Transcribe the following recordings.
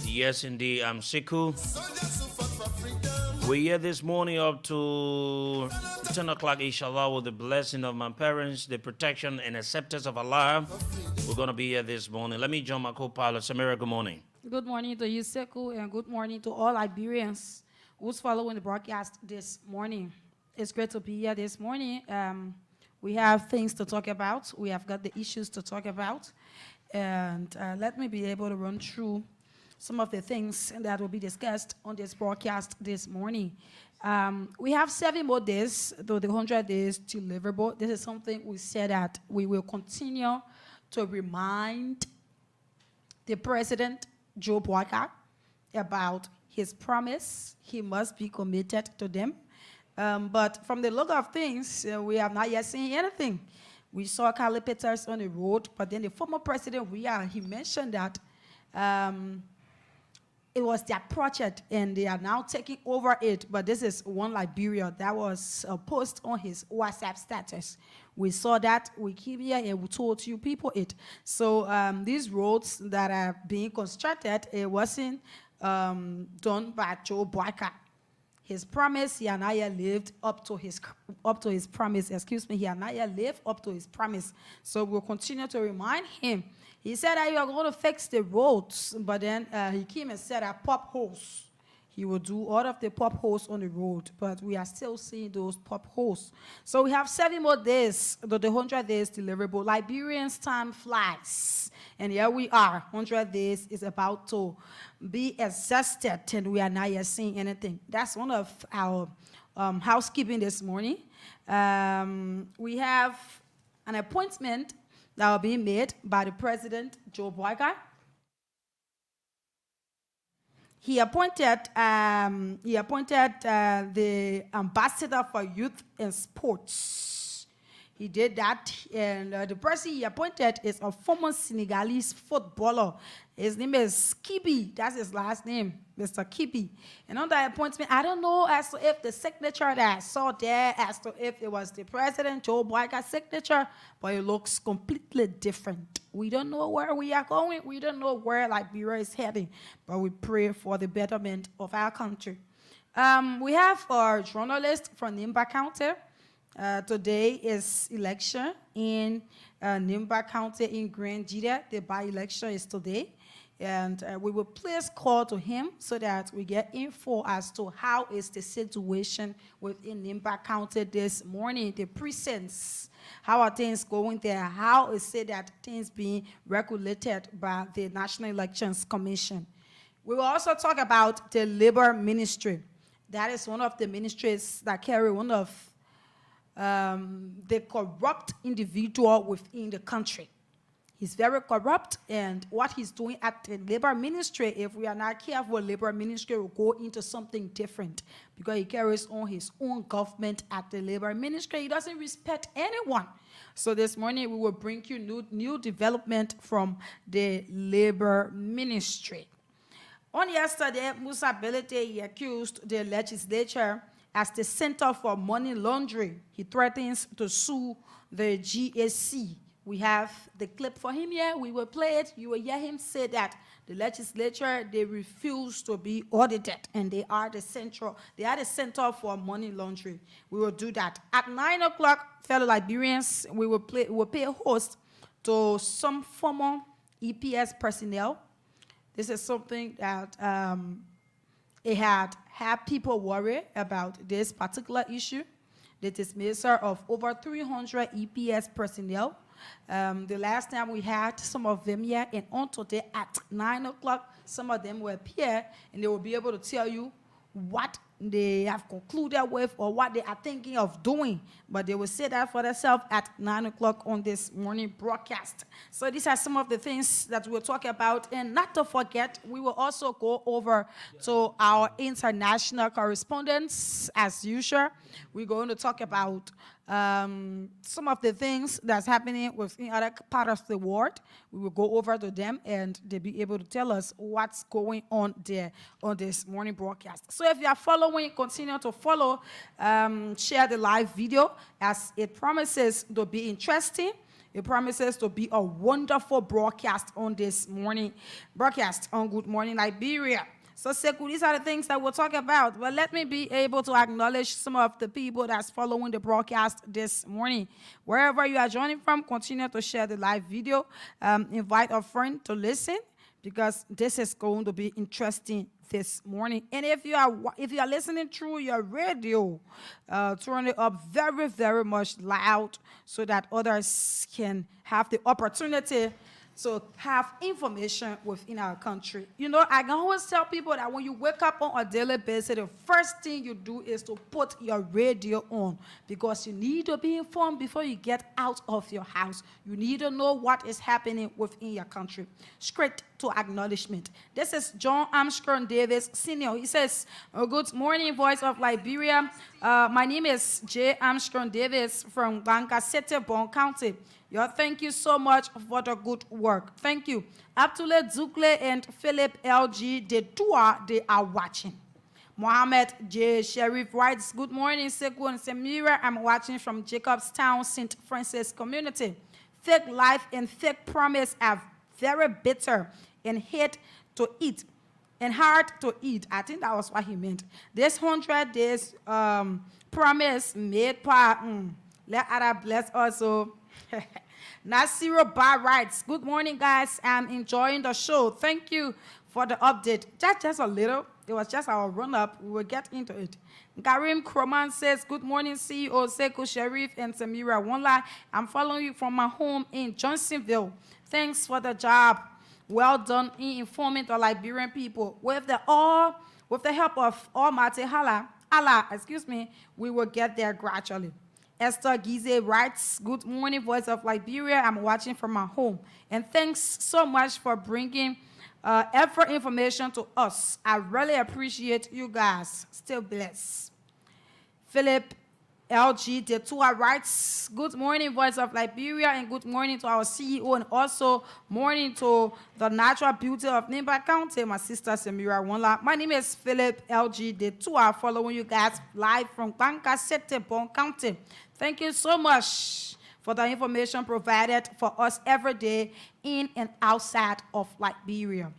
Yes, indeed. I'm Sekou. We're here this morning up to 10 o'clock, inshallah, with the blessing of my parents, the protection and acceptance of Allah. We're going to be here this morning. Let me join my co-pilot, Samira. Good morning. Good morning to you, Sekou, and good morning to all Liberians who's following the broadcast this morning. It's great to be here this morning. We have things to talk about. We have got the issues to talk about. And let me be able to run through some of the things that will be discussed on this broadcast this morning. We have 7 more days to the 100 days deliverable. This is something we said that we will continue to remind the President, Joe Biden, about his promise. He must be committed to them. But from the look of things, we have not yet seen anything. We saw calipers on the road, but then the former president, he mentioned that it was their project and they are now taking over it. But this is one Liberia that was a post on his WhatsApp status. We saw that, we came here and we told you people it. So these roads that are being constructed, it wasn't done by Joe Biden. His promise, he had not yet lived up to his promise. Excuse me, he had not yet lived up to his promise. So we'll continue to remind him. He said that you are going to fix the roads, but then he came and said that pop holes. He will do all of the pop holes on the road, but we are still seeing those pop holes. So we have 7 more days, the 100 days deliverable. Liberians' time flies, and here we are. 100 days is about to be exhausted, and we are not yet seeing anything. That's one of our housekeeping this morning. We have an appointment that will be made by the President, Joe Biden. He appointed the ambassador for youth and sports. He did that, and the person he appointed is a former Senegalese footballer. His name is Kibi. That's his last name, Mr. Kibi. And on that appointment, I don't know as to if the signature that I saw there, as to if it was the President Joe Biden's signature, but it looks completely different. We don't know where we are going. We don't know where Liberia is heading, but we pray for the betterment of our country. We have our journalist from Nimba County. Today is election in Nimba County in Grand Jida. The by-election is today. And we will please call to him so that we get info as to how is the situation within Nimba County this morning, the precincts. How are things going there? How is it that things being regulated by the National Elections Commission? We will also talk about the Labor Ministry. That is one of the ministries that carry one of the corrupt individual within the country. He's very corrupt, and what he's doing at the Labor Ministry, if we are not careful, Labor Ministry will go into something different because he carries on his own government at the Labor Ministry. He doesn't respect anyone. So this morning, we will bring you new development from the Labor Ministry. On yesterday, Musa Belete, he accused the legislature as the Center for Money Laundering. He threatens to sue the GAC. We have the clip for him here. We will play it. You will hear him say that the legislature, they refuse to be audited, and they are the Center for Money Laundering. We will do that. At 9 o'clock, fellow Liberians, we will pay host to some former EPS personnel. This is something that it had people worry about this particular issue. The dismissal of over 300 EPS personnel. The last time we had some of them here, and on today at 9 o'clock, some of them were here, and they will be able to tell you what they have concluded with or what they are thinking of doing. But they will say that for themselves at 9 o'clock on this morning broadcast. So these are some of the things that we'll talk about. And not to forget, we will also go over to our international correspondents as usual. We're going to talk about some of the things that's happening within other parts of the world. We will go over to them and they'll be able to tell us what's going on there on this morning broadcast. So if you are following, continue to follow, share the live video as it promises to be interesting. It promises to be a wonderful broadcast on this morning broadcast on Good Morning Liberia. So, Sekou, these are the things that we'll talk about. But let me be able to acknowledge some of the people that's following the broadcast this morning. Wherever you are joining from, continue to share the live video. Invite a friend to listen, because this is going to be interesting this morning. And if you are listening through your radio, turn it up very, very much loud so that others can have the opportunity to have information within our country. You know, I can always tell people that when you wake up on a daily basis, the first thing you do is to put your radio on, because you need to be informed before you get out of your house. You need to know what is happening within your country. Straight to acknowledgement. This is John Armstrong Davis Sr. He says, good morning, Voice of Liberia. My name is J. Armstrong Davis from Lancaster, Bon County. Thank you so much for the good work. Thank you. Abdullah Dukle and Philip LG, they are watching. Mohammed J. Sharif writes, good morning, Sekou and Samira. I'm watching from Jacobstown, St. Francis community. Fake life and fake promise are very bitter and hard to eat. I think that was what he meant. This 100 days promise made by let Allah bless also. Nasiro Bar writes, good morning, guys. I'm enjoying the show. Thank you for the update. Just a little. It was just our run-up. We will get into it. Karim Kroman says, good morning, CEO Sekou, Sharif, and Samira Wonlah. I'm following you from my home in Johnsonville. Thanks for the job. Well done in informing the Liberian people. With the help of Almighty Allah, we will get there gradually. Esther Gize writes, good morning, Voice of Liberia. I'm watching from my home. And thanks so much for bringing every information to us. I really appreciate you guys. Still blessed. Philip LG Detua writes, good morning, Voice of Liberia, and good morning to our CEO, and also morning to the natural beauty of Nimba County, my sister Samira Wonlah. My name is Philip LG Detua, following you guys live from Lancaster, Bon County. Thank you so much for the information provided for us every day in and outside of Liberia.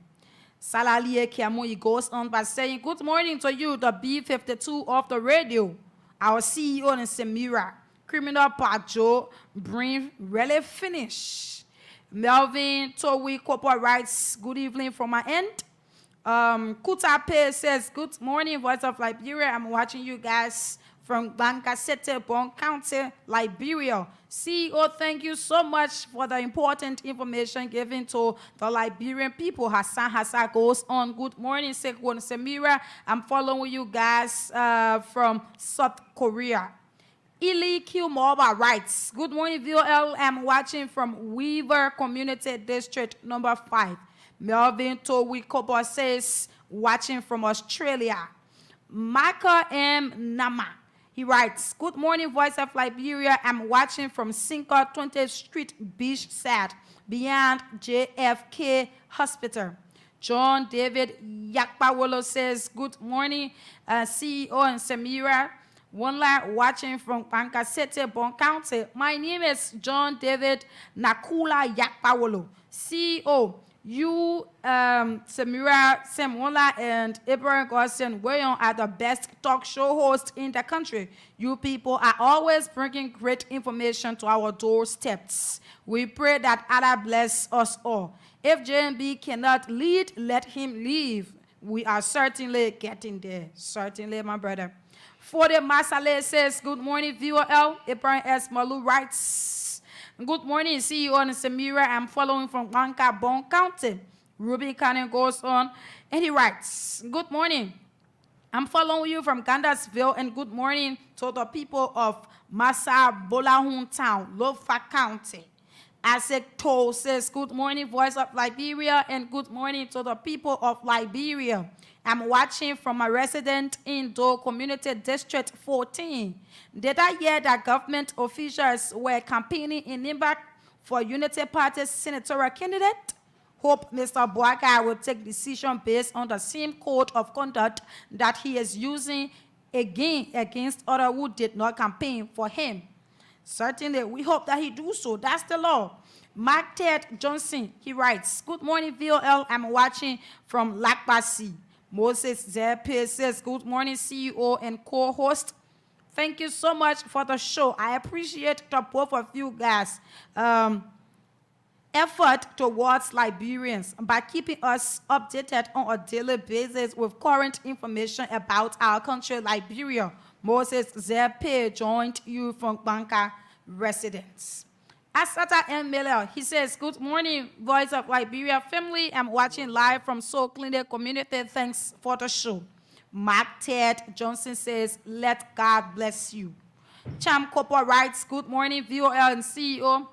Salalie Kiamu goes on by saying, good morning to you, the B52 of the radio. Our CEO and Samira, criminal Pajo, bring really finish. Melvin Towi Corporate writes, good evening from my end. Kutape says, good morning, Voice of Liberia. I'm watching you guys from Lancaster, Bon County, Liberia. CEO, thank you so much for the important information given to the Liberian people. Hassan goes on. Good morning, Sekou and Samira. I'm following you guys from South Korea. Ili Kilmoba writes, good morning, VOL. I'm watching from Weaver Community District number 5. Melvin Towi Kobo says, watching from Australia. Maka M. Nama. He writes, good morning, Voice of Liberia. I'm watching from Sinker 20th Street, Beachside, beyond JFK Hospital. John David Yakpawolo says, good morning, CEO and Samira. Wonlah, watching from Lancaster, Bon County. My name is John David Nakula Yakpawolo, CEO. You, Samira, Wonlah, and Abraham Gosson were on the best talk show host in the country. You people are always bringing great information to our doorsteps. We pray that Allah bless us all. If JMB cannot lead, let him leave. We are certainly getting there. Certainly, my brother. For the Masale says, good morning, VOL. Abraham S. Malu writes, good morning, CEO and Samira. I'm following from Banka, Bon County. Ruby Cannon goes on, and he writes, good morning. I'm following you from Gandasville, and good morning to the people of Massa Bolahun Town, Lofa County. Sekou says, good morning, Voice of Liberia, and good morning to the people of Liberia. I'm watching from a resident in Do Community District 14. Did I hear that government officials were campaigning in Nimba for Unity Party's senatorial candidate? Hope Mr. Boakai will take decision based on the same code of conduct that he is using again against others who did not campaign for him. Certainly, we hope that he do so. That's the law. Mark Ted Johnson, he writes, good morning, VOL. I'm watching from Lakbasi. Moses Zepe says, good morning, CEO and co-host. Thank you so much for the show. I appreciate the both of you guys' effort towards Liberians by keeping us updated on a daily basis with current information about our country, Liberia. Moses Zepe joined you from Banka residents. Asata M. Miller, he says, good morning, Voice of Liberia family. I'm watching live from Soul Clinic Community. Thanks for the show. Mark Ted Johnson says, let God bless you. Cham Cooper writes, good morning, VOL and CEO.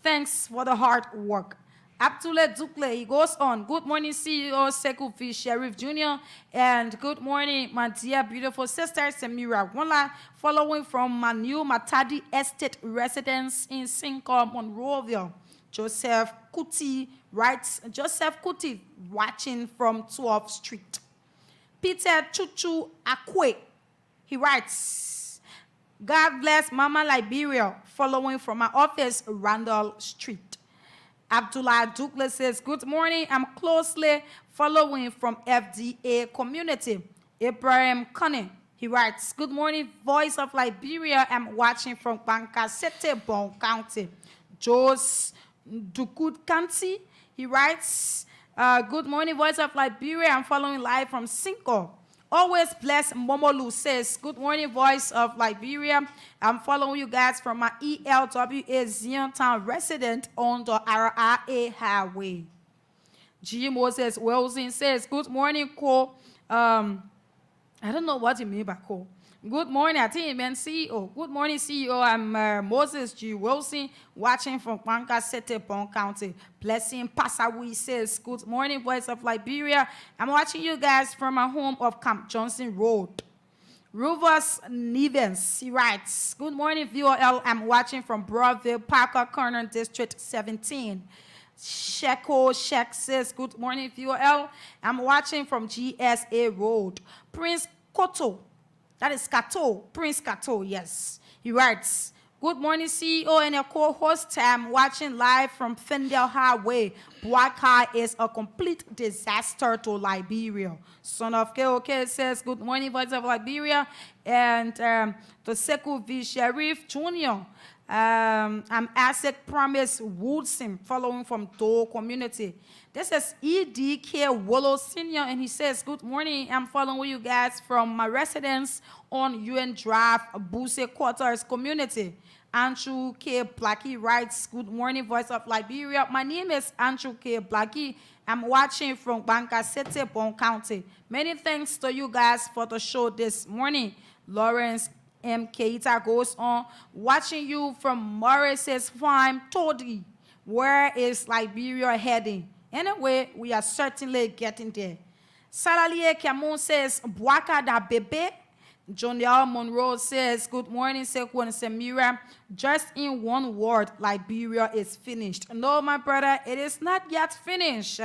Thanks for the hard work. Abdullah Dukle, he goes on. Good morning, CEO Sekou V. Sheriff Jr. And good morning, my dear beautiful sister, Samira Wonlah, following from my new Matadi Estate residence in Sinko, Monrovia. Joseph Kuti writes, Joseph Kuti watching from 12th Street. Peter Chuchu Akwe, he writes, God bless Mama Liberia, following from my office, Randall Street. Abdullah Douglas says, good morning. I'm closely following from FDA community. Ibrahim Kane, he writes, good morning, Voice of Liberia. I'm watching from Banka City, Bon County. Jos Dukut Kanti, he writes, good morning, Voice of Liberia. I'm following live from Cinco. Always bless Momolu says, good morning, Voice of Liberia. I'm following you guys from my ELWA Zion Town resident on the RRA Highway. G. Moses Wilson says, good morning, Cole. I don't know what you mean by Cole. Good morning, I think it meant CEO. Good morning, CEO. I'm Moses G. Wilson, watching from Banka City, Bon County. Blessing Passawi says, good morning, Voice of Liberia. I'm watching you guys from my home of Camp Johnson Road. Rufus Nevens, he writes, good morning, VOL. I'm watching from Broadville, Parker Corner, District 17. Sekou Shek says, good morning, VOL. I'm watching from GSA Road. Prince Koto, that is Kato, Prince Kato, yes. He writes, good morning, CEO and your co-host. I'm watching live from Fendel Highway. Boakai is a complete disaster to Liberia. Son of KOK says, good morning, Voice of Liberia. And the Sekou V. Sheriff Jr. I'm Asik Promise Woodson, following from Do Community. This is EDK Wollo Senior, and he says, good morning. I'm following you guys from my residence on UN Drive, Buse Quarters Community. Andrew K. Blackie writes, good morning, Voice of Liberia. My name is Andrew K. Blackie. I'm watching from Banka City, Bon County. Many thanks to you guys for the show this morning. Lawrence M. Keita goes on, watching you from Morris's Farm, Todi. Where is Liberia heading? Anyway, we are certainly getting there. Salalie Camon says, Boaka da bebe. Joniel Monroe says, good morning, Sekou and Samira. Just in one word, Liberia is finished. No, my brother, it is not yet finished.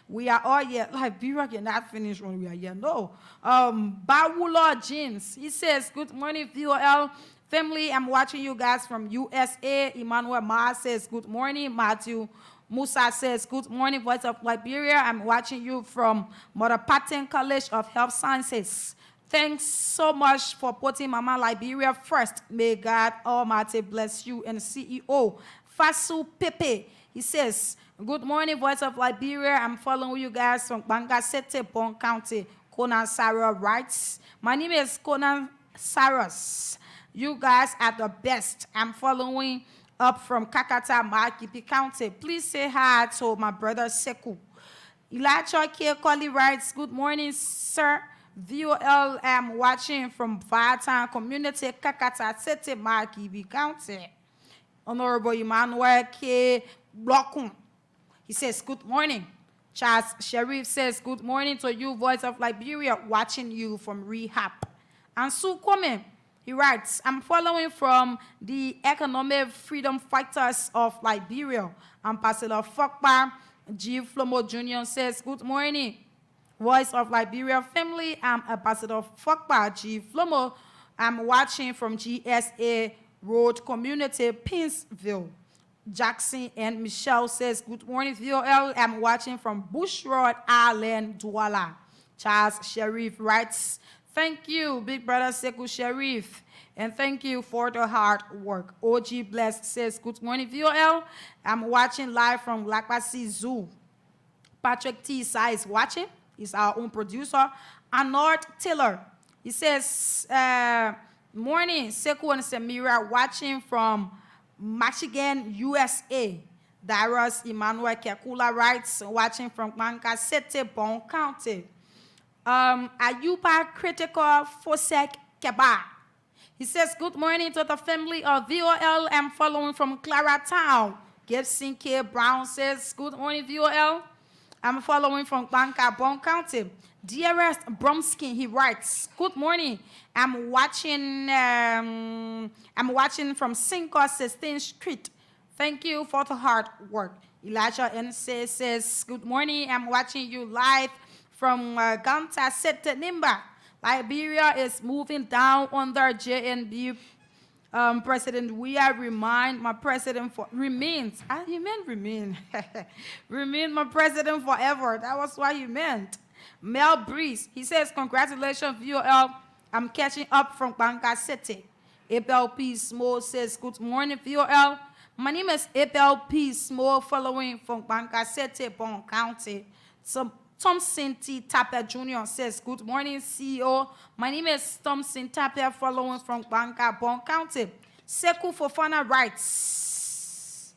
We are all yet. Liberia cannot finish when we are here. No. Bawula Jeans, he says, good morning, VOL. Family, I'm watching you guys from USA. Emmanuel Ma says, good morning. Matthew Musa says, good morning, Voice of Liberia. I'm watching you from Mother Patton College of Health Sciences. Thanks so much for putting Mama Liberia first. May God Almighty bless you. And CEO Fasu Pepe, he says, good morning, Voice of Liberia. I'm following you guys from Bangasete, Bon County. Conan Sarah writes, my name is Conan Saras. You guys are the best. I'm following up from Kakata, Makipi County. Please say hi to my brother Sekou. Elijah K. Colley writes, good morning, sir. VOL, I'm watching from Vatan Community, Kakata, Sete, Makipi County. Honorable Emmanuel K. Blokun. He says, good morning. Charles Sharif says, good morning to you, Voice of Liberia, watching you from rehab. And Sue Kwame, he writes, I'm following from the Economic Freedom Fighters of Liberia. Ambassador Fokpa G. Flomo Jr. says, good morning, Voice of Liberia family. I'm Ambassador Fokpa G. Flomo. I'm watching from GSA Road Community, Pinsville. Jackson and Michelle says, good morning, VOL. I'm watching from Bush Road, Island, Douala. Charles Sharif writes, thank you, Big Brother Sekou Sharif, and thank you for the hard work. OG Blessed says, good morning, VOL. I'm watching live from Lakpasi Zoo. Patrick T. Sai is watching. He's our own producer. Arnold Taylor, he says, morning, Sekou and Samira watching from Michigan, USA. Darius Emmanuel Kekula writes, watching from Bankasete, Bon County. Ayupa Critical Fosek Keba. He says, good morning to the family of VOL. I'm following from Clara Town. Gibson K. Brown says, good morning, VOL. I'm following from Banka, Bon County. Dearest Bromskin, he writes, good morning. I'm watching from Cinco 16th Street. Thank you for the hard work. Elijah NC says, good morning. I'm watching you live from Ganta Sete Nimba. Liberia is moving down under JNB president. We are remind my president for remains. He meant remain. Remain my president forever. That was what he meant. Mel Breeze, he says, congratulations, VOL. I'm catching up from Banka City. Abel P. Small says, good morning, VOL. My name is Abel P. Small, following from Banka City, Bon County. Thompson T. Tapper Jr. says, good morning, CEO. My name is Thompson Tapper, following from Banka, Bon County. Sekou Fofana writes.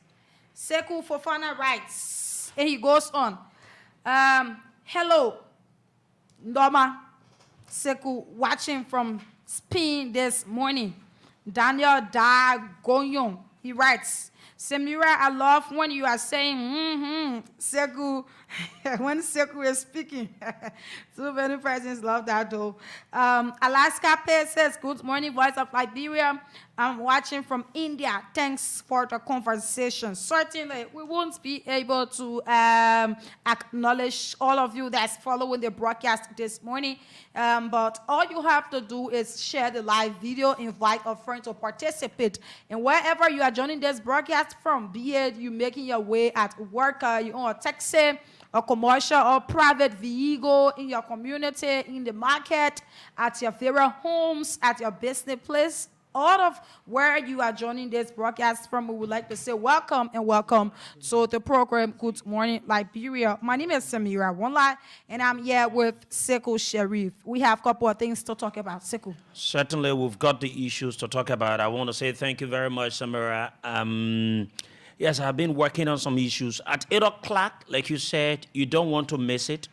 Sekou Fofana writes. And he goes on. Hello, Ndoma. Sekou watching from Spain this morning. Daniel Dagoyon, he writes, Samira, I love when you are saying, Sekou, when Sekou is speaking. So many persons love that though. Alaska Pay says, good morning, Voice of Liberia. I'm watching from India. Thanks for the conversation. Certainly, we won't be able to acknowledge all of you that's following the broadcast this morning. But all you have to do is share the live video, invite a friend to participate. And wherever you are joining this broadcast from, be it you making your way at work, you own a taxi, a commercial or private vehicle in your community, in the market, at your favorite homes, at your business place, all of where you are joining this broadcast from, we would like to say welcome and welcome to the program Good Morning Liberia. My name is Samira Wonlah, and I'm here with Sekou Sharif. We have a couple of things to talk about. Sekou. Certainly, we've got the issues to talk about. I want to say thank you very much, Samira. Yes, I've been working on some issues. At 8 o'clock, like you said, you don't want to miss it.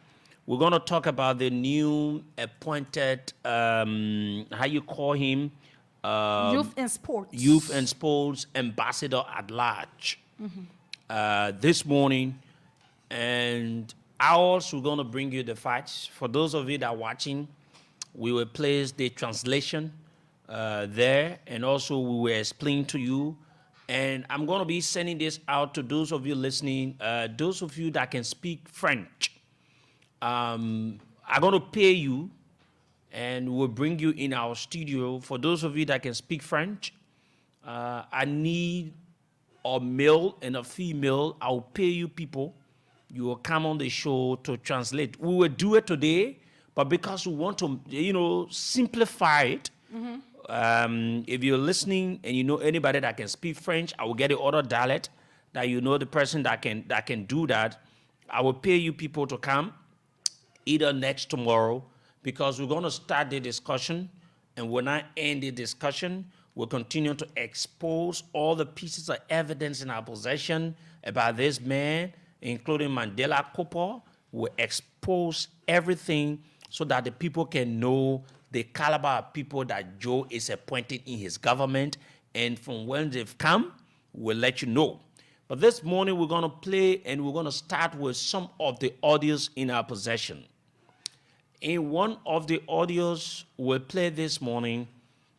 We're going to talk about the new appointed, how you call him? Youth and Sports. Youth and Sports Ambassador at Large. This morning. And ours, we're going to bring you the facts. For those of you that are watching, we will place the translation there. And also, we will explain to you. And I'm going to be sending this out to those of you listening, those of you that can speak French. I'm going to pay you and we'll bring you in our studio. For those of you that can speak French, I need a male and a female. I'll pay you people. You will come on the show to translate. We will do it today, but because we want to, simplify it. If you're listening and you know anybody that can speak French, I will get the other dialect that you know the person that can do that. I will pay you people to come either next tomorrow, because we're going to start the discussion, and when I end the discussion, we'll continue to expose all the pieces of evidence in our possession about this man, including Mandela Cooper. We'll expose everything so that the people can know the caliber of people that Joe is appointed in his government, and from when they've come, we'll let you know. But this morning, we're going to play, and we're going to start with some of the audios in our possession. In one of the audios we'll play this morning,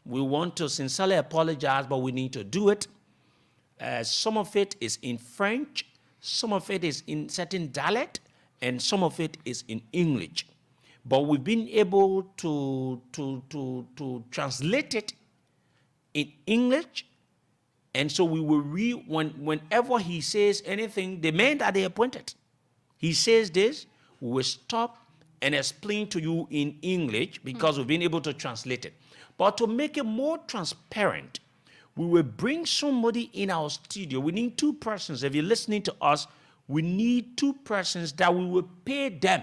we want to sincerely apologize, but we need to do it. Some of it is in French, some of it is in certain dialect, and some of it is in English. But we've been able to translate it in English, and so we will read whenever he says anything, the man that they appointed, he says this, we will stop and explain to you in English, because we've been able to translate it. But to make it more transparent, we will bring somebody in our studio. We need two persons. If you're listening to us, we need two persons that we will pay them.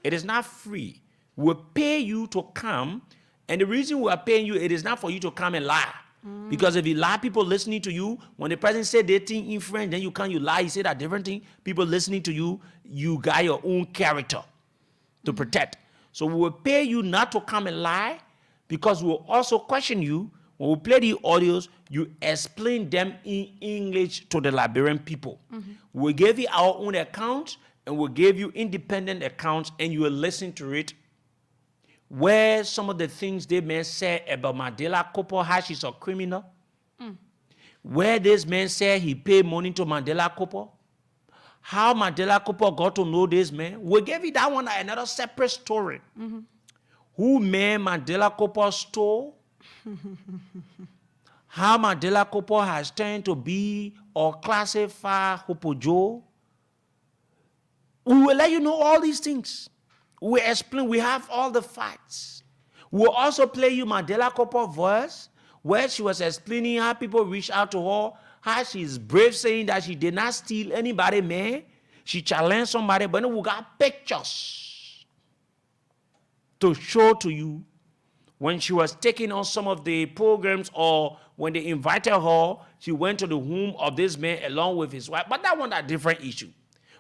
It is not free. We'll pay you to come, and the reason we are paying you, it is not for you to come and lie. Because if you lie, people listening to you, when the president said they think in French, then you come, you lie, you say that different thing, people listening to you, you got your own character to protect. So we will pay you not to come and lie, because we will also question you. When we play the audios, you explain them in English to the Liberian people. We'll give you our own accounts, and we'll give you independent accounts, and you will listen to it, where some of the things they may say about Mandela Cooper, how she's a criminal, where this man said he paid money to Mandela Cooper, how Mandela Cooper got to know this man. We'll give you that one another separate story. Who made Mandela Cooper stole, how Mandela Cooper has turned to be or classify Hopojo. We will let you know all these things. We explain, we have all the facts. We'll also play you Mandela Cooper voice, where she was explaining how people reach out to her, how she's brave, saying that she did not steal anybody, man. She challenged somebody, but then we got pictures to show to you when she was taking on some of the programs, or when they invited her, she went to the home of this man along with his wife. But that one, a different issue.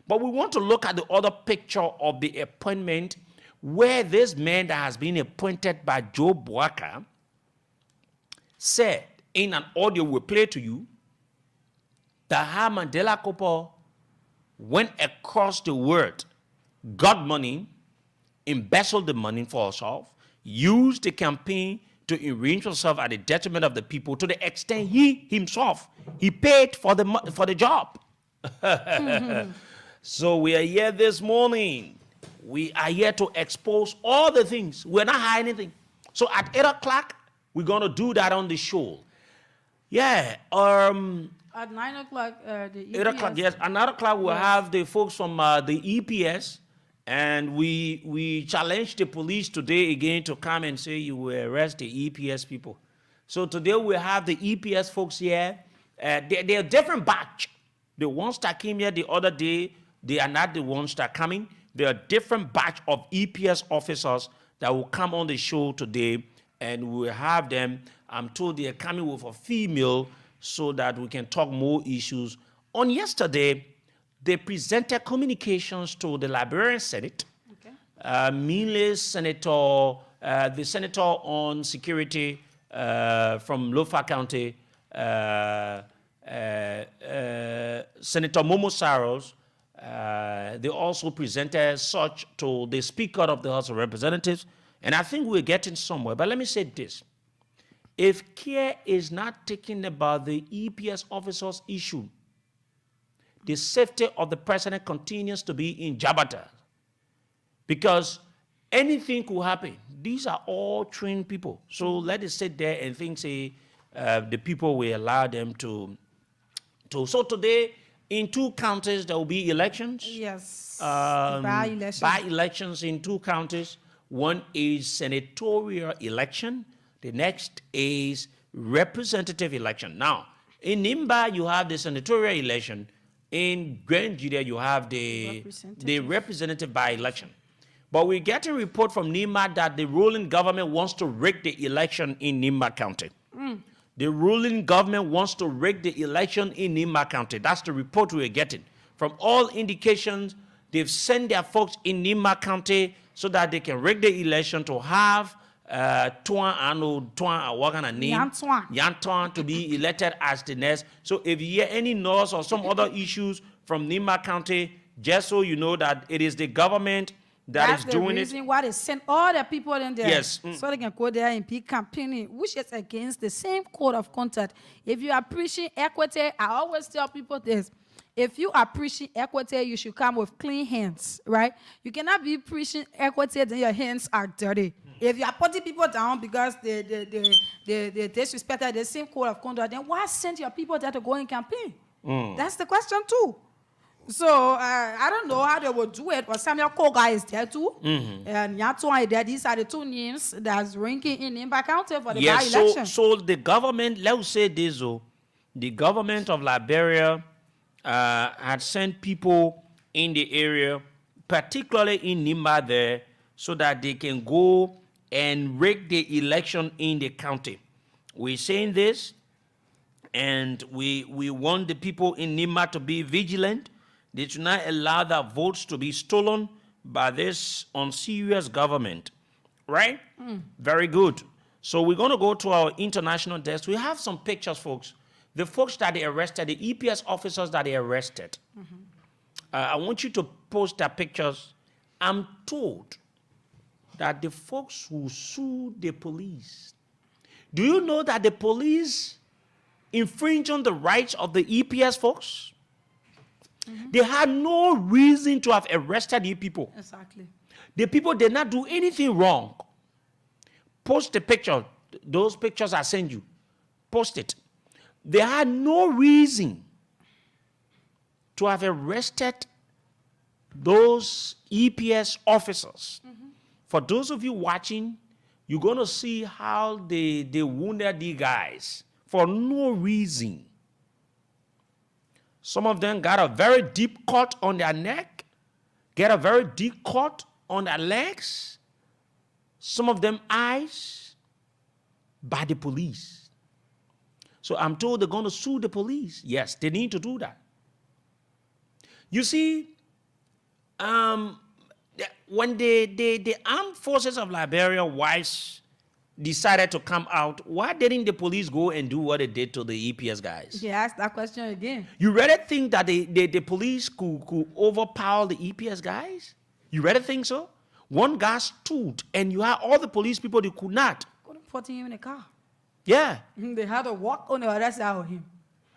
But we want to look at the other picture of the appointment, where this man that has been appointed by Joe Boaka said in an audio we play to you that how Mandela Cooper went across the world, got money, embezzled the money for herself, used the campaign to enrich himself at the detriment of the people, to the extent he himself, he paid for the job. So we are here this morning. We are here to expose all the things. We're not hiding anything. So at 8 o'clock, we're going to do that on the show. Yeah. At 9 o'clock, the EPS. 8 o'clock, yes. At 9 o'clock, we'll have the folks from the EPS. And we challenge the police today again to come and say you will arrest the EPS people. So today we have the EPS folks here. They're a different batch. The ones that came here the other day, they are not the ones that are coming. There are a different batch of EPS officers that will come on the show today, and we'll have them. I'm told they are coming with a female so that we can talk more issues. On yesterday, they presented communications to the Liberian Senate. Okay. Mainly Senator, the Senator on Security from Lofa County, Senator Momo Saros. They also presented such to the Speaker of the House of Representatives, and I think we're getting somewhere. But let me say this. If care is not taken about the EPS officers' issue, the safety of the president continues to be in jabata. Because anything could happen. These are all trained people. So let us sit there and think, say, the people will allow them to. So today, in 2 counties, there will be elections. Yes. By-elections in 2 counties. One is senatorial election. The next is representative election. Now, in Nimba, you have the senatorial election. In Grand Judea, you have the representative by-election. But we're getting a report from Nimba that the ruling government wants to rig the election in Nimba County. The ruling government wants to rig the election in Nimba County. That's the report we're getting. From all indications, they've sent their folks in Nimba County so that they can rig the election to have Yantuan to be elected as the next. So if you hear any noise or some other issues from Nimba County, just so you know that it is the government that is doing it. That's the reason why they send all the people in there. Yes. So they can go there and be campaigning, which is against the same code of conduct. If you are preaching equity, I always tell people this. If you are preaching equity, you should come with clean hands, right? You cannot be preaching equity, then your hands are dirty. If you are putting people down because they disrespected the same code of conduct, then why send your people there to go and campaign? That's the question too. So I don't know how they will do it, but Samuel Koga is there too. And Yantuan is there. These are the 2 names that's ranking in Nimba County for the by-election. So the government, let's say this, the government of Liberia had sent people in the area, particularly in Nimba there, so that they can go and rig the election in the county. We're saying this, and we want the people in Nimba to be vigilant. They should not allow their votes to be stolen by this unserious government. Right? Very good. So we're going to go to our international desk. We have some pictures, folks. The folks that they arrested, the EPS officers that they arrested. I want you to post their pictures. I'm told that the folks who sued the police, do you know that the police infringe on the rights of the EPS folks? They had no reason to have arrested the people. Exactly. The people did not do anything wrong. Post the picture. Those pictures I send you. Post it. They had no reason to have arrested those EPS officers. For those of you watching, you're going to see how they wounded the guys for no reason. Some of them got a very deep cut on their neck, get a very deep cut on their legs. Some of them eyes by the police. So I'm told they're going to sue the police. Yes, they need to do that. You see, when the armed forces of Liberia decided to come out, why didn't the police go and do what they did to the EPS guys? Yeah, ask that question again. You really think that the police could overpower the EPS guys? You really think so? One guy stood, and you had all the police people that could not. Couldn't put him in a car. Yeah. They had to walk on the other side of him.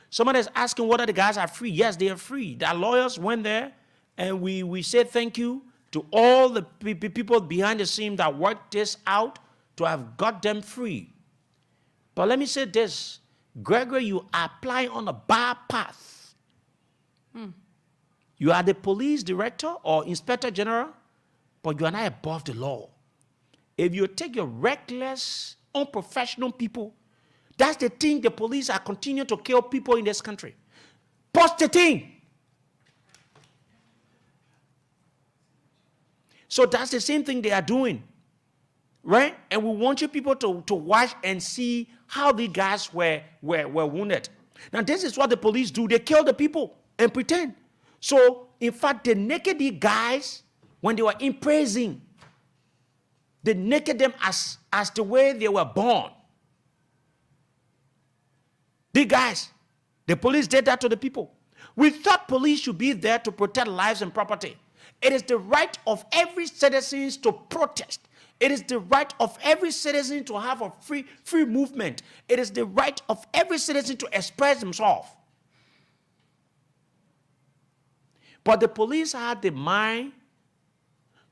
Somebody is asking whether the guys are free. Yes, they are free. Their lawyers went there, and we said thank you to all the people behind the scene that worked this out to have got them free. But let me say this. Gregory, you are applying on a bad path. You are the police director or inspector general, but you are not above the law. If you take your reckless, unprofessional people, that's the thing the police are continuing to kill people in this country. Post the thing. So that's the same thing they are doing. Right? And we want you people to watch and see how the guys were wounded. Now, this is what the police do. They kill the people and pretend. So, in fact, they naked the guys when they were in prison. They naked them as the way they were born. The guys, the police did that to the people. We thought police should be there to protect lives and property. It is the right of every citizen to protest. It is the right of every citizen to have a free movement. It is the right of every citizen to express himself. But the police had the mind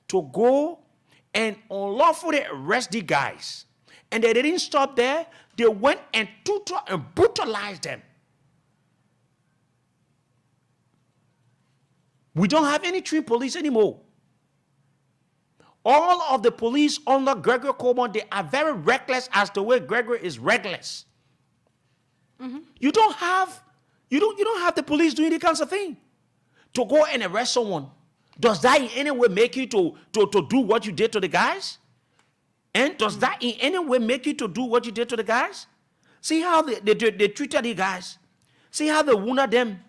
to go and unlawfully arrest the guys. And they didn't stop there. They went and tortured and brutalized them. We don't have any trained police anymore. All of the police under Gregory Coleman, they are very reckless as the way Gregory is reckless. You don't have the police doing the kinds of thing to go and arrest someone. Does that in any way make you to do what you did to the guys? And does that in any way make you to do what you did to the guys? See how they treated the guys. See how they wounded them.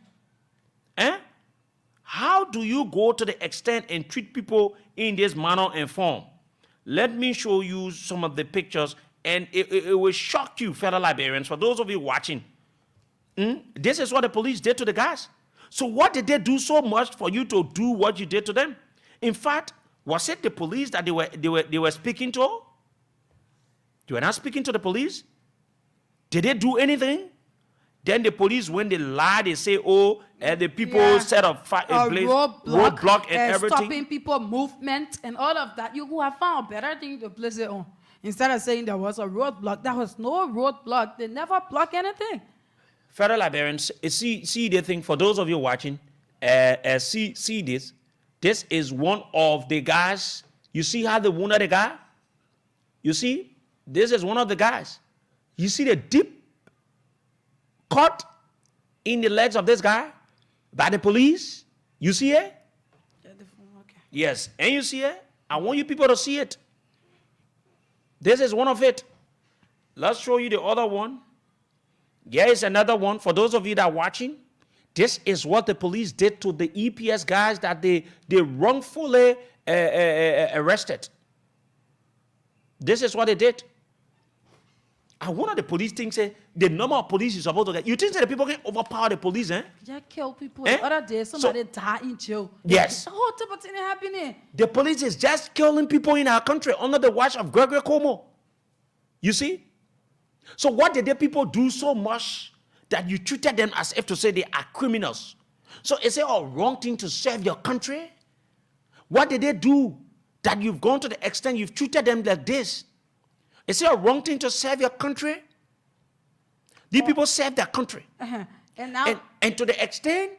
How do you go to the extent and treat people in this manner and form? Let me show you some of the pictures, and it will shock you, fellow Liberians, for those of you watching. This is what the police did to the guys. So what did they do so much for you to do what you did to them? In fact, was it the police that they were speaking to? They were not speaking to the police? Did they do anything? Then the police, when they lie, they say, the people set up roadblock and everything. Stopping people movement and all of that. You could have found a better thing to place it on. Instead of saying there was a roadblock, there was no roadblock. They never block anything. Fellow Liberians, see the thing, for those of you watching, see this. This is one of the guys. You see how they wounded the guy? You see? This is one of the guys. You see the deep cut in the legs of this guy by the police. You see it? Okay. Yes. And you see it? I want you people to see it. This is one of it. Let's show you the other one. Here is another one. For those of you that are watching, this is what the police did to the EPS guys that they wrongfully arrested. This is what they did. And one of the police things, the number of police you're supposed to get. You think that the people can overpower the police, Just kill people. The other day, somebody died in jail. Yes. What type of thing happening? The police is just killing people in our country under the watch of Gregory Como. You see? So what did the people do so much that you treated them as if to say they are criminals? So is it a wrong thing to serve your country? What did they do that you've gone to the extent you've treated them like this? Is it a wrong thing to serve your country? These people serve their country. And now, and to the extent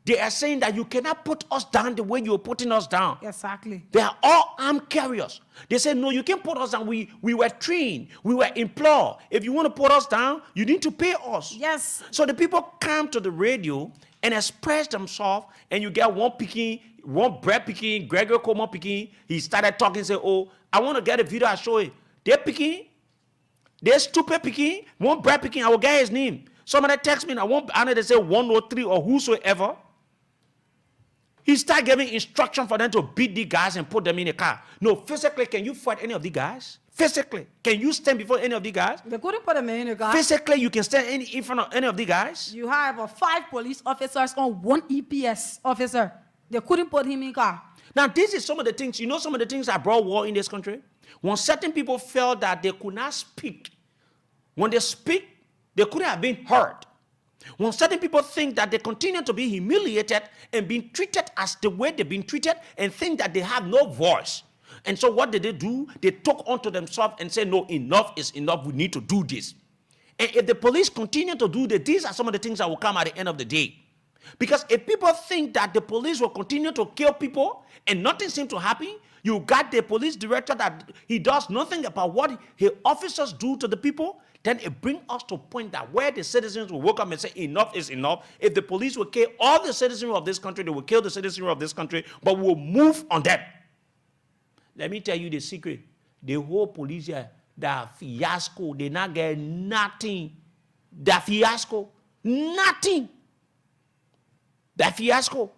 they are saying that you cannot put us down the way you're putting us down. Exactly. They are all armed carriers. They say, no, you can't put us down. We were trained. We were employed. If you want to put us down, you need to pay us. Yes. So the people come to the radio and express themselves, and you get one bread picking, Gregory Coleman picking. He started talking, say, I want to get a video, I'll show you. They're picking. They're stupid picking. One bread picking, I will get his name. Somebody text me, I know they say 103 or whosoever. He started giving instruction for them to beat the guys and put them in a car. No, physically, can you fight any of the guys? Physically, can you stand before any of the guys? They couldn't put them in a car. Physically, you can stand in front of any of the guys? You have 5 police officers on 1 EPS officer. They couldn't put him in a car. Now, this is some of the things, some of the things that brought war in this country? When certain people felt that they could not speak, when they speak, they couldn't have been heard. When certain people think that they continue to be humiliated and being treated as the way they've been treated and think that they have no voice. And so what did they do? They took onto themselves and said, no, enough is enough. We need to do this. And if the police continue to do this, these are some of the things that will come at the end of the day. Because if people think that the police will continue to kill people and nothing seems to happen, you got the police director that he does nothing about what his officers do to the people, then it brings us to a point that where the citizens will wake up and say, enough is enough. If the police will kill all the citizenry of this country, they will kill the citizenry of this country, but we'll move on them. Let me tell you the secret. The whole police here, that fiasco, they not get nothing. That fiasco, nothing. That fiasco,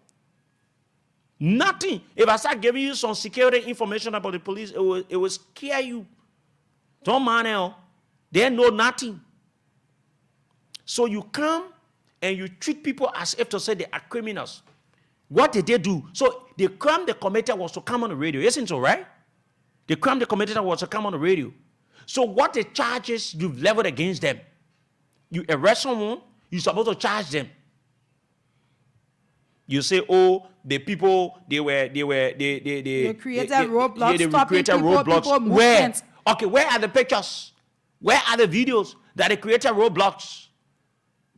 nothing. If I start giving you some security information about the police, it will scare you. Don't mind. They know nothing. So you come and you treat people as if to say they are criminals. What did they do? So the crime they committed was to come on the radio. Isn't so, right? The crime they committed was to come on the radio. So what the charges you've leveled against them? You arrest someone, you're supposed to charge them. You say, oh, the people, they created roadblocks, they stopping created people, roadblocks. people Where? movements. Okay, where are the pictures? Where are the videos that they created roadblocks?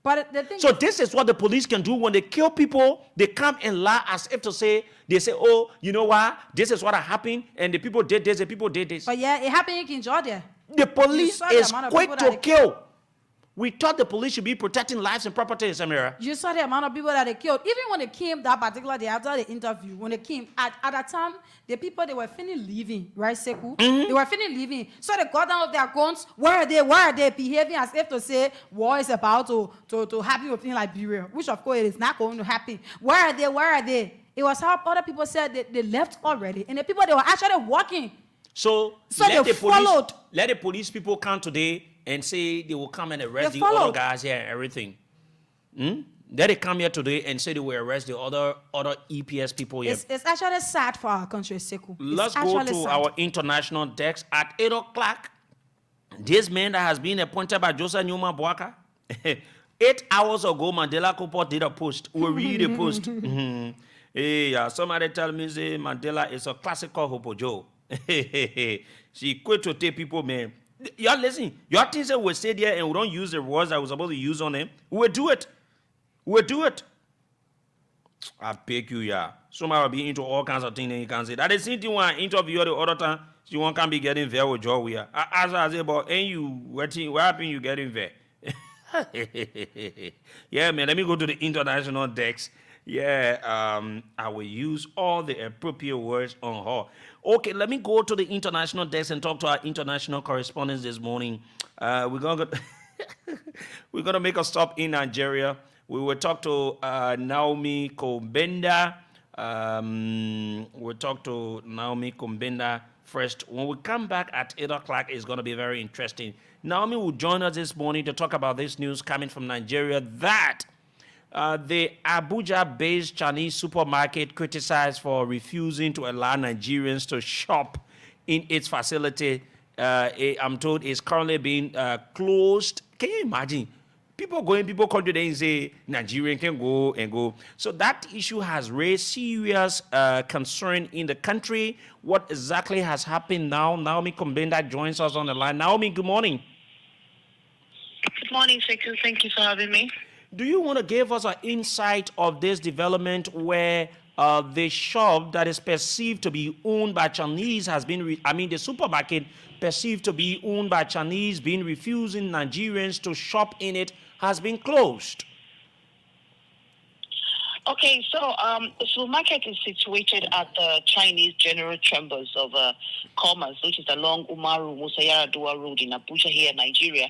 But the thing So this is what the police can do when they kill people. They come and lie as if to say, they say, oh, you know what? This is what happened, and the people did this, the people did this. But yeah, it happened in Georgia. The police saw the is amount of quick people to that kill. We thought the police should be protecting lives and property, Samira. You saw the amount of people that they killed. Even when they came that particular day after the interview, when they came, at that time, the people, they were finished leaving, right, Sekou? They were finished leaving. So they got down with their guns. Where are they? Where are they? Behaving as if to say war is about to happen within Liberia, which of course it is not going to happen. Where are they? Where are they? It was how other people said they left already. And the people, they were actually walking. So they followed. Let the police people come today and say they will come and arrest They the other followed. guys here and everything. Let they come here today and say they will arrest the other EPS people here. It's actually sad for our country, Sekou. Let's go to our international desk at 8 o'clock. This man that has been appointed by Joseph Newman Boaka. 8 hours ago, Mandela Kupot did a post. We'll read the post. Hey, somebody tell me say Mandela is a classical Hopojo. She quit to take people, man. Y'all listen. Y'all think that we stay there and we don't use the words that we're supposed to use on him? We'll do it. We'll do it. I beg you, yeah. Somebody will be into all kinds of things and you can say that. The same thing when I interview the other time, she won't can be getting there with joy. I asked her, I said, but ain't you, what happened you getting there? Yeah, man, let me go to the international decks. Yeah, I will use all the appropriate words on her. Okay, let me go to the international desk and talk to our international correspondents this morning. We're gonna make a stop in Nigeria. We will talk to Naomi Kombenda. We'll talk to Naomi Kombenda first. When we come back at 8 o'clock, it's going to be very interesting. Naomi will join us this morning to talk about this news coming from Nigeria that the Abuja-based Chinese supermarket criticized for refusing to allow Nigerians to shop in its facility. I'm told it's currently being closed. Can you imagine? People come today and say Nigerian can go and go. So that issue has raised serious concern in the country. What exactly has happened now? Naomi Kombenda joins us on the line. Naomi, good morning. Good morning, Sekou. Thank you for having me. Do you want to give us an insight of this development where the shop that is perceived to be owned by Chinese has been, the supermarket perceived to be owned by Chinese being refusing Nigerians to shop in it has been closed? Okay, so the supermarket is situated at the Chinese General Chambers of Commerce, which is along Umaru Musa Yar'Adua Road in Abuja here, Nigeria.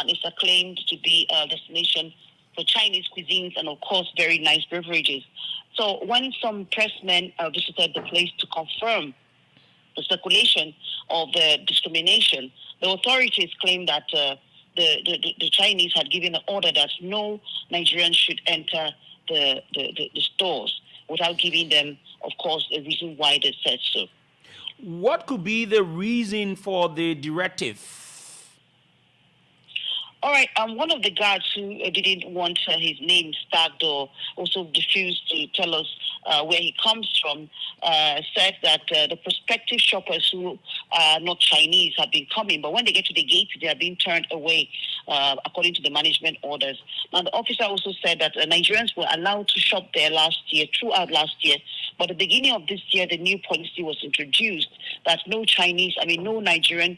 It's acclaimed to be a destination for Chinese cuisines and, of course, very nice beverages. So when some pressmen visited the place to confirm the circulation of the discrimination, the authorities claimed that the Chinese had given an order that no Nigerians should enter the stores without giving them, of course, a reason why they said so. What could be the reason for the directive? All right, one of the guards who didn't want his name tagged or also refused to tell us where he comes from said that the prospective shoppers who are not Chinese have been coming, but when they get to the gate, they are being turned away according to the management orders. Now, the officer also said that Nigerians were allowed to shop there throughout last year, but at the beginning of this year, the new policy was introduced that no Nigerian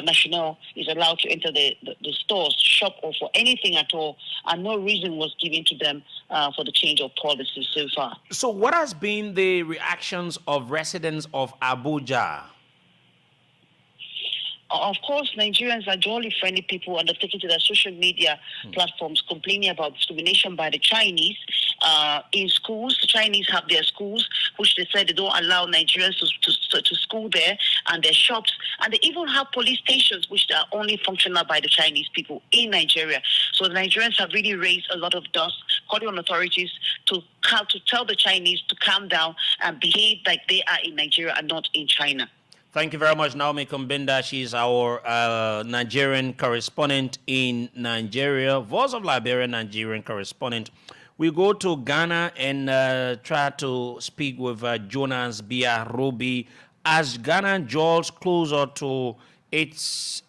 national is allowed to enter the stores, shop, or for anything at all, and no reason was given to them for the change of policy so far. So what has been the reactions of residents of Abuja? Of course, Nigerians are jolly friendly people and they're taking to their social media platforms complaining about discrimination by the Chinese. In schools, the Chinese have their schools, which they said they don't allow Nigerians to school there, and their shops. And they even have police stations, which are only functional by the Chinese people in Nigeria. So the Nigerians have really raised a lot of dust, calling on authorities to tell the Chinese to calm down and behave like they are in Nigeria and not in China. Thank you very much, Naomi Kombenda. She's our Nigerian correspondent in Nigeria, Voice of Liberia Nigerian correspondent. We go to Ghana and try to speak with Jonas Biarobi as Ghana draws closer to its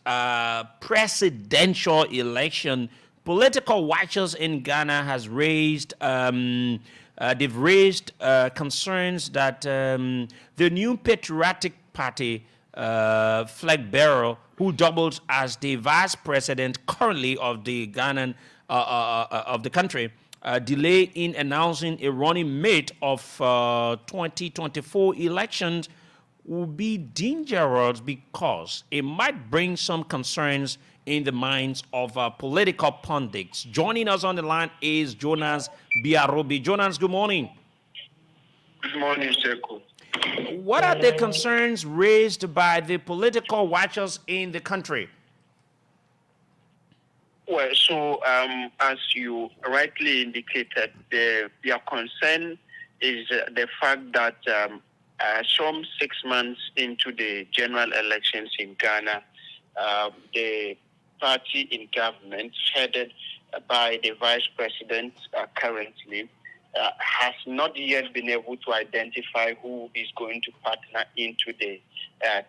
presidential election. Political watchers in Ghana has raised they've raised concerns that the new patriotic party flag bearer, who doubles as the vice president currently of the Ghanan of the country, delay in announcing a running mate of 2024 elections will be dangerous because it might bring some concerns in the minds of political pundits. Joining us on the line is Jonas Biarobi. Jonas, good morning. Good morning, Sekou. What are the concerns raised by the political watchers in the country? Well, so as you rightly indicated, their concern is the fact that some 6 months into the general elections in Ghana, the party in government, headed by the vice president currently, has not yet been able to identify who is going to partner into the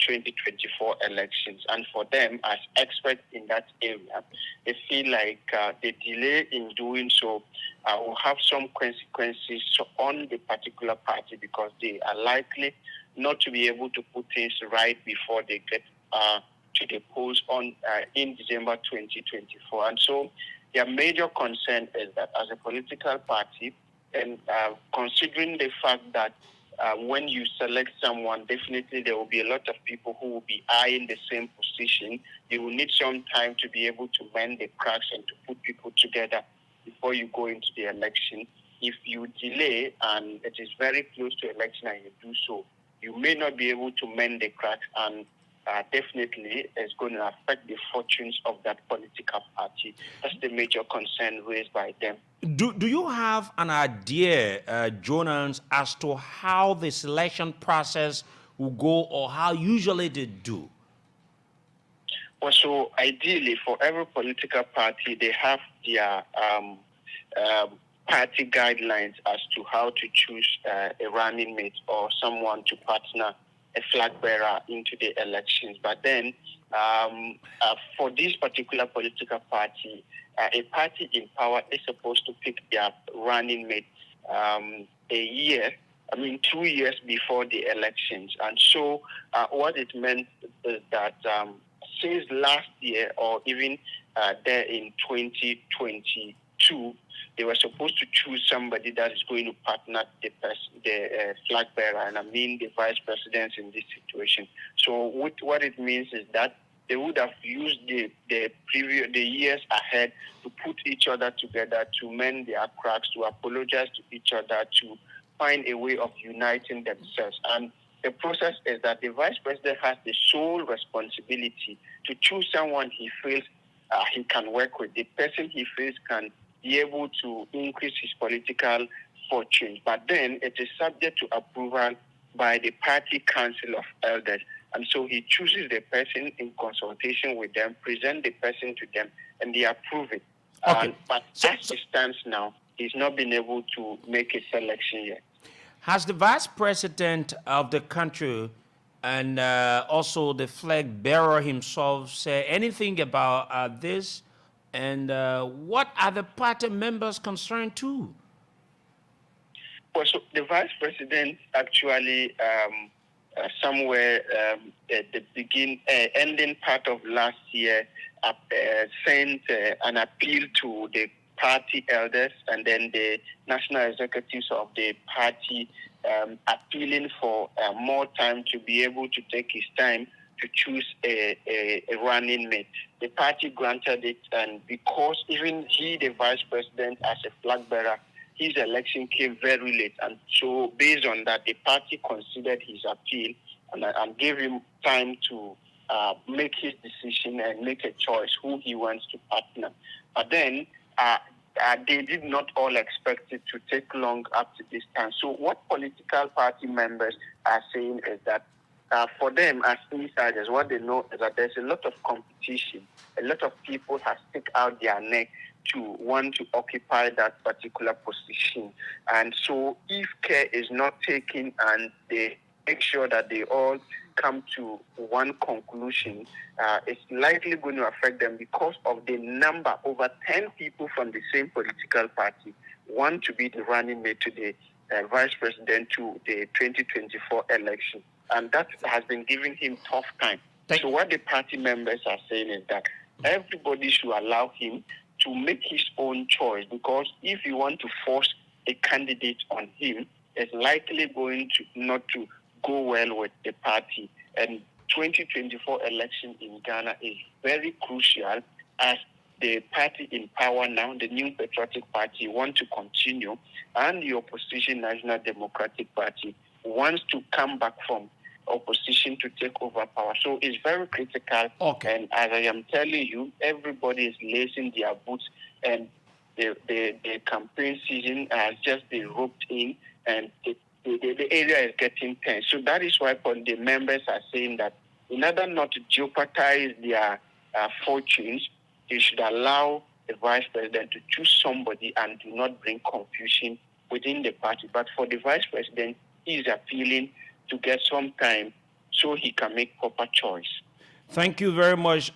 2024 elections. And for them, as experts in that area, they feel like the delay in doing so will have some consequences on the particular party because they are likely not to be able to put things right before they get to the polls in December 2024. And so their major concern is that as a political party, and considering the fact that when you select someone, definitely there will be a lot of people who will be eyeing the same position. You will need some time to be able to mend the cracks and to put people together before you go into the election. If you delay and it is very close to election and you do so, you may not be able to mend the cracks, and definitely it's going to affect the fortunes of that political party. That's the major concern raised by them. Do you have an idea, Jonas, as to how the selection process will go or how usually they do? Well, so ideally for every political party, they have their party guidelines as to how to choose a running mate or someone to partner a flag bearer into the elections. But then for this particular political party, a party in power is supposed to pick their running mate 2 years before the elections. And so what it meant is that since last year or even there in 2022, they were supposed to choose somebody that is going to partner the flag bearer, and I mean the vice president in this situation. So what it means is that they would have used the years ahead to put each other together, to mend their cracks, to apologize to each other, to find a way of uniting themselves. And the process is that the vice president has the sole responsibility to choose someone he feels he can work with, the person he feels can be able to increase his political fortunes. But then it is subject to approval by the party council of elders. And so he chooses the person in consultation with them, present the person to them, and they approve it. Okay. But as it stands now, he's not been able to make a selection yet. Has the vice president of the country and also the flag bearer himself said anything about this? And what are the party members concerned too? Well, so the vice president actually somewhere at the ending part of last year sent an appeal to the party elders and then the national executives of the party, appealing for more time to be able to take his time to choose a running mate. The party granted it, and because even he, the vice president, as a flag bearer, his election came very late, and so based on that, the party considered his appeal and gave him time to make his decision and make a choice who he wants to partner. But then they did not all expect it to take long up to this time. So what political party members are saying is that for them as insiders, what they know is that there's a lot of competition. A lot of people have stick out their neck to want to occupy that particular position. And so if care is not taken and they make sure that they all come to one conclusion, it's likely going to affect them because of the number. Over 10 people from the same political party want to be the running mate to the vice president to the 2024 election. And that has been giving him tough time. So what the party members are saying is that everybody should allow him to make his own choice, because if you want to force a candidate on him, it's likely going to not to go well with the party. And 2024 election in Ghana is very crucial, as the party in power now, the New Patriotic Party, want to continue, and the opposition National Democratic Party wants to come back from opposition to take over power. So it's very critical. Okay. And as I am telling you, everybody is lacing their boots, and the campaign season has just been roped in, and the area is getting tense. So that is why the members are saying that in order not to jeopardize their fortunes, they should allow the vice president to choose somebody and do not bring confusion within the party. But for the vice president, he is appealing to get some time so he can make proper choice. Thank you very much,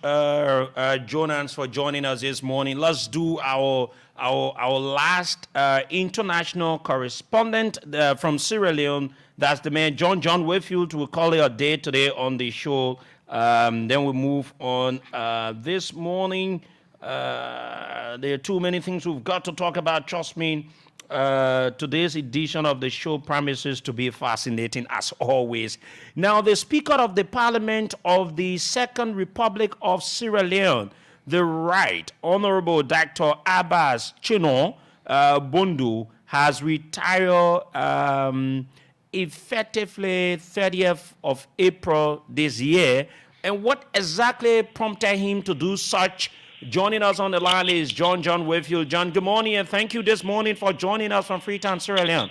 Jonas, for joining us this morning. Let's do our last international correspondent from Sierra Leone. That's the man, John Wayfield. We'll call it a day today on the show. Then we'll move on. This morning, there are too many things we've got to talk about. Trust me. Today's edition of the show promises to be fascinating as always. Now, the Speaker of the Parliament of the Second Republic of Sierra Leone, the Right Honorable Dr. Abbas Chino Bundu, has retired effectively 30th of April this year. And what exactly prompted him to do such? Joining us on the line is John Wayfield. John, good morning, and thank you this morning for joining us from Freetown, Sierra Leone.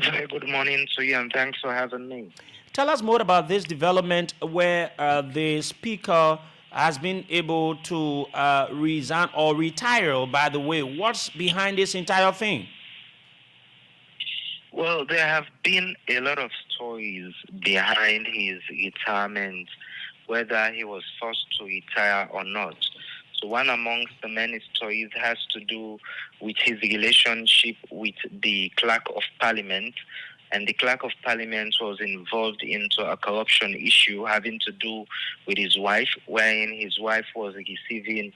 Very good morning to you, and thanks for having me. Tell us more about this development where the Speaker has been able to resign or retire, by the way. What's behind this entire thing? Well, there have been a lot of stories behind his retirement, whether he was forced to retire or not. So one amongst the many stories has to do with his relationship with the Clerk of Parliament. And the Clerk of Parliament was involved into a corruption issue having to do with his wife, wherein his wife was receiving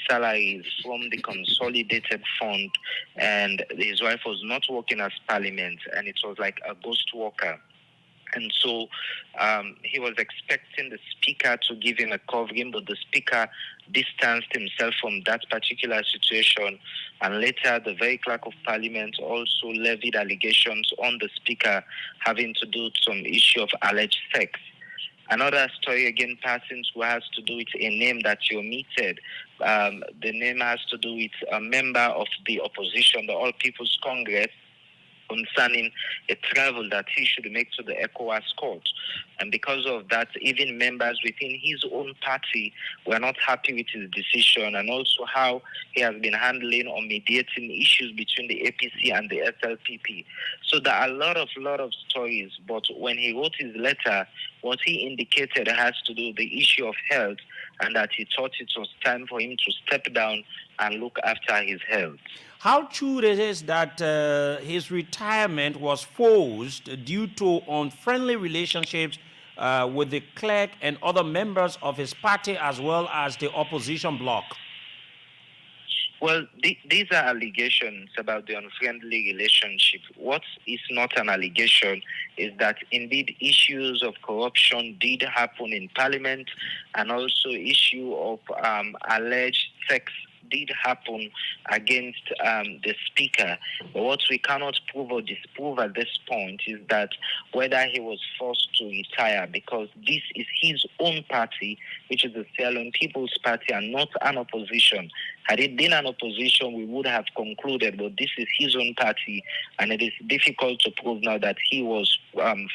salaries from the consolidated fund, and his wife was not working as Parliament, and it was like a ghost worker. And so he was expecting the Speaker to give him a covering, but the Speaker distanced himself from that particular situation. And later, the very Clerk of Parliament also levied allegations on the Speaker having to do with some issue of alleged sex. Another story, again, passing to has to do with a name that you omitted. The name has to do with a member of the opposition, the All People's Congress, concerning a travel that he should make to the ECOWAS court. And because of that, even members within his own party were not happy with his decision, and also how he has been handling or mediating issues between the APC and the SLPP. So there are a lot of stories, but when he wrote his letter, what he indicated has to do with the issue of health, and that he thought it was time for him to step down and look after his health. How true it is that his retirement was forced due to unfriendly relationships with the clerk and other members of his party, as well as the opposition bloc? Well, these are allegations about the unfriendly relationship. What is not an allegation is that indeed issues of corruption did happen in Parliament, and also issue of alleged sex did happen against the Speaker. But what we cannot prove or disprove at this point is that whether he was forced to retire, because this is his own party, which is the Sierra Leone People's Party, and not an opposition. Had it been an opposition, we would have concluded, but this is his own party, and it is difficult to prove now that he was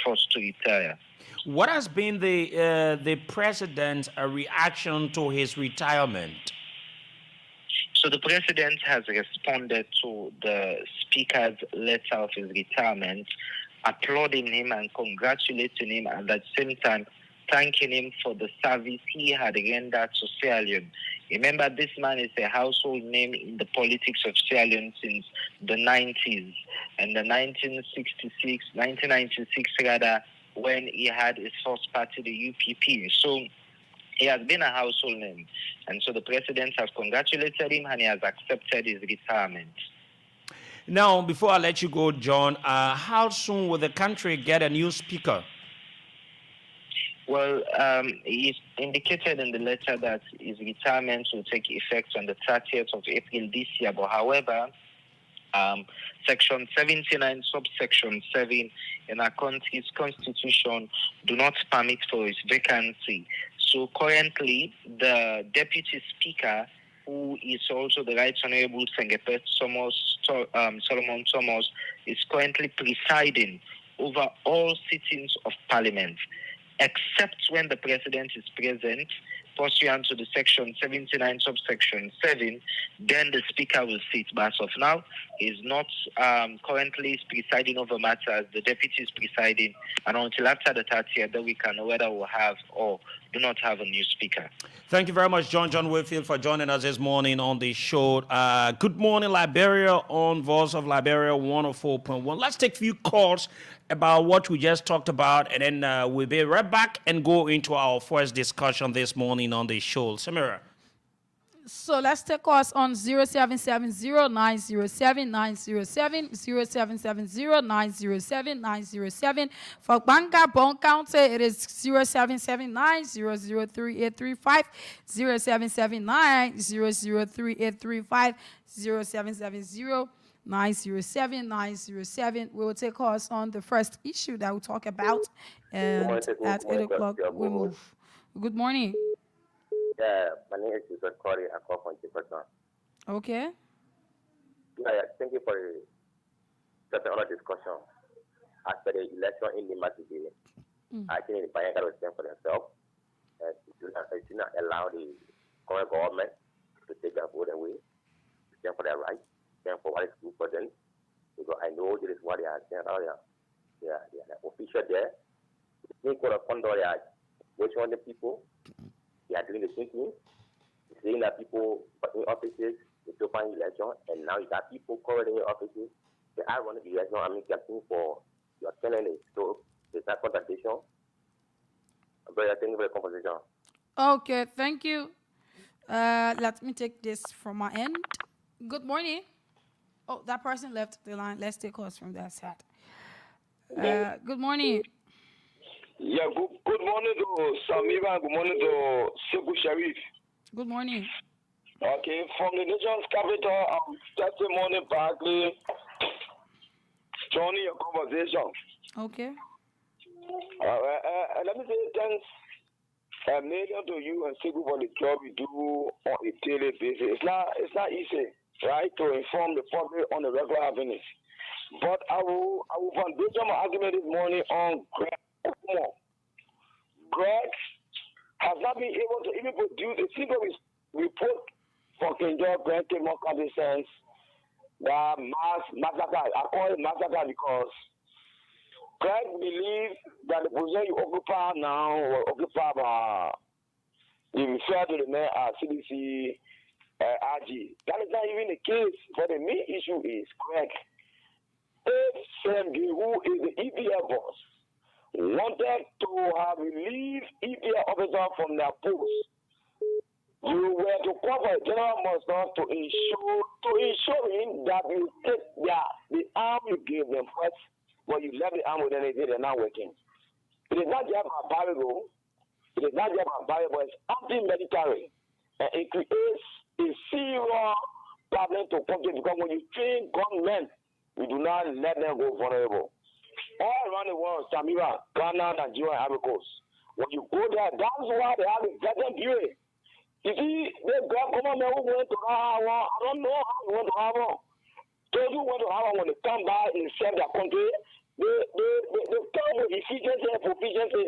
forced to retire. What has been the president's reaction to his retirement? So the president has responded to the speaker's letter of his retirement, applauding him and congratulating him, and at the same time thanking him for the service he had rendered to Sierra Leone. Remember, this man is a household name in the politics of Sierra Leone since the 90s, and the 1996 rather, when he had his first party, the UPP. So he has been a household name, and so the president has congratulated him and he has accepted his retirement. Now, before I let you go, John, how soon will the country get a new speaker? Well, he indicated in the letter that his retirement will take effect on the 30th of April this year. But however, Section 79, subsection 7 in our country's constitution do not permit for his vacancy. So currently, the deputy speaker, who is also the Right Honorable Sengepe Solomon Thomas, is currently presiding over all sittings of Parliament, except when the president is present, pursuant to the section 79, subsection 7, then the speaker will sit. But as of now, he is not currently presiding over matters. The deputy is presiding, and until after the 30th, then we can know whether we'll have or do not have a new speaker. Thank you very much, John Wayfield, for joining us this morning on the show. Good morning, Liberia, on Voice of Liberia 104.1. Let's take a few calls about what we just talked about, and then we'll be right back and go into our first discussion this morning on the show. Samira. So let's take us on 0770-907-907, 0770-907-907. For Banga Bone County, it is 0779-003-835, 0779-003-835, 0770-907-907. We will take us on the first issue that we'll talk about, and at 8 o'clock we move. Good morning. Yeah, my name is Corey. I call from Jefferson. Okay. Yeah, thank you for such another discussion. After the election in the today, I think the Bayanga will stand for themselves. It should not allow the current government to take their vote away, stand for their rights, stand for what is good for them. Because I know this is what they are saying earlier. Yeah, the official there. They could have found out which one the people. They are doing the same thing, saying that people in offices, they took an election, and now you got people currently in offices. They are running the election, campaign for your tenant. So there's that contradiction. But I think very conversation. Okay, thank you. Let me take this from my end. Good morning. Oh, that person left the line. Let's take us from that side. Good morning. Yeah, good morning to Samira. Good morning to Sekou Sharif. Good morning. Okay, from the nation's capital, I'm testimony partly joining your conversation. Okay. Let me say thanks a million to you and Sekou for the job you do on a daily basis. It's not easy, right, to inform the public on a regular basis. But I will foundation my argument this morning on Greg has not been able to even produce a single report for King George Greg came more common sense. The massacre, I call it massacre because Greg believes that the position you occupy now or occupy by you refer to the man as CDC RG. That is not even the case. For the main issue is Greg. If Semgi, who is the EPL boss, wanted to have relieved EPL officers from their posts, you were to cover general master to ensuring that you take the arm you gave them first, but you left the arm with them, they're not working. It is not just barbarical. It is not just barbarical, but it's anti-military. And it creates a serious problem to country because when you train gunmen, we do not let them go vulnerable. All around the world, Samira, Ghana, Nigeria, Ivory Coast. When you go there, that's why they have a veteran period. You see, they grab government who went to have one. I don't know how you went to have one. Those who went to have one, when they come back and serve their country, they come with efficiency and proficiency.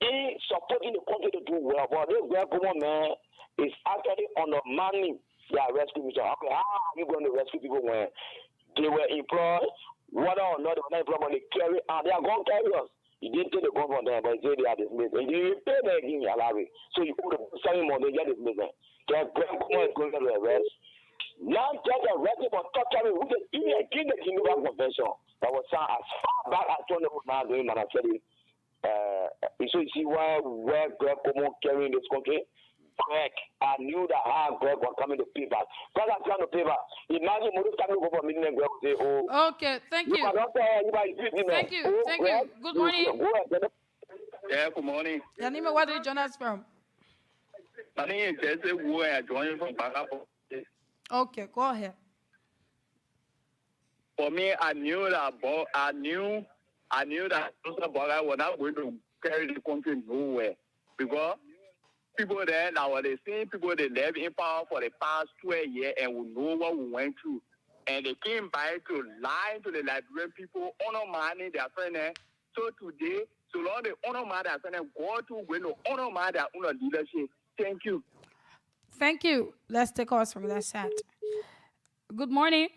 he supporting the country to do well, but this great common man is actually undermining their rescue mission. Okay, how are you going to rescue people when they were employed, whether or not they were not employed, but they carry, and they are gun carriers. You didn't take the gun from them, but you say they are dismissed. And you pay them again, Alawi. So you put the same money, they get dismissed. The great common is going to arrest. Now just arrested for torturing with the even against the Geneva Convention that was signed as far back as 2009 and I said it. So you see where Greg Como carrying this country? Greg, I knew that how Greg was coming to paper. Because I come to paper. Imagine Moses coming over a million Greg would say, oh. Okay, thank you. Thank you. Thank you. Good morning. Yeah, good morning. Your name is, where did you join us from? My name is Jesse Wu. I joined from Bangladesh. Okay, go ahead. For me, I knew that those Boga were not going to carry the country nowhere because people there now are the same people that live in power for the past 12 years and we know what we went through. And they came by to lie to the Liberian people, undermining their friend. So today, so long they undermine their friend, God to win to undermine their own leadership. Thank you. Thank you. Let's take us from that side. Good morning.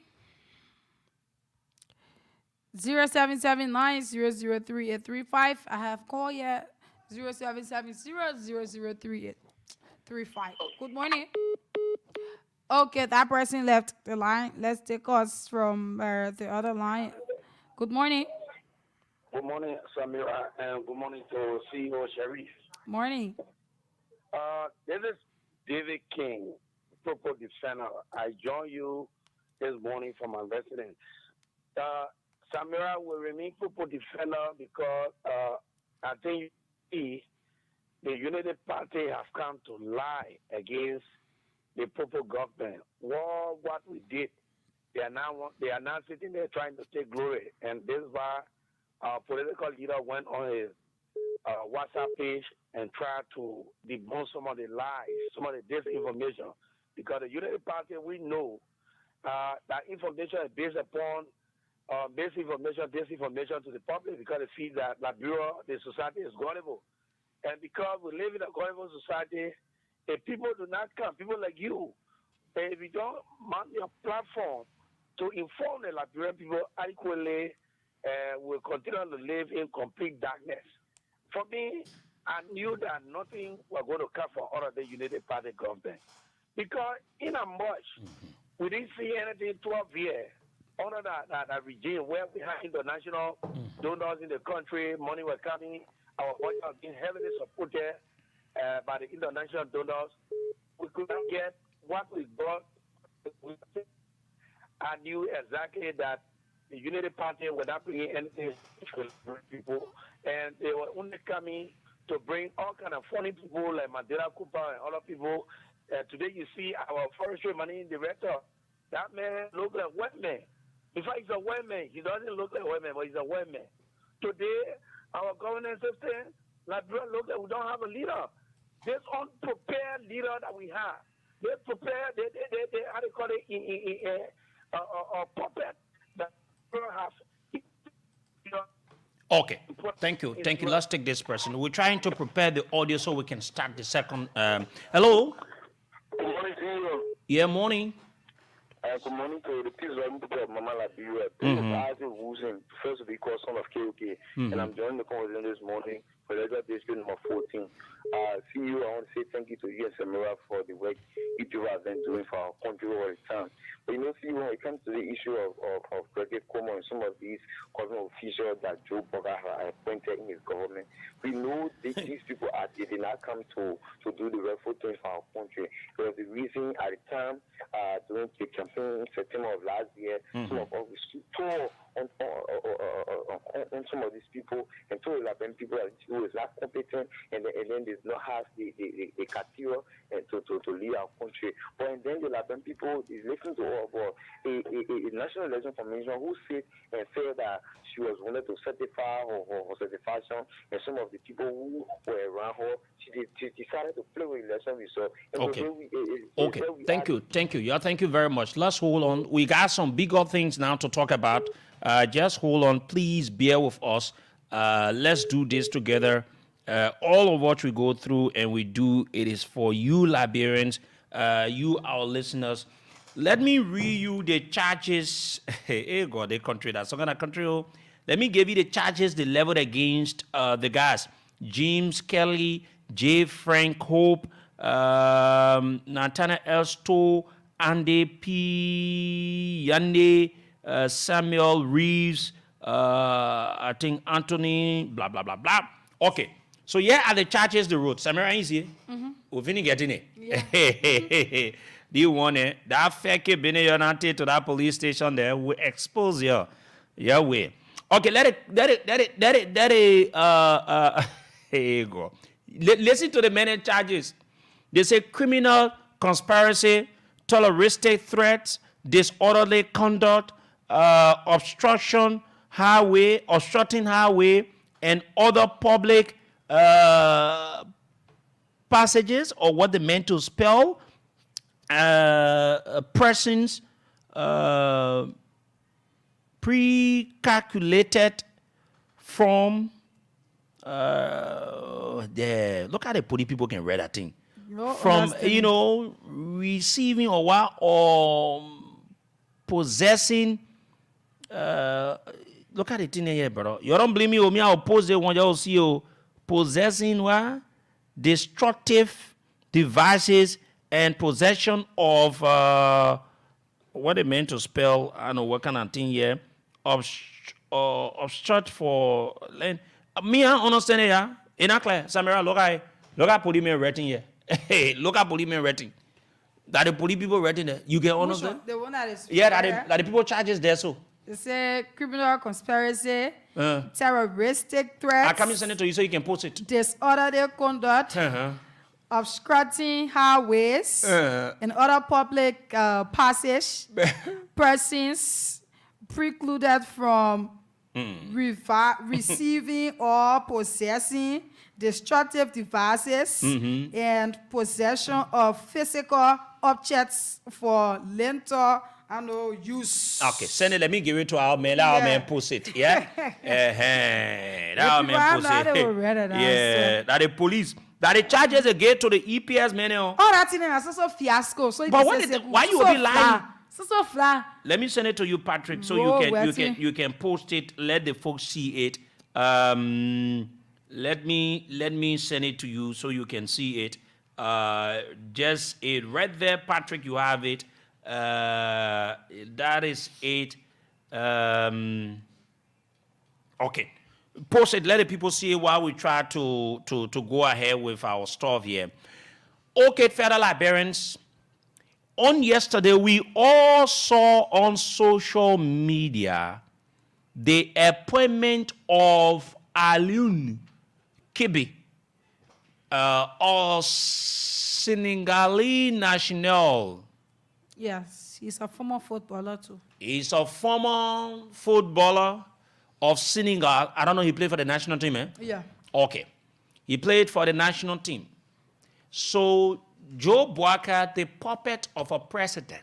0779-003-835. I have call yet 0770-003-835. Good morning. Okay, that person left the line. Let's take us from the other line. Good morning. Good morning, Samira, and good morning to CEO Sharif. Morning. This is David King, Purple Defender. I join you this morning from my residence. Samira will remain Purple Defender because I think the Unity Party have come to lie against the Purple government. What we did, they are now sitting there trying to take glory, and this is why our political leader went on his WhatsApp page and tried to debunk some of the lies, some of the disinformation. Because the Unity Party, we know that information is based upon disinformation to the public because they feel that Liberia, the society is gullible. And because we live in a gullible society, if people do not come, people like you, if you don't mount your platform to inform the Liberian people adequately, will continue to live in complete darkness. For me, I knew that nothing was going to come from out of the United Party government. Because in a much, we didn't see anything 12 years under that regime where we had international donors in the country, money was coming, our budget was being heavily supported by the international donors. We couldn't get what we got. I knew exactly that the Unity Party were not bringing anything to people, and they were only coming to bring all kind of funny people like Mandela Cooper and other people. Today you see our forestry money director. That man looks like a white man. In fact, he's a white man. He doesn't look like a white man, but he's a white man. Today, our governance system, Liberia looks like we don't have a leader. This unprepared leader that we have, they prepare, they how do you call it, a puppet that has. Okay, thank you. Let's take this person. We're trying to prepare the audio so we can start the second. Hello? Good morning to you. Yeah, morning. Good morning to the people of Mama Liberia. First of all, son of KOK, and I'm joining the conversation this morning for letter district number 14. CEO, I want to say thank you to you and Samira for the work you two have been doing for our country over the time. But you know, CEO, when it comes to the issue of Greg Como and some of these government officials that Joe Boga appointed in his government, we know these people they did not come to do the rightful things for our country. It was the reason at the time during the campaign in September of last year, some of us tore on some of these people and told the Liberian people that who is not competent and then does not have the criteria to lead our country. But and then the Liberian people is listening to all about a National Election Commission who said and said that she was wanted to certify her certification, and some of the people who were around her, she decided to play with election results. Okay. Thank you. Yeah, thank you very much. Let's hold on. We got some bigger things now to talk about. Just hold on. Please bear with us. Let's do this together. All of what we go through and we do, it is for you Liberians, you our listeners. Let me read you the charges. Hey God, the country that's some kind of country. Let me give you the charges they leveled against the guys. James Kelly, J. Frank Hope, Nathaniel Elsto, Andy P. Yande, Samuel Reeves, I think Anthony, blah, blah, blah, blah. Okay. So here are the charges they wrote. Samira is here. We've been getting it. Yeah. Do you want it? That fake been to that police station there will expose you. Your way. Okay, let it, here you go. Listen to the many charges. They say criminal conspiracy, terroristic threats, disorderly conduct, obstructing highway, and other public passages, or what they meant to spell, persons pre-calculated from there. Look how the police people can read that thing. From receiving or what, or possessing. Look at the thing here, bro. You don't blame me. Me, I'll post the one you see you possessing what destructive devices and possession of what they meant to spell. I don't know what kind of thing here. Obstruct for land. Me, I understand it. Yeah, in a clear. Samira, look at policemen writing here. Hey, look at policemen writing. That the police people writing there. You get understand? The one that is that the people charges there so. They say criminal conspiracy, terroristic threats. I come send it to you so you can post it. Disorderly conduct, obstructing highways and other public passage, persons precluded from receiving or possessing destructive devices and possession of physical objects for lethal use. Okay, send it. Let me give it to our man. Our man post it. Yeah. Our man post it. Yeah. That the police. That the charges again to the EPS man. Oh, that's in a fiasco. So but why you will be lying? So fly. Let me send it to you, Patrick, so you can post it. Let the folks see it. Let me send it to you so you can see it. Just it right there, Patrick. You have it. That is it. Okay, post it. Let the people see it while we try to go ahead with our stuff here. Okay, fellow Liberians. On yesterday, we all saw on social media the appointment of Alioune Kibi, or Senegalese national. Yes, he's a former footballer too. He's a former footballer of Senegal. I don't know, he played for the national team, eh? Yeah. Okay. He played for the national team. So, Joe Boakai, the puppet of a president.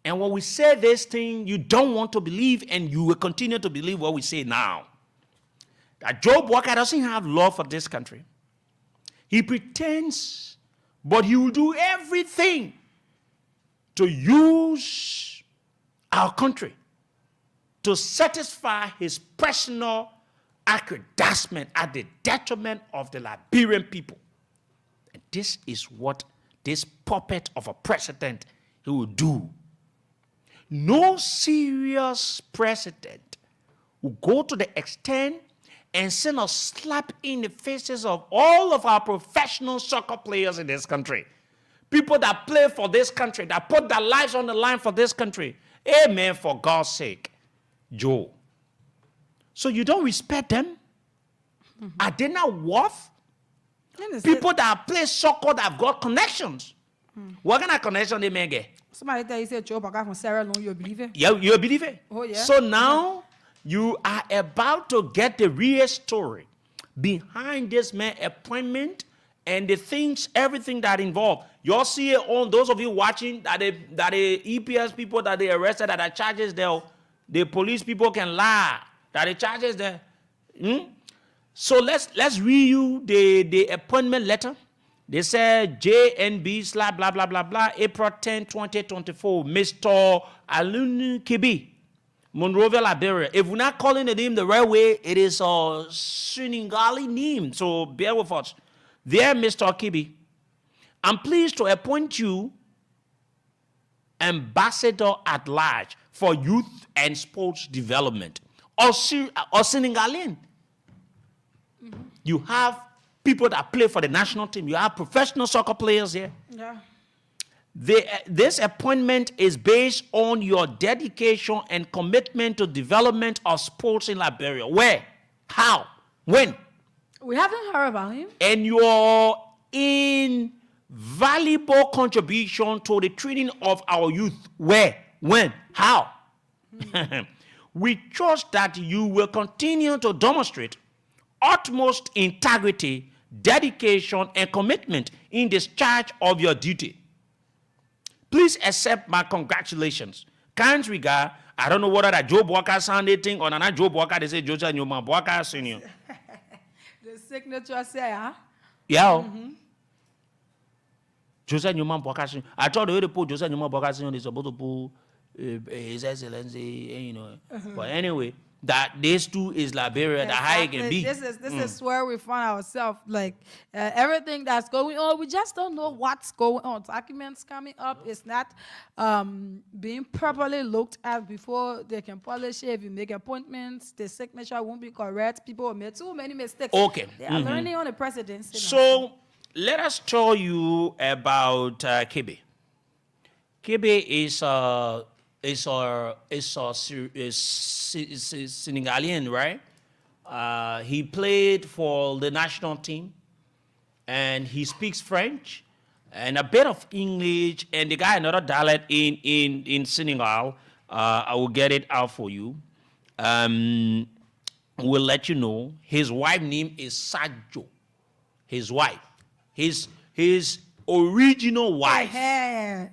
And when we say this thing, you don't want to believe, and you will continue to believe what we say now. That Joe Boakai doesn't have love for this country. He pretends, but he will do everything to use our country to satisfy his personal aggrandizement at the detriment of the Liberian people. And this is what this puppet of a president he will do. No serious president will go to the extent and send a slap in the faces of all of our professional soccer players in this country. People that play for this country, that put their lives on the line for this country. Amen, for God's sake, Joe. So you don't respect them? Are they not worth? People that play soccer that have got connections. What kind of connection they may get? Somebody tell you say Joe Boakai from Sierra Leone, you believe it? Yeah, you believe it? Oh, yeah. So now you are about to get the real story behind this man's appointment and the things, everything that involved. You'll see it on those of you watching that the EPS people that they arrested, that the charges there, the police people can lie, that the charges there. So let's read you the appointment letter. They said JNB / blah blah blah blah April 10, 2024. Mr. Alunu Kibi, Monrovia, Liberia. If we're not calling the name the right way, it is a Senegalese name. So bear with us. Dear Mr. Kibi, I'm pleased to appoint you ambassador at large for youth and sports development. Or Senegalese. You have people that play for the national team. You have professional soccer players here. Yeah. This appointment is based on your dedication and commitment to development of sports in Liberia. Where? How? When? We haven't heard about him. And your invaluable contribution to the training of our youth. Where? When? How? We trust that you will continue to demonstrate utmost integrity, dedication, and commitment in discharge of your duty. Please accept my congratulations. Kind regard. I don't know whether that Joe Walker sounded thing or not Joe Walker. They say Joseph Newman Walker Senior. The signature say, huh? Yeah. Joseph Newman Walker Senior. I thought the way they put Joseph Newman Walker Senior is supposed to put His Excellency, you know. But anyway, that this too is Liberia, the high it can be. This is where we find ourselves. Like everything that's going on, we just don't know what's going on. Documents coming up is not being properly looked at before they can polish it. If you make appointments, the signature won't be correct. People will make too many mistakes. Okay. They are learning on the presidency. So let us tell you about Kibi. Kibi is Senegalese, right? He played for the national team, and he speaks French and a bit of English, and the guy another dialect in Senegal. I will get it out for you. We'll let you know. His wife's name is Sajo. His wife. His original wife.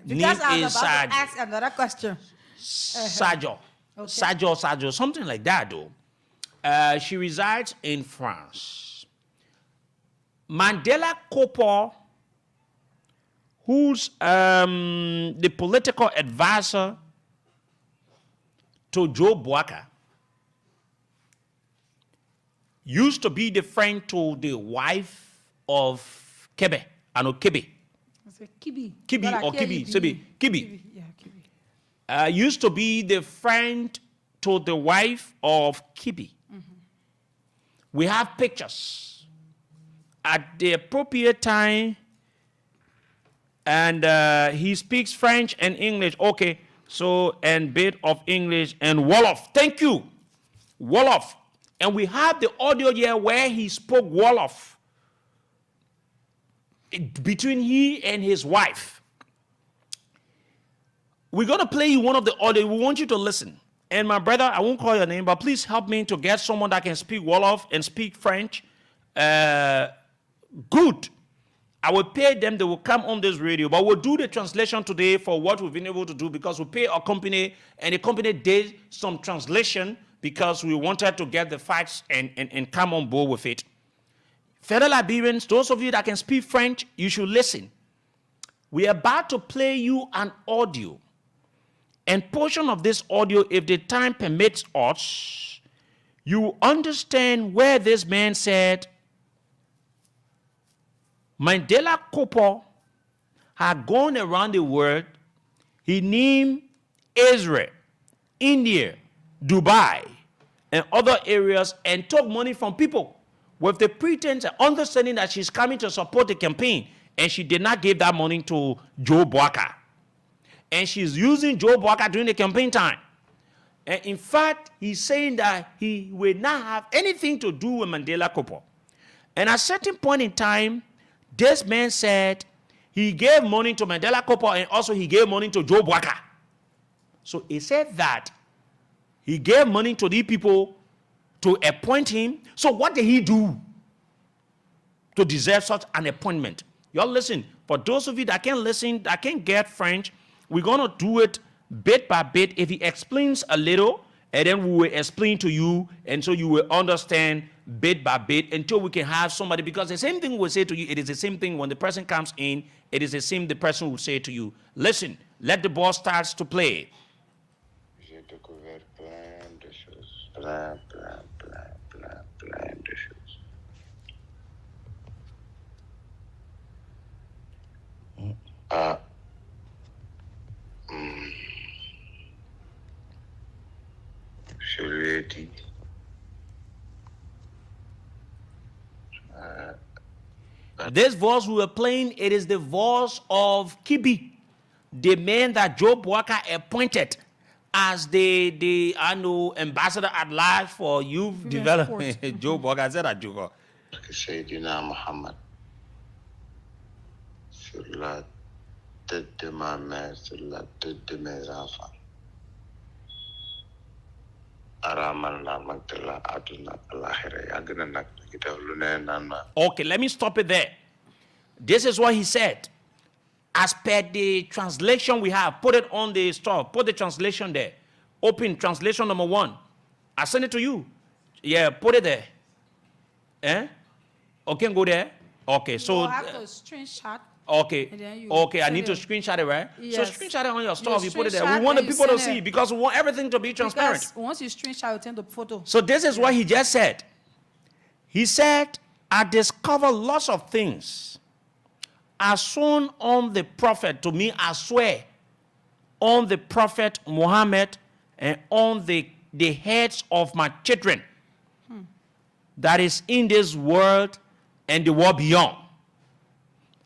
Because I was about Sajo. to ask another question. Sajo. Okay. Sajo, something like that, though. She resides in France. Mandela Kopo, who's the political advisor to Joe Bwaka, used to be the friend to the wife of Kebe. I know Kebe. Kibi. Kibi or Kibi. Kibi. Yeah, Kibi. Used to be the friend to the wife of Kibi. We have pictures at the appropriate time, and he speaks French and English. Okay, so and bit of English and Wolof. Thank you, Wolof. And we have the audio here where he spoke Wolof between he and his wife. We're going to play you one of the audio. We want you to listen. And my brother, I won't call your name, but please help me to get someone that can speak Wolof and speak French. Good. I will pay them. They will come on this radio. But we'll do the translation today for what we've been able to do because we pay our company, and the company did some translation because we wanted to get the facts and come on board with it. Fellow Liberians, those of you that can speak French, you should listen. We are about to play you an audio. And portion of this audio, if the time permits us, you will understand where this man said, Mandela Kopo had gone around the world. He named Israel, India, Dubai, and other areas and took money from people with the pretense and understanding that she's coming to support the campaign, and she did not give that money to Joe Bwaka. And she's using Joe Bwaka during the campaign time. And in fact, he's saying that he will not have anything to do with Mandela Kopo. And at a certain point in time, this man said he gave money to Mandela Kopo and also he gave money to Joe Bwaka. So he said that he gave money to these people to appoint him. So what did he do to deserve such an appointment? Y'all listen. For those of you that can listen, that can get French, we're going to do it bit by bit. If he explains a little, and then we will explain to you, and so you will understand bit by bit until we can have somebody, because the same thing we'll say to you, it is the same thing when the person comes in, it is the same the person will say to you, listen, let the ball start to play. J'ai découvert plein de choses, plein de choses. Ah, je lui ai dit, This voice we were playing, it is the voice of Kibi, the man that Job Walker appointed as the ambassador at large for youth development. Job Walker, I said that, Job. que Sayyidina Muhammad, sur la tête de ma mère, sur la tête de mes enfants. Araman la magdala aduna alahira yagna nak kita lune nana. Okay, let me stop it there. This is what he said. As per the translation we have, put it on the store. Put the translation there. Open translation number 1. I send it to you. Yeah, put it there. Eh? Okay, go there. Okay, so. You have to screenshot. Okay. And then you Okay, I send need to it. screenshot it, right? Yes. So screenshot it on your stuff. You put it there. screenshot We want the and you people to send see it. because we want everything to be transparent. Because once you screenshot, you take the photo. So this is what he just said. He said, I discover lots of things. As soon on the prophet, to me, I swear, on the prophet Muhammad and on the heads of my children that is in this world and the world beyond.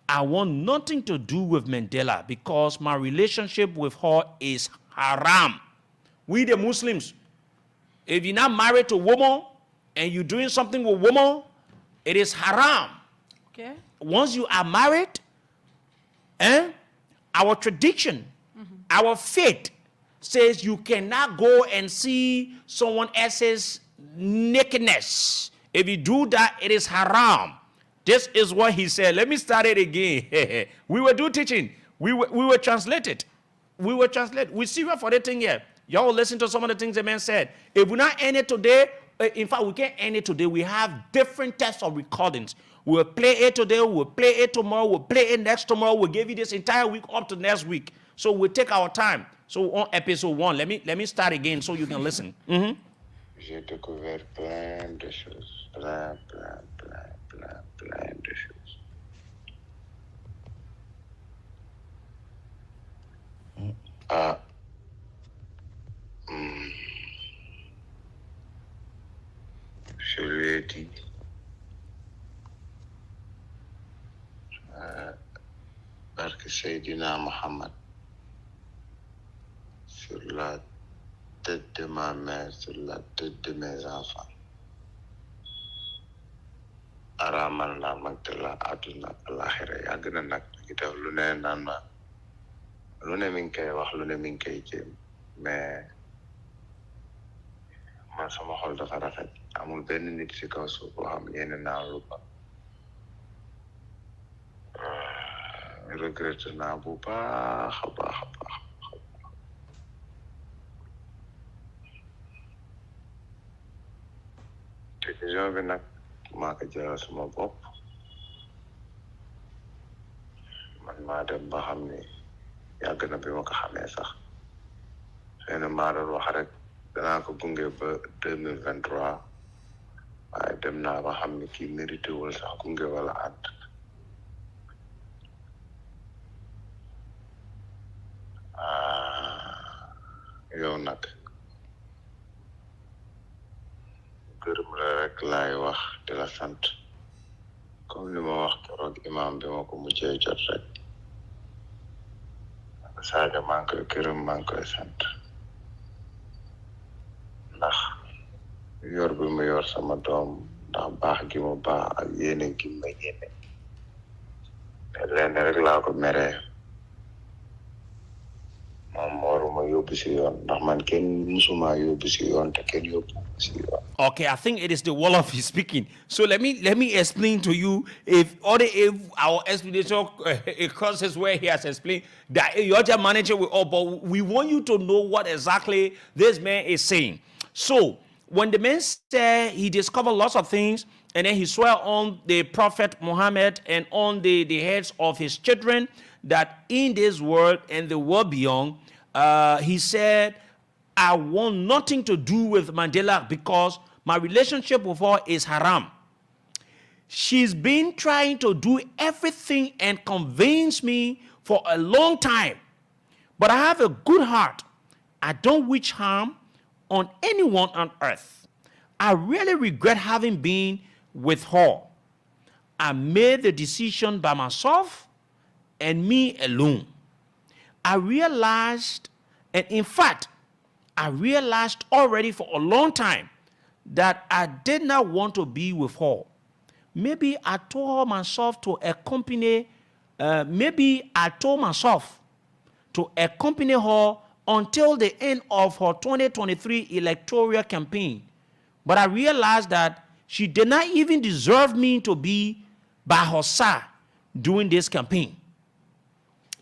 I want nothing to do with Mandela because my relationship with her is haram. We the Muslims, if you're not married to a woman and you're doing something with woman, it is haram. Okay. Once you are married, our tradition, our faith says you cannot go and see someone else's nakedness. If you do that, it is haram. This is what he said. Let me start it again. We will do teaching. We will translate it. We will translate. We see what for the thing here. Y'all listen to some of the things the man said. If we not end it today, in fact, we can't end it today. We have different types of recordings. We'll play it today, we'll play it tomorrow, we'll play it next tomorrow. We'll give you this entire week up to next week. So we'll take our time. So on episode 1, let me start again so you can listen. J'ai découvert plein de choses, plein de choses. Ah, je lui ai dit, parce que Sayyidina Muhammad, sur la tête de ma mère, sur la tête de mes enfants. Araman la magdala aduna alahira yagna nak kita lune nana. Lune min kay wax lune min kay jëm mais man sama xol dafa rafet amul benn nit ci kaw suuf boo xam yéene naa lu ba regrette naa bu baax a baax a baax décision bi nag maa ko jëlal sama bopp man maa dem ba xam ni yàgg na bi ma ko xamee sax xëy na maa doon wax rek danaa ko gunge ba 2023 waaye dem naa ba xam ni kii mérité wul sax gunge wala ànd yow nag gërëm la rek laay wax di la sant comme li ma wax keroog imam bi ma ko mujjee jot rek Sadio maa ngi koy gërëm maa ngi koy sant ndax yor bi mu yor sama doom ndax baax gi mu baax ak yéene gi ma yéene mais lenn rek laa ko meree moom waruma yóbbu si yoon ndax man kenn musuma yóbbu si yoon te kenn yóbbu si yoon. Okay, I think it is the wall of his speaking. So let me explain to you if our explanation it crosses where he has explained that you're just managing with all, but we want you to know what exactly this man is saying. So when the man said he discovered lots of things, and then he swear on the Prophet Muhammad and on the heads of his children that in this world and the world beyond, he said, I want nothing to do with Mandela because my relationship with her is haram. She's been trying to do everything and convince me for a long time. But I have a good heart. I don't wish harm on anyone on earth. I really regret having been with her. I made the decision by myself and me alone. I realized, and in fact, I realized already for a long time that I did not want to be with her. Maybe I told myself to accompany, her until the end of her 2023 electoral campaign. But I realized that she did not even deserve me to be by her side during this campaign.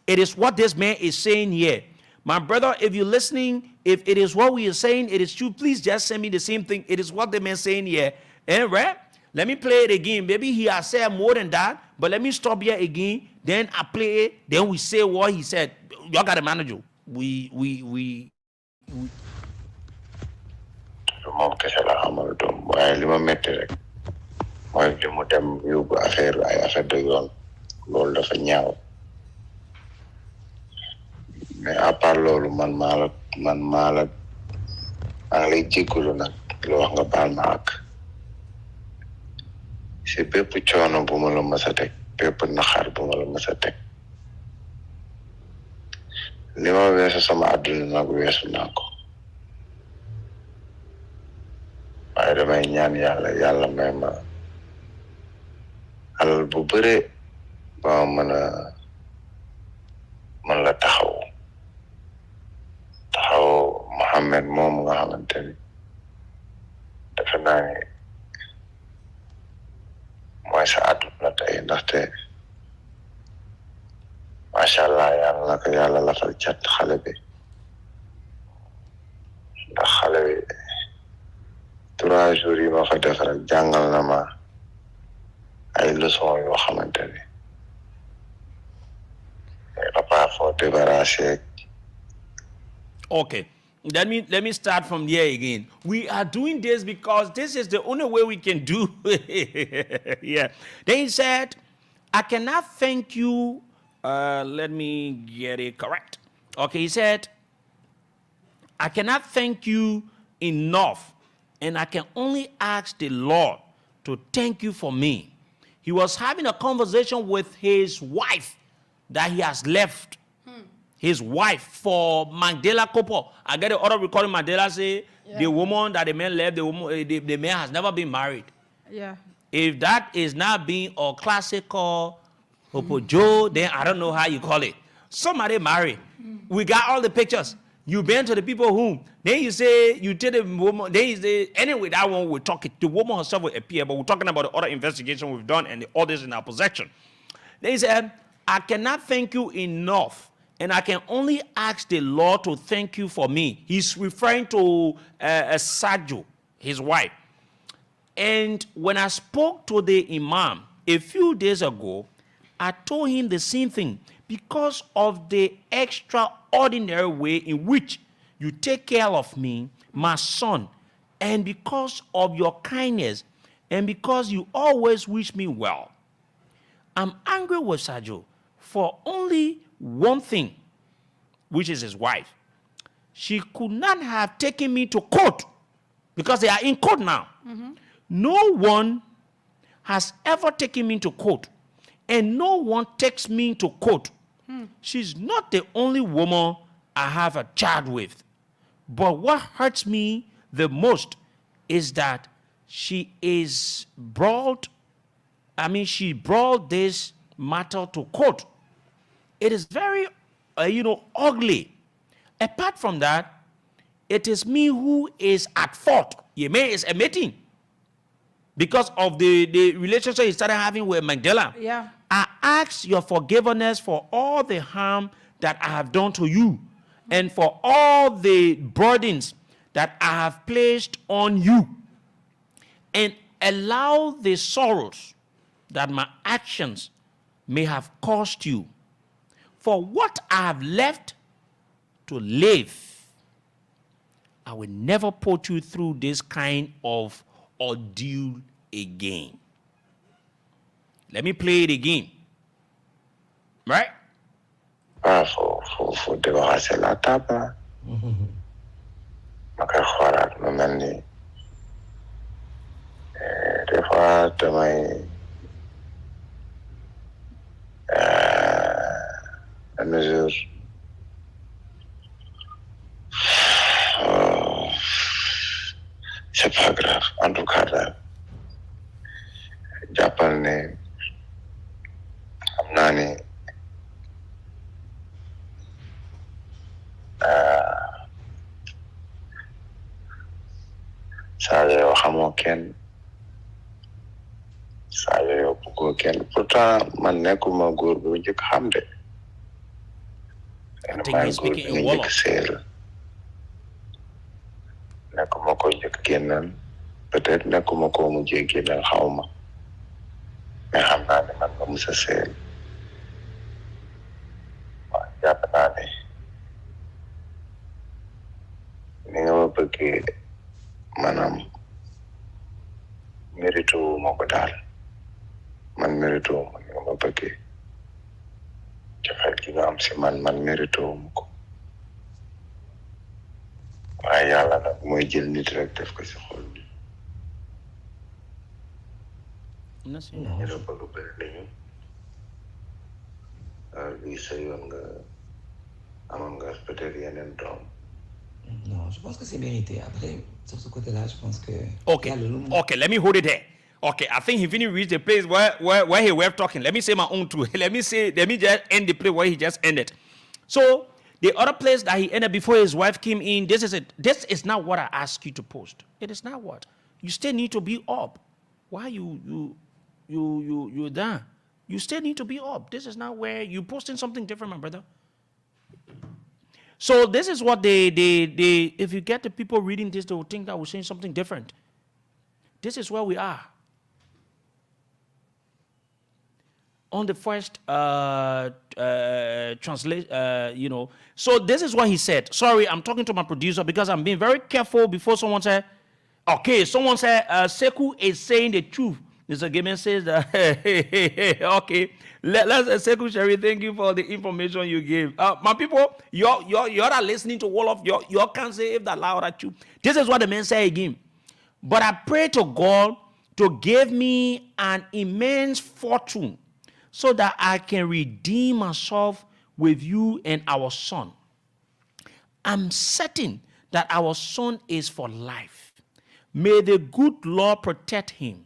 It is what this man is saying here. My brother, if you're listening, if it is what we are saying, it is true, please just send me the same thing. It is what the man is saying here. And right? Let me play it again. Maybe he has said more than that, but let me stop here again. Then I play it. Then we say what he said. Y'all got to manage you. Moom kese la xamal doom waaye li ma metti rek mooy li mu dem yóbbu ay affaire de yoon loolu dafa ñaaw mais à part loolu man maa la maa ngi lay jéggalu nag lu wax nga baal ma ak si bépp coono bu ma la mës a teg bépp naxar bu ma la mës a teg li ma weesu sama àdduna nag weesu naa ko waaye damay ñaan yàlla may ma alal bu bëre ba ma mën la taxaw Mohamed moom nga xamante ni defe naa ni mooy sa àdduna tey ndaxte macha allah yàlla na ko yàlla lafal cat xale bi ndax xale bi 3 jours yi ma fa def rek jàngal na ma ay leçon yoo xamante ni papa faut débarrasser. Okay. Let me start from here again. We are doing this because this is the only way we can do. Yeah. Then he said, I cannot thank you. Let me get it correct. Okay, he said, I cannot thank you enough, and I can only ask the Lord to thank you for me. He was having a conversation with his wife that he has left. His wife for Mandela couple. I get the other recording. Mandela say the woman that the man left, the man has never been married. Yeah. If that is not being a classical Joe, then I don't know how you call it. Somebody married. We got all the pictures. You been to the people whom. Then you say you tell the woman. Then you say anyway that one we're talking. The woman herself will appear, but we're talking about the other investigation we've done and the others in our possession. Then he said, I cannot thank you enough. And I can only ask the Lord to thank you for me. He's referring to Sajo, his wife. And when I spoke to the imam a few days ago, I told him the same thing. Because of the extraordinary way in which you take care of me, my son, and because of your kindness, and because you always wish me well, I'm angry with Sajo for only one thing, which is his wife. She could not have taken me to court because they are in court now. No one has ever taken me to court, and no one takes me to court. She's not the only woman I have a child with. But what hurts me the most is that she brought this matter to court. It is very, ugly. Apart from that, it is me who is at fault. Yeme is admitting because of the relationship he started having with Mandela. Yeah. I ask your forgiveness for all the harm that I have done to you and for all the burdens that I have placed on you, and allow the sorrows that my actions may have caused you. For what I have left to live, I will never put you through this kind of ordeal again. Let me play it again. Right? For débarrasser la table. Maka xoolaat mu mel ni des fois damay benn jour c'est pas grave en tout cas daal jàppal ne xam naa ni saa yoo xamoo kenn saa yoo bëggoo kenn pourtant man nekkuma góor bu njëkk xam de. I think he's speaking in Wonlah. Nekkuma ko njëkk génnal peut-être nekkuma ko mujjee génnal xaw ma mais xam naa ne man nga musa seel waaw jàpp naa ne ni nga ma bëggee maanaam mérito ma ko daal man mérito ma ni nga ma bëggee cofeel gi nga am si man mérito ma ko waaye yàlla nag mooy jël nit rek def ko si xol bi ñu la bëgg bëri nañu lii sa yoon nga amoon nga peut-être yeneen doom. Non, je pense que c'est mérité. Après, sur ce côté-là, je pense que... Okay, let me hold it there. Okay, I think he finished reach the place where he were talking. Let me say my own too. Let me just end the place where he just ended. So, the other place that he ended before his wife came in, this is it. This is not what I asked you to post. It is not what. You still need to be up. Why you're done? You still need to be up. This is not where you're posting something different, my brother. So this is what they if you get the people reading this, they will think that we're saying something different. This is where we are. On the first translation, So this is what he said. Sorry, I'm talking to my producer because I'm being very careful before someone said, okay, someone said, Sekou is saying the truth. Mr. Gamen says that, okay, let's Sekou Sherry, thank you for the information you gave. My people, you're not listening to all of you can't say if that loud at you. This is what the man said again. But I pray to God to give me an immense fortune so that I can redeem myself with you and our son. I'm certain that our son is for life. May the good Lord protect him.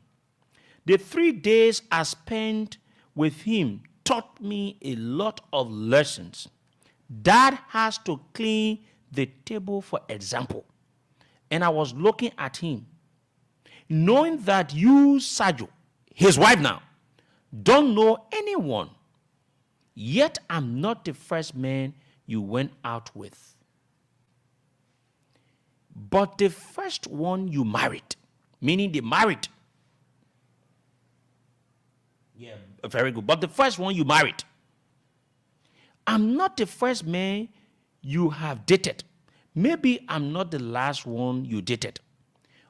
The 3 days I spent with him taught me a lot of lessons. Dad has to clean the table, for example. And I was looking at him, knowing that you, Sajo, his wife now, don't know anyone. Yet I'm not the first man you went out with, but the first one you married, meaning they married. Yeah, very good. But the first one you married. I'm not the first man you have dated. Maybe I'm not the last one you dated.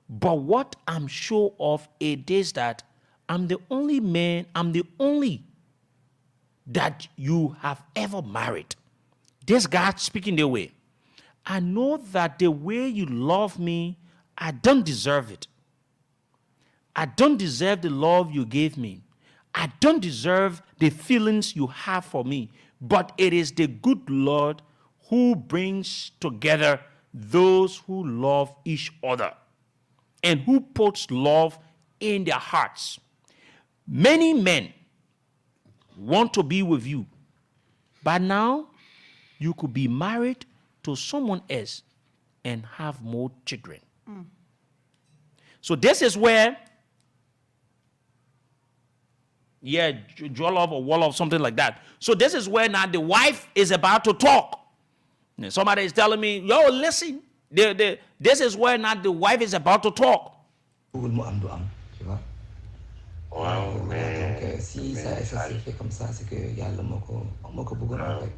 But what I'm sure of it is that I'm the only that you have ever married. This guy speaking the way. I know that the way you love me, I don't deserve it. I don't deserve the love you gave me. I don't deserve the feelings you have for me, but it is the good Lord who brings together those who love each other and who puts love in their hearts. Many men want to be with you, but now you could be married to someone else and have more children. So this is where Jolov or Wolof, something like that. So this is where now the wife is about to talk. And somebody is telling me, yo, listen, This is where not the wife is about to talk. Tu vois. Wow, Voilà, donc si ça s'est fait comme ça, c'est qu'il y a le moko Bougon en fait.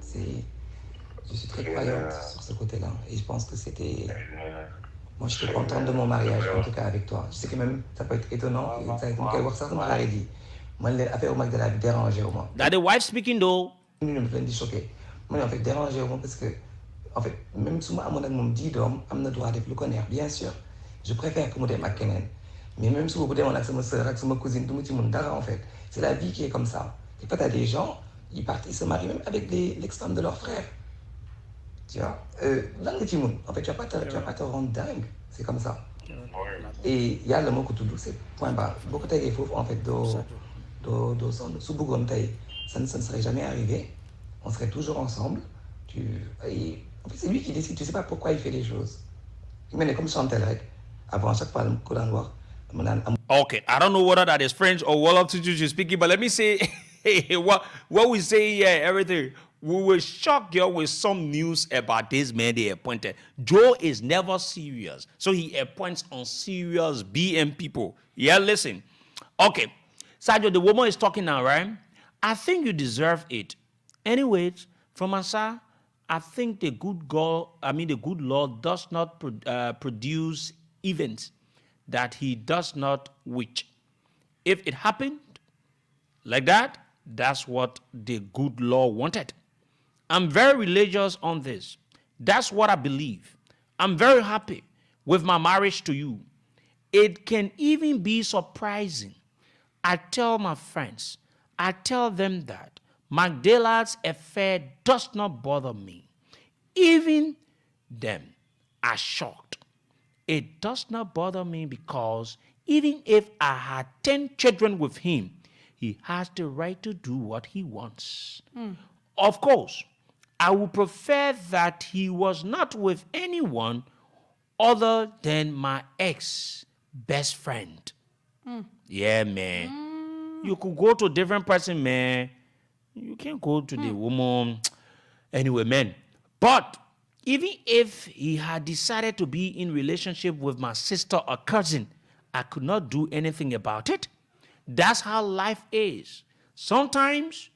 Je suis très croyante sur ce côté-là. Et je pense que c'était... Moi, je suis contente de mon mariage, en tout cas avec toi. Je sais que même, ça peut être étonnant. Ça voir ça, ça m'a dit. Moi, l'affaire au Magdala me dérangeait au moins. That the wife speaking though. Je me plains de choquer. Moi, en fait, déranger au moins parce que, en fait, même si moi, mon dit d'homme, am na droit de le connaître, bien sûr. Je préfère que moi, je m'accenne. Mais même si vous voulez, on a ma soeur, avec ma cousine, tout le monde, en fait. C'est la vie qui est comme ça. Et quand tu as des gens, ils partent, ils se marient même avec l'extrême de leur frère. Tu vois, dans le Timoun, en fait, tu vas pas te rendre dingue. C'est comme ça. Et il y a le mot que tout c'est point barre. Beaucoup de gens, en fait, sous Bougon, ça ne serait jamais arrivé. On serait toujours ensemble. Et, en fait, c'est lui qui décide. Tu sais pas pourquoi il fait les choses. Il est comme Chantel, avant chaque fois, le noir. Okay, I don't know whether that is French or Wolof you're speaking, but let me say what we say here, everything. We will shock you with some news about this man they appointed. Joe is never serious, so he appoints unserious BM people. Yeah, listen. Okay, Sergio, the woman is talking now, right? I think you deserve it. Anyways, from my side, I think the good Lord does not produce events that he does not wish. If it happened like that, that's what the good Lord wanted. I'm very religious on this. That's what I believe. I'm very happy with my marriage to you. It can even be surprising. I tell my friends, I tell them that Magdala's affair does not bother me. Even them are shocked. It does not bother me because even if I had 10 children with him, he has the right to do what he wants. Of course, I would prefer that he was not with anyone other than my ex-best friend. Yeah, man. You could go to a different person, man. You can't go to the woman. Anyway, man. But even if he had decided to be in relationship with my sister or cousin, I could not do anything about it. That's how life is. Sometimes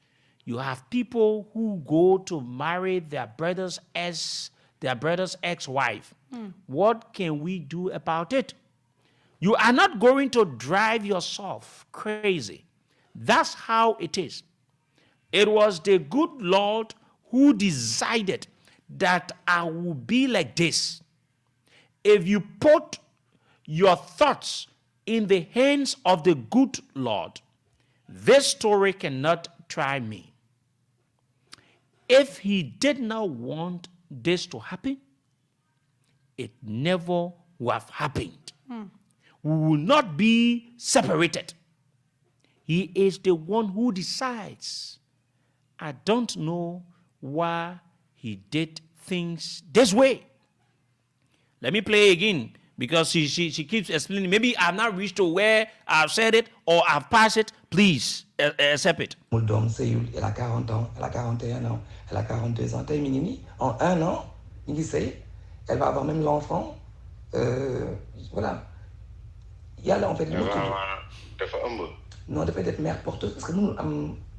you have people who go to marry their brother's ex-wife. What can we do about it? You are not going to drive yourself crazy. That's how it is. It was the good Lord who decided that I will be like this. If you put your thoughts in the hands of the good Lord, this story cannot try me. If he did not want this to happen, it never would have happened. We will not be separated. He is the one who decides. I don't know why he did things this way. Let me play again because she keeps explaining. Maybe I've not reached to where I've said it or I've passed it. Please accept it. Elle a 40 ans, elle a 41 ans, elle a 42 ans. T'es minimi, en un an, il sait, elle va avoir même l'enfant. Voilà. Il y a là en fait. Non, elle peut être mère porteuse parce que nous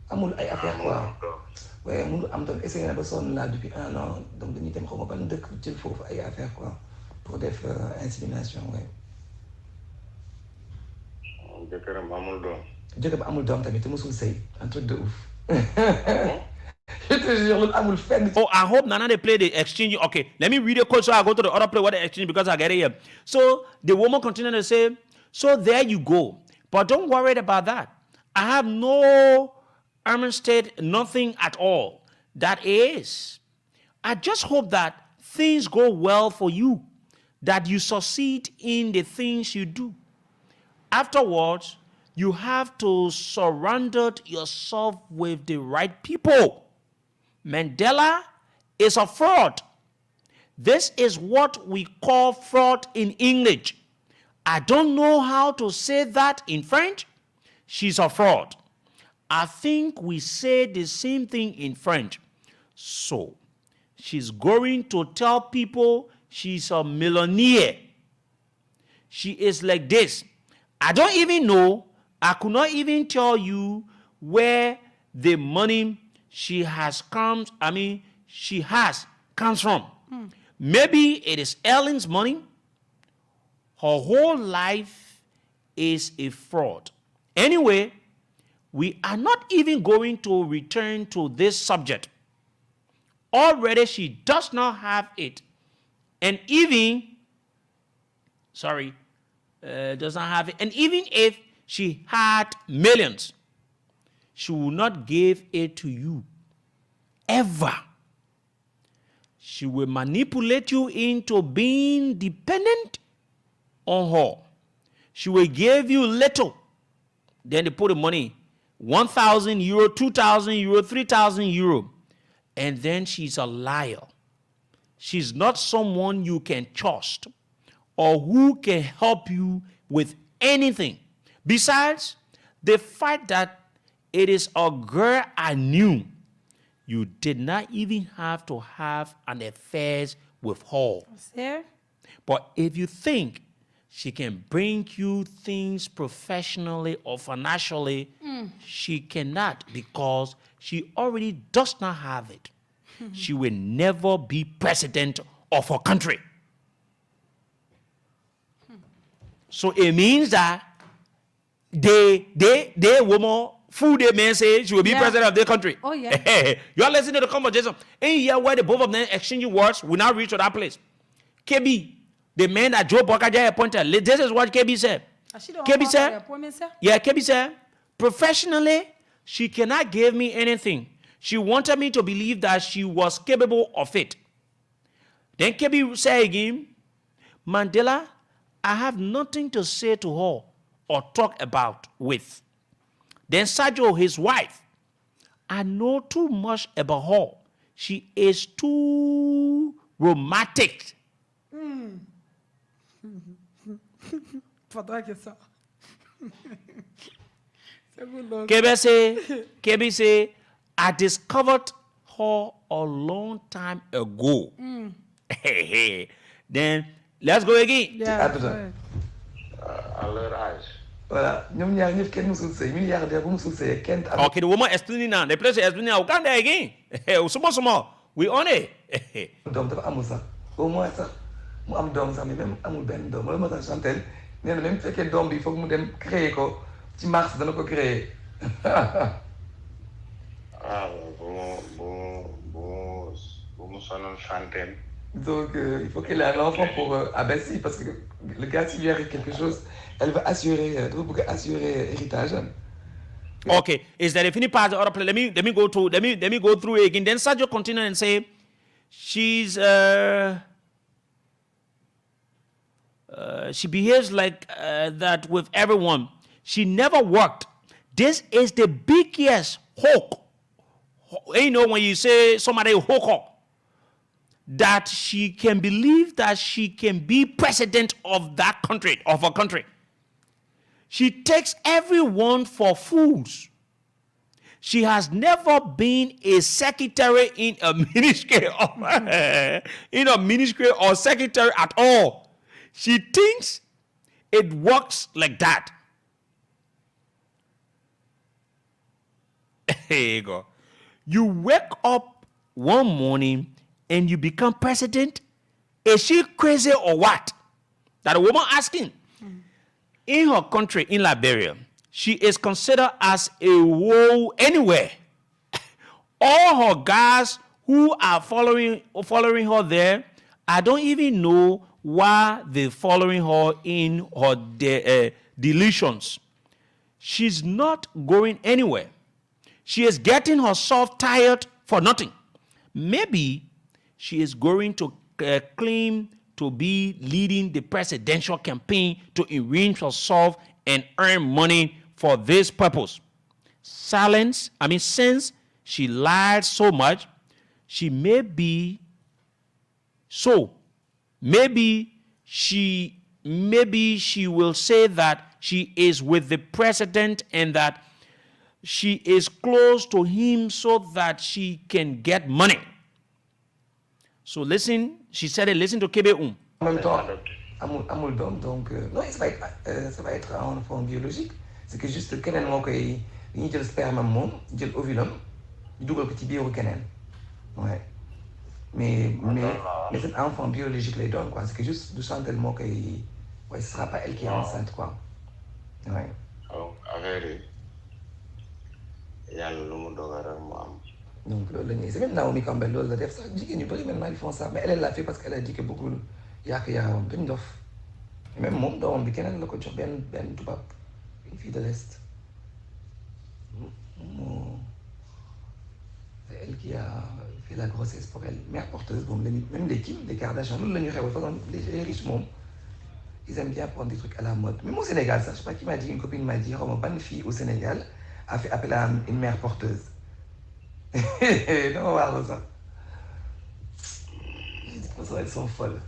amul ay affaire quoi. Ouais, nous am tam essayé na ba sonn là depuis un an donc dañuy dem xaw ma ban dëkk jël foofu ay affaire quoi pour def insémination ouais. Jëkkëram amul doom. Jëkkër ba amul doom tamit te musul sëy un truc de ouf. Je te jure amul fenn. Oh, I hope Nana they play the exchange. Okay, let me read a quote so I go to the other play what the exchange because I get it here. So the woman continued to say, so there you go. But don't worry about that. I have no state, nothing at all. That is. I just hope that things go well for you, that you succeed in the things you do. Afterwards, you have to surrender yourself with the right people. Mandela is a fraud. This is what we call fraud in English. I don't know how to say that in French. She's a fraud. I think we say the same thing in French. So, she's going to tell people she's a millionaire. She is like this. I don't even know. I could not even tell you where the money she has comes from. Maybe it is Ellen's money. Her whole life is a fraud. Anyway, we are not even going to return to this subject. Already she does not have it. And even, does not have it. And even if she had millions, she will not give it to you. Ever. She will manipulate you into being dependent on her. She will give you little. Then they put the money, 1,000 euro, 2,000 euro, 3,000 euro. And then she's a liar. She's not someone you can trust or who can help you with anything. Besides, the fact that it is a girl I knew, you did not even have to have an affair with her. Sir? But if you think she can bring you things professionally or financially, she cannot, because she already does not have it. She will never be president of her country. So it means that they woman fool the man say she will be president of their country. Oh, yeah. You are listening to the conversation. In here where the both of them exchanging words, we now reach to that place. KB, the man that Joe Bokaja appointed, this is what KB said. KB said, KB said, professionally, she cannot give me anything. She wanted me to believe that she was capable of it. Then KB said again, Mandela, I have nothing to say to her or talk about with. Then Sergio, his wife, I know too much about her. She is too romantic. KB say, I discovered her a long time ago. Then let's go again. Yeah. Voilà, okay, the woman explaining now. The place is explaining now. Come there again. Small. We on it. Dom dafa amul sax au moins sax mu am doom sax mais même amul benn doom loolu moo tax Chantel nee na même fekkee doom bi foog mu dem créer ko ci mars dana ko créer. Bon sonal Chantel. Donc il faut qu'elle ait un enfant pour Abassi parce que le gars s'il lui arrive quelque chose, elle va assurer héritage. Okay, is there a funny part of the other place? Let me go through it again. Then Sergio continue and say, she's she behaves like that with everyone. She never worked. This is the biggest hoax. You know when you say somebody hoax up, that she can believe that she can be president of that country, of her country. She takes everyone for fools. She has never been a secretary in a ministry or secretary at all. She thinks it works like that. Here you go. You wake up one morning and you become president. Is she crazy or what? That a woman asking. In her country, in Liberia, she is considered as a woe anywhere. All her guys who are following her there, I don't even know why they're following her in her delusions. She's not going anywhere. She is getting herself tired for nothing. Maybe she is going to claim to be leading the presidential campaign to enrich herself and earn money for this purpose. Since she lied so much, she may be so. Maybe she will say that she is with the president and that she is close to him so that she can get money. So listen, she said, listen to Kebe En même temps, amul doom, donc non, ça va être un enfant biologique. C'est que juste keneen moo koy dañuy jël sperme am moom jël ovulum ñu dugal ko ci biiru keneen. Ouais. Mais c'est un enfant biologique lay doon quoi. C'est que juste du Chantal moo koy ouais, ce sera pas elle qui est enceinte quoi. Ouais. Donc affaire yi yàlla lu mu dogal rek mu am. Donc loolu la ñuy c'est même Naomi Campbell loolu la def sax jigéen ñu bëri maintenant ils font ça mais elle l'a fait parce qu'elle a dit que bëggul yàq yaramam duñ dof. Même moom doomam bi keneen la ko jox benn tubaab une fille de l'Est. C'est elle qui a fait la grossesse pour elle. Mère porteuse, bon, même les Kim, les Kardashian, les riches, ils aiment bien prendre des trucs à la mode. Même au Sénégal, ça, je sais pas qui m'a dit, une copine m'a dit, oh, bonne fille au Sénégal a fait appel à une mère porteuse. Non, on va voir ça. J'ai dit, ça, elles sont folles.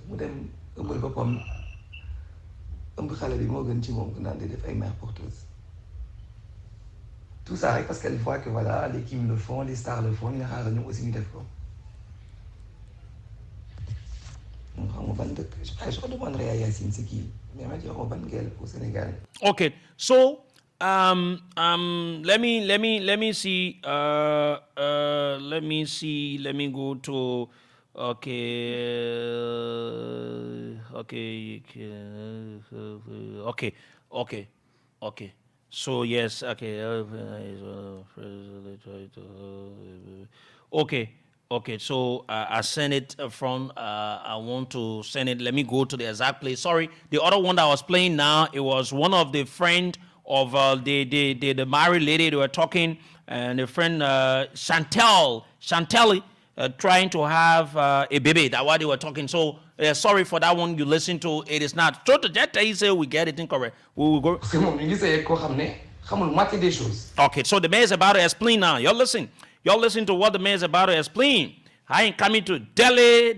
Mu dem ëmbal boppam ëmb xale bi moo gën ci moom naan di def ay mères porteuses. Tout ça parce qu'elle voit que voilà les Kim le font, les stars le font, ñu ne xaaral ñoom aussi ñu def ko. Xam nga ban dëkk je redemanderai à Yacine c'est qui mais ma jox ma ban ngeel au Sénégal. Okay, so let me see. Let me go to. Okay. So yes, okay. Okay. So I send it from. I want to send it. Let me go to the exact place. Sorry, the other one that I was playing now. It was one of the friend of the married lady. They were talking, and the friend Chantelli. Trying to have a baby. That's why they were talking. So sorry for that one you listen to. It is not. So he say we get it incorrect. We will go. Okay, so the man is about to explain now. Y'all listen to what the man is about to explain. I ain't coming to Delhi.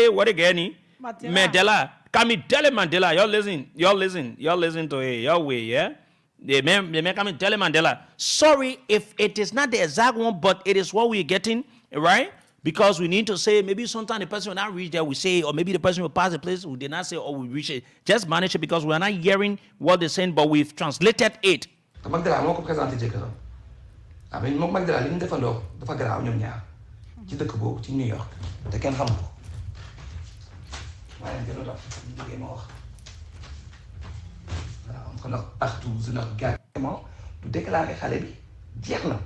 What again? Mandela. Coming Delhi Mandela. Y'all listen to it. Your way, yeah? The man coming Delhi Mandela. Sorry if it is not the exact one, but it is what we're getting. Right? Because we need to say, maybe sometimes the person will not reach there, we say, or maybe the person will pass the place, we did not say, or we reach it. Just manage it because we are not hearing what they're saying, but we've translated it. Magdala moo ko présenté jëkkëram. Ah mais moom Magdala li ñu defandoo dafa garaaw ñoom ñaar ci dëkk boobu ci New York te kenn xamu ko. waaye jëloo tax ñu jógee ma wax. Voilà, on connaît partout sur leur gouvernement du déclarer xale bi jeex na.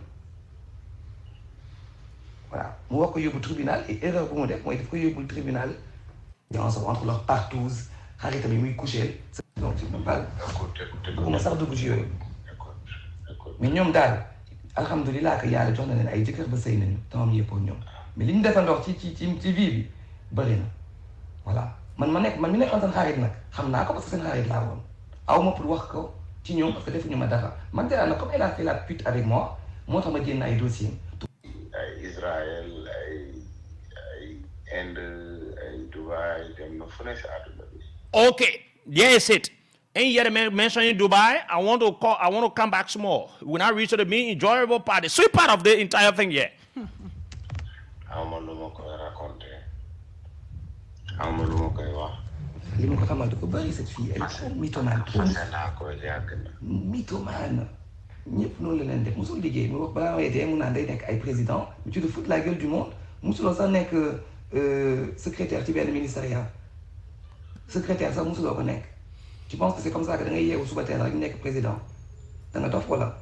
Voilà, mu wax ko yóbbu tribunal et erreur bu mu def mooy daf ko yóbbu tribunal entre leurs partous xaritam yi muy coucher donc je ne peux pas bëgguma sax dugg ci yooyu mais ñoom daal alhamdulilah que yàlla jox na leen ay jëkkër ba sëy nañu tamam yëppoo ñoom mais li ñu defandoo ci vie bi bëri na voilà man mi nekkoon seen xarit nag xam naa ko parce que seen xarit laa woon aw ma pour wax ko ci ñoom parce que defuñu ma dara man de nag comme elle a fait la pute avec moi moo tax ma génn ay dossiers. Israël ay Inde ay Dubai dem na fu ne si àdduna bi. Okay, there is it. Ain't yet mentioning Dubai. I want to come back small. When I reach to the main enjoyable part, the sweet part of the entire thing, yeah. Amuma lu ma koy raconter. Amuma lu ma koy wax. Li ma ko xamal dafa bëri cette fille elle est mythomane. Naa ko yàgg na. Mythomane. ñëpp noonu la leen def musul liggéey mu wax balaa may dee mu naan day nekk ay président mais tu te fous de la gueule du monde musuloo sax nekk secrétaire ci benn ministériat secrétaire sax musuloo ko nekk tu penses que c'est comme ça que da ngay yeewu suba teel rek nekk président da nga dof wala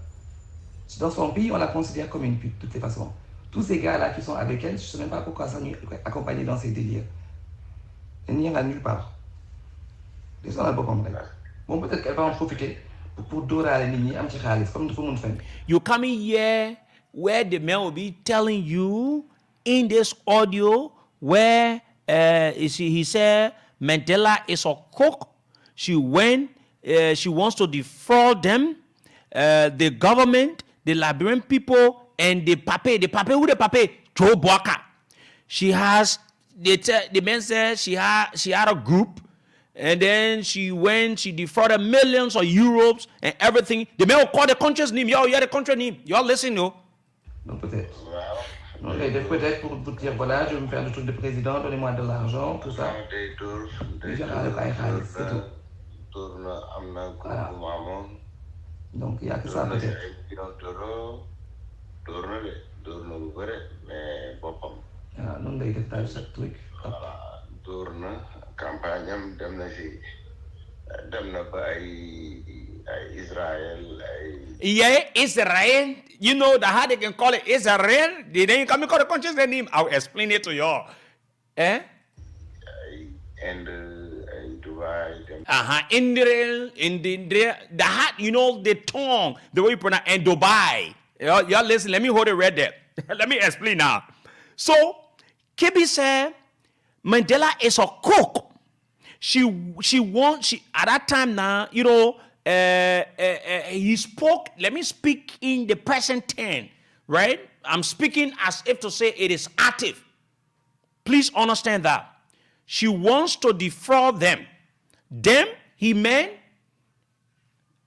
dans son pays on la considère comme une pute de toutes les façons tous ces gars là qui sont avec elle je sais même pas pourquoi ça ñu accompagner dans ces délires dañuy yëngal nulle part des sonal boppam rek bon peut-être qu'elle va en profiter pour dóoraale nit ñi am ci xaalis comme dafa mun fen. You coming here where the man will be telling you in this audio where he said Mandela is a cook. She wants to defraud them, the government, the Liberian people, and the pape, Joe Boaka. She has, the man said she had a group. And then she defrauded millions of euros and everything. The man will call the country's name. Yo, yeah, the country name. Y'all listen, no? Non, peut-être. Non, mais peut-être pour dire, voilà, je veux me faire le truc de président, donnez-moi de l'argent, tout ça. Mais j'en ai pas un khalis, c'est tout. Voilà. Donc, il n'y a que ça peut-être. Voilà, non, il détaille chaque truc. Campagne Israel. Yeah, Israel. You know how they can call it Israel? They didn't come and call the country's name. I'll explain it to y'all. Eh? And Dubai. India, the hat, you know, the tongue, the way you pronounce, and Dubai. Y'all listen, let me hold it right there. Let me explain now. So, Kibi said, Mandela is a cook. She at that time now, you know, he spoke, let me speak in the present tense, right? I'm speaking as if to say it is active. Please understand that. She wants to defraud them. Them, he meant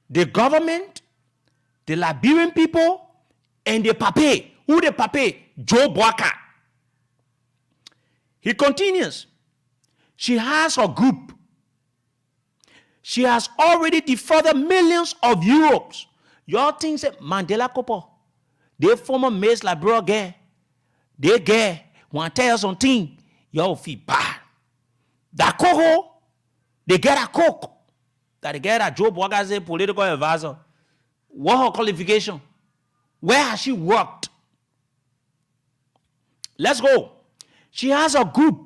the government, the Liberian people, and the pape. Who the pape? Joe Boaka. He continues. She has a group. She has already defrauded millions of euros. Y'all think that Mandela couple, they former mates like bro gay. They gay. Want to tell you something? Y'all feel bad. That coho, they get a cook. That they get a Joe Boga as a political advisor. What her qualification? Where has she worked? Let's go. She has a group.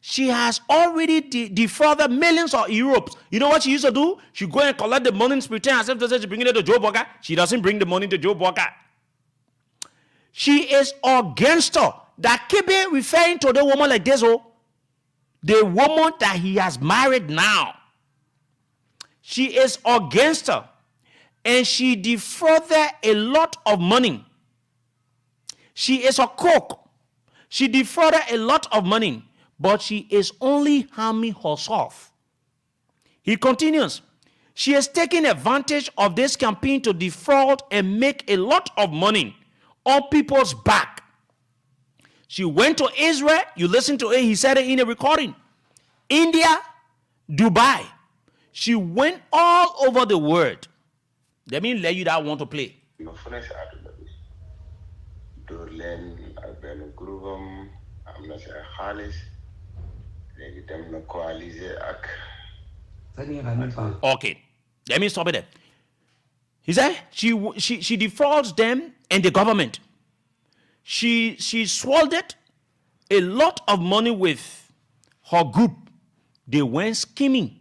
She has already defrauded millions of euros. You know what she used to do? She go and collect the money and pretend as if to say she bring it to Joe Boga. She doesn't bring the money to Joe Boga. She is a gangster. That Kibe referring to the woman like this, oh, the woman that he has married now. She is a gangster. And she defrauded a lot of money. She is a cook. She defrauded a lot of money. But she is only harming herself. He continues. She has taken advantage of this campaign to defraud and make a lot of money on people's back. She went to Israel. You listen to it. He said it in a recording. India, Dubai. She went all over the world. Let me let you that want to play. Okay, let me stop it there. He said she defrauds them and the government. She swallowed a lot of money with her group. They went scheming.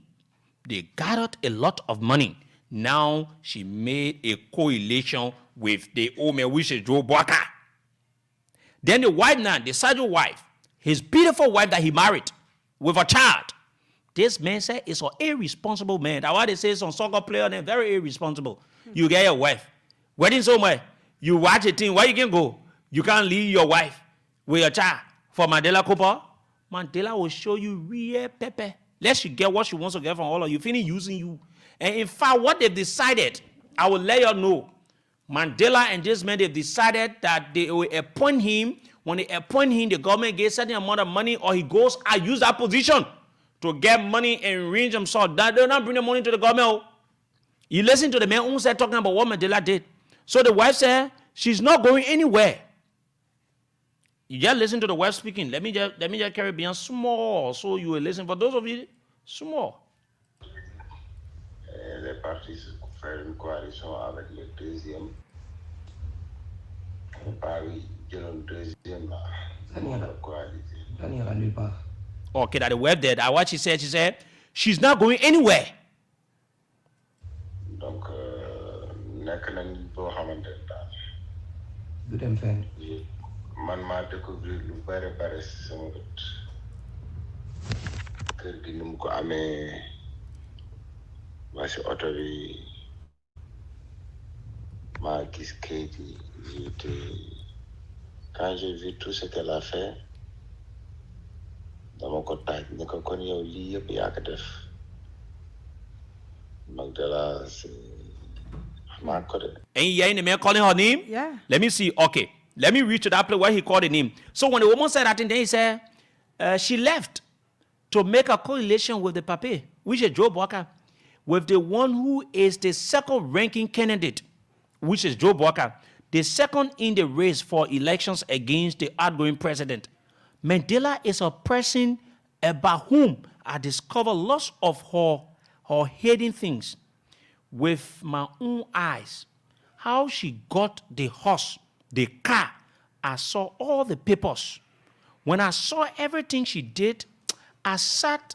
They gathered a lot of money. Now she made a coalition with the Ome, which is Joe Boaka. Then the wife now, the sergeant wife, his beautiful wife that he married with a child. This man said is an irresponsible man. That's why they say some soccer player, they're very irresponsible. You get your wife. Wedding somewhere, you watch a thing, where you can go? You can't leave your wife with your child. For Mandela Cooper, Mandela will show you real pepper. Let she get what she wants to get from all of you. Finish using you. And in fact, what they've decided, I will let you know. Mandela and this man, they've decided that they will appoint him. When they appoint him, the government gets a certain amount of money, or he goes, I use that position to get money and range himself. That they're not bringing the money to the government. You listen to the man who said talking about what Mandela did. So the wife said she's not going anywhere. You just listen to the wife speaking. Let me just carry beyond small, so you will listen. For those of you, small. Les partis faire une coalition avec le deuxième. Paris, le deuxième coalition. Okay, that the web there. That what she said she's not going anywhere. Donc, nekk nañ boo xamante Du dem fenn. Man maa découvrir lu bare si sama bët. Kër gi ni mu ko amee waa si oto bi maa gis kayit yi quand j'ai vu tout ce qu'elle a fait dama ko taaj ne ko kon yow lii yëpp yaa ko def Magdala c'est maa ko de. And you hearing the man calling her name? Yeah. Let me see. Okay. Let me read to that place where he called the name. So when the woman said that, and then he said, she left to make a correlation with the pape, which is Joe Walker, with the one who is the second ranking candidate, which is Joe Walker, the second in the race for elections against the outgoing president. Mandela is a person about whom I discovered lots of her hidden things with my own eyes. How she got the horse, the car. I saw all the papers. When I saw everything she did, I sat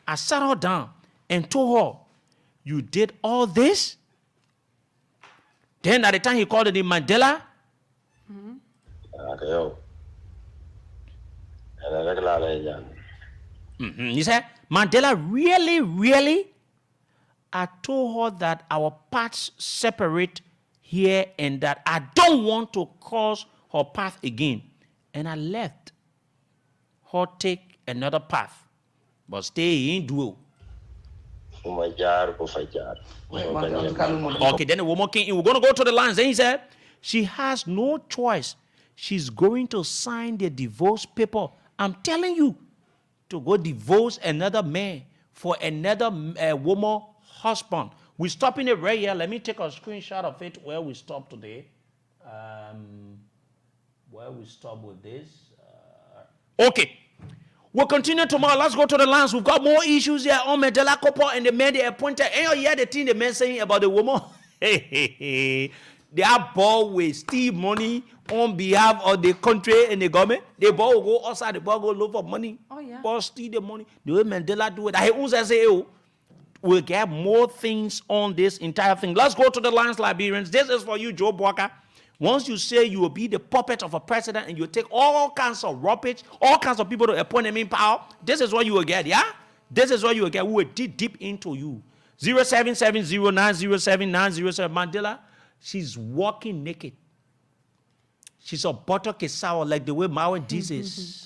her down and told her, you did all this? Then at the time he called it the Mandela. He said, Mandela, really? I told her that our paths separate here and that I don't want to cross her path again. And I left her take another path, but stay in duo. Okay, then the woman came in. We're going to go to the lines. Then he said, she has no choice. She's going to sign the divorce paper. I'm telling you, to go divorce another man for another woman husband. We're stopping it right here. Let me take a screenshot of it where we stop today. Where we stop with this. Okay. We'll continue tomorrow. Let's go to the lines. We've got more issues here on Mandela couple and the man they appointed. And you hear the thing the man saying about the woman. They are bought with steal money on behalf of the country and the government. They both go outside, the boy go look for money. Oh, yeah. Both steal the money. The way Mandela do it. I also say, we'll get more things on this entire thing. Let's go to the lines, Liberians. This is for you, Joe Walker. Once you say you will be the puppet of a president and you take all kinds of rubbish, all kinds of people to appoint them in power, this is what you will get, yeah? This is what you will get. We will dig deep into you. 0770907907 Mandela, she's walking naked. She's a buttock is sour like the way Mawan Diz is.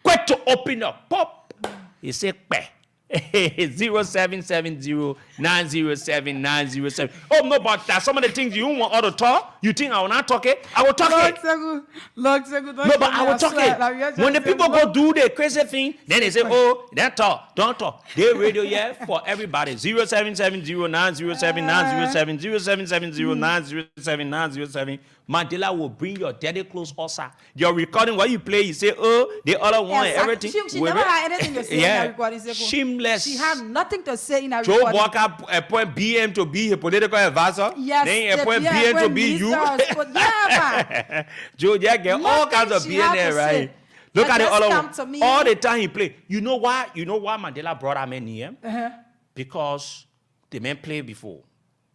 Quick to open up, pop. He said, "Peh." 0770907907. Oh, no, but that's some of the things you want all to talk. You think I will not talk it? I will talk it. No, but I will talk it. When the people go do the crazy thing, then they say, oh, don't talk, don't talk. They radio, yeah, for everybody. 0770907907, Mandela will bring your daddy clothes also. Your recording, what you play, you say, oh, the other one, and everything. She never had anything to say in her recording. Shameless. She had nothing to say in her Joe recording. Walker appoint BM to be a political advisor. Yes. Then appoint BM to be you. Yeah, man. Joe, yeah, get all kinds of BM there, right? Look at the other one. All the time he play. You know why? You know why Mandela brought him in here? Because the man played before.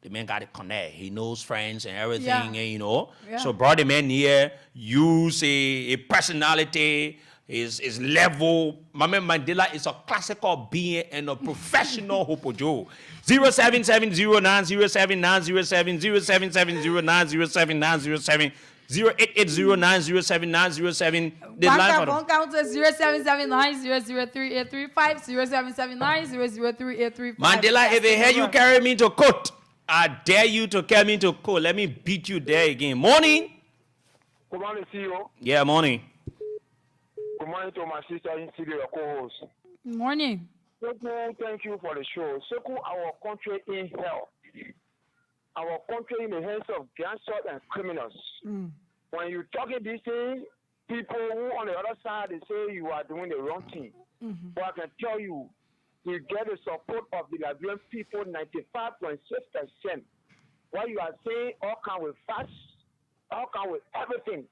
The man got a connect. He knows friends and everything, and you know. Yeah. So brought the man here, use a personality, his level. My man Mandela is a classical being and a professional Hopo Joe. 0770907907, 0880907907. The line for them. Count is 0779003835, 0779003835. Mandela, if they hear you carry me to court, I dare you to carry me to court. Let me beat you there again. Morning. Good morning, CEO. Yeah, morning. Good morning to my sister in studio, your co-host. Morning. Sekou, thank you for the show. Sekou, our country in hell. Our country in the hands of gangsters and criminals. When you talking this thing, people who on the other side, they say you are doing the wrong thing. But I can tell you, you get the support of the Liberian people, 95.6%. What you are saying, all kind with facts, all kind with everything.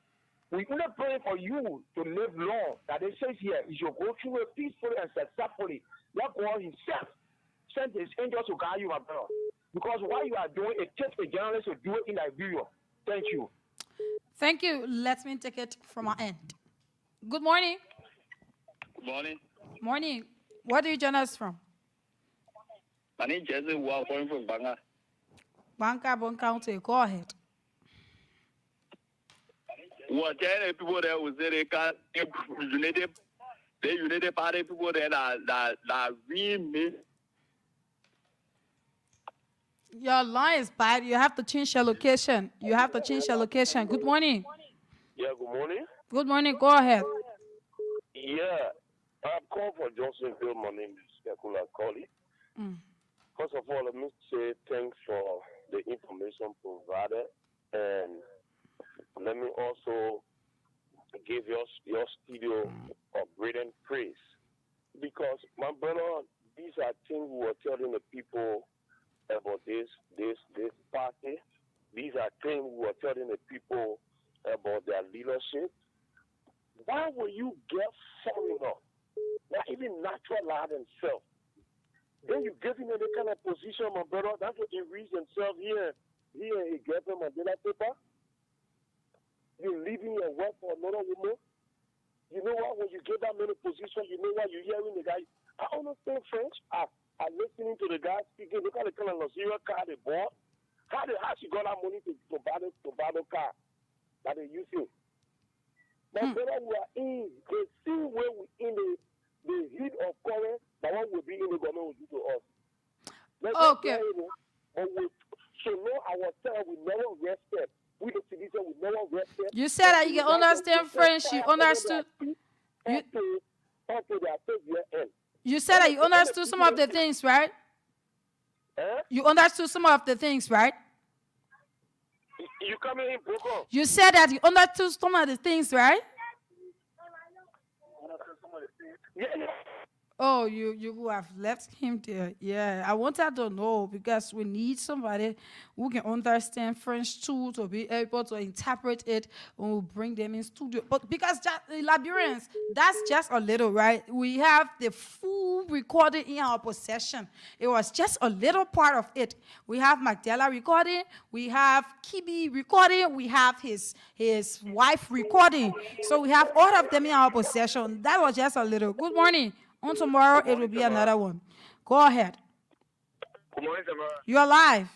We only pray for you to live long. That it says here, you should go through it peacefully and successfully. Let God himself send his angels to guide you, my brother. Because what you are doing, it takes a journalist to do it in Liberia. Thank you. Thank you. Let me take it from our end. Good morning. Good morning. Morning. Where do you join us from? My name is Jesse Wall, calling from Banga. Banga, Bon County. Go ahead. What people there will say they can't united party people there that really mean. Your line is bad. You have to change your location. You have to change your location. Good morning. Yeah, good morning. Good morning. Go ahead. Yeah, I'm calling for Johnsonville. My name is Sekou Koli. First of all, let me say thanks for the information provided, and let me also give your studio a great praise, because my brother, these are things we were telling the people about this party. These are things we were telling the people about their leadership. Why will you get foreigner, not even natural lad himself? Then you give him any kind of position, my brother. That's what he reads himself here. Here he gets him a Mandela paper. You're leaving your work for another woman. You know what? When you get that many positions, you know what? You're hearing the guy. I understand French. I'm listening to the guy speaking. Look at the kind of luxury car they bought. How she got that money to buy the car that they using? But brother, we are in the same way we in the heat of current, but what will be in the government will do to us. Okay. So no, ourselves we never respect. We the citizens we never respect. You said that you can understand French. You understood. You said that you understood some of the things, right? You understood some of the things, right? You coming in, Boko? You said that you understood some of the things, right? Yeah. Oh, you have left him there. Yeah, I wanted to know because we need somebody who can understand French too to be able to interpret it when we bring them in studio. But because Liberians, that's just a little, right? We have the full recording in our possession. It was just a little part of it. We have Magdala recording, we have Kibi recording, we have his wife recording. So we have all of them in our possession. That was just a little. Good morning. On tomorrow, it will be another one. Go ahead. Good morning, Samira. You're live.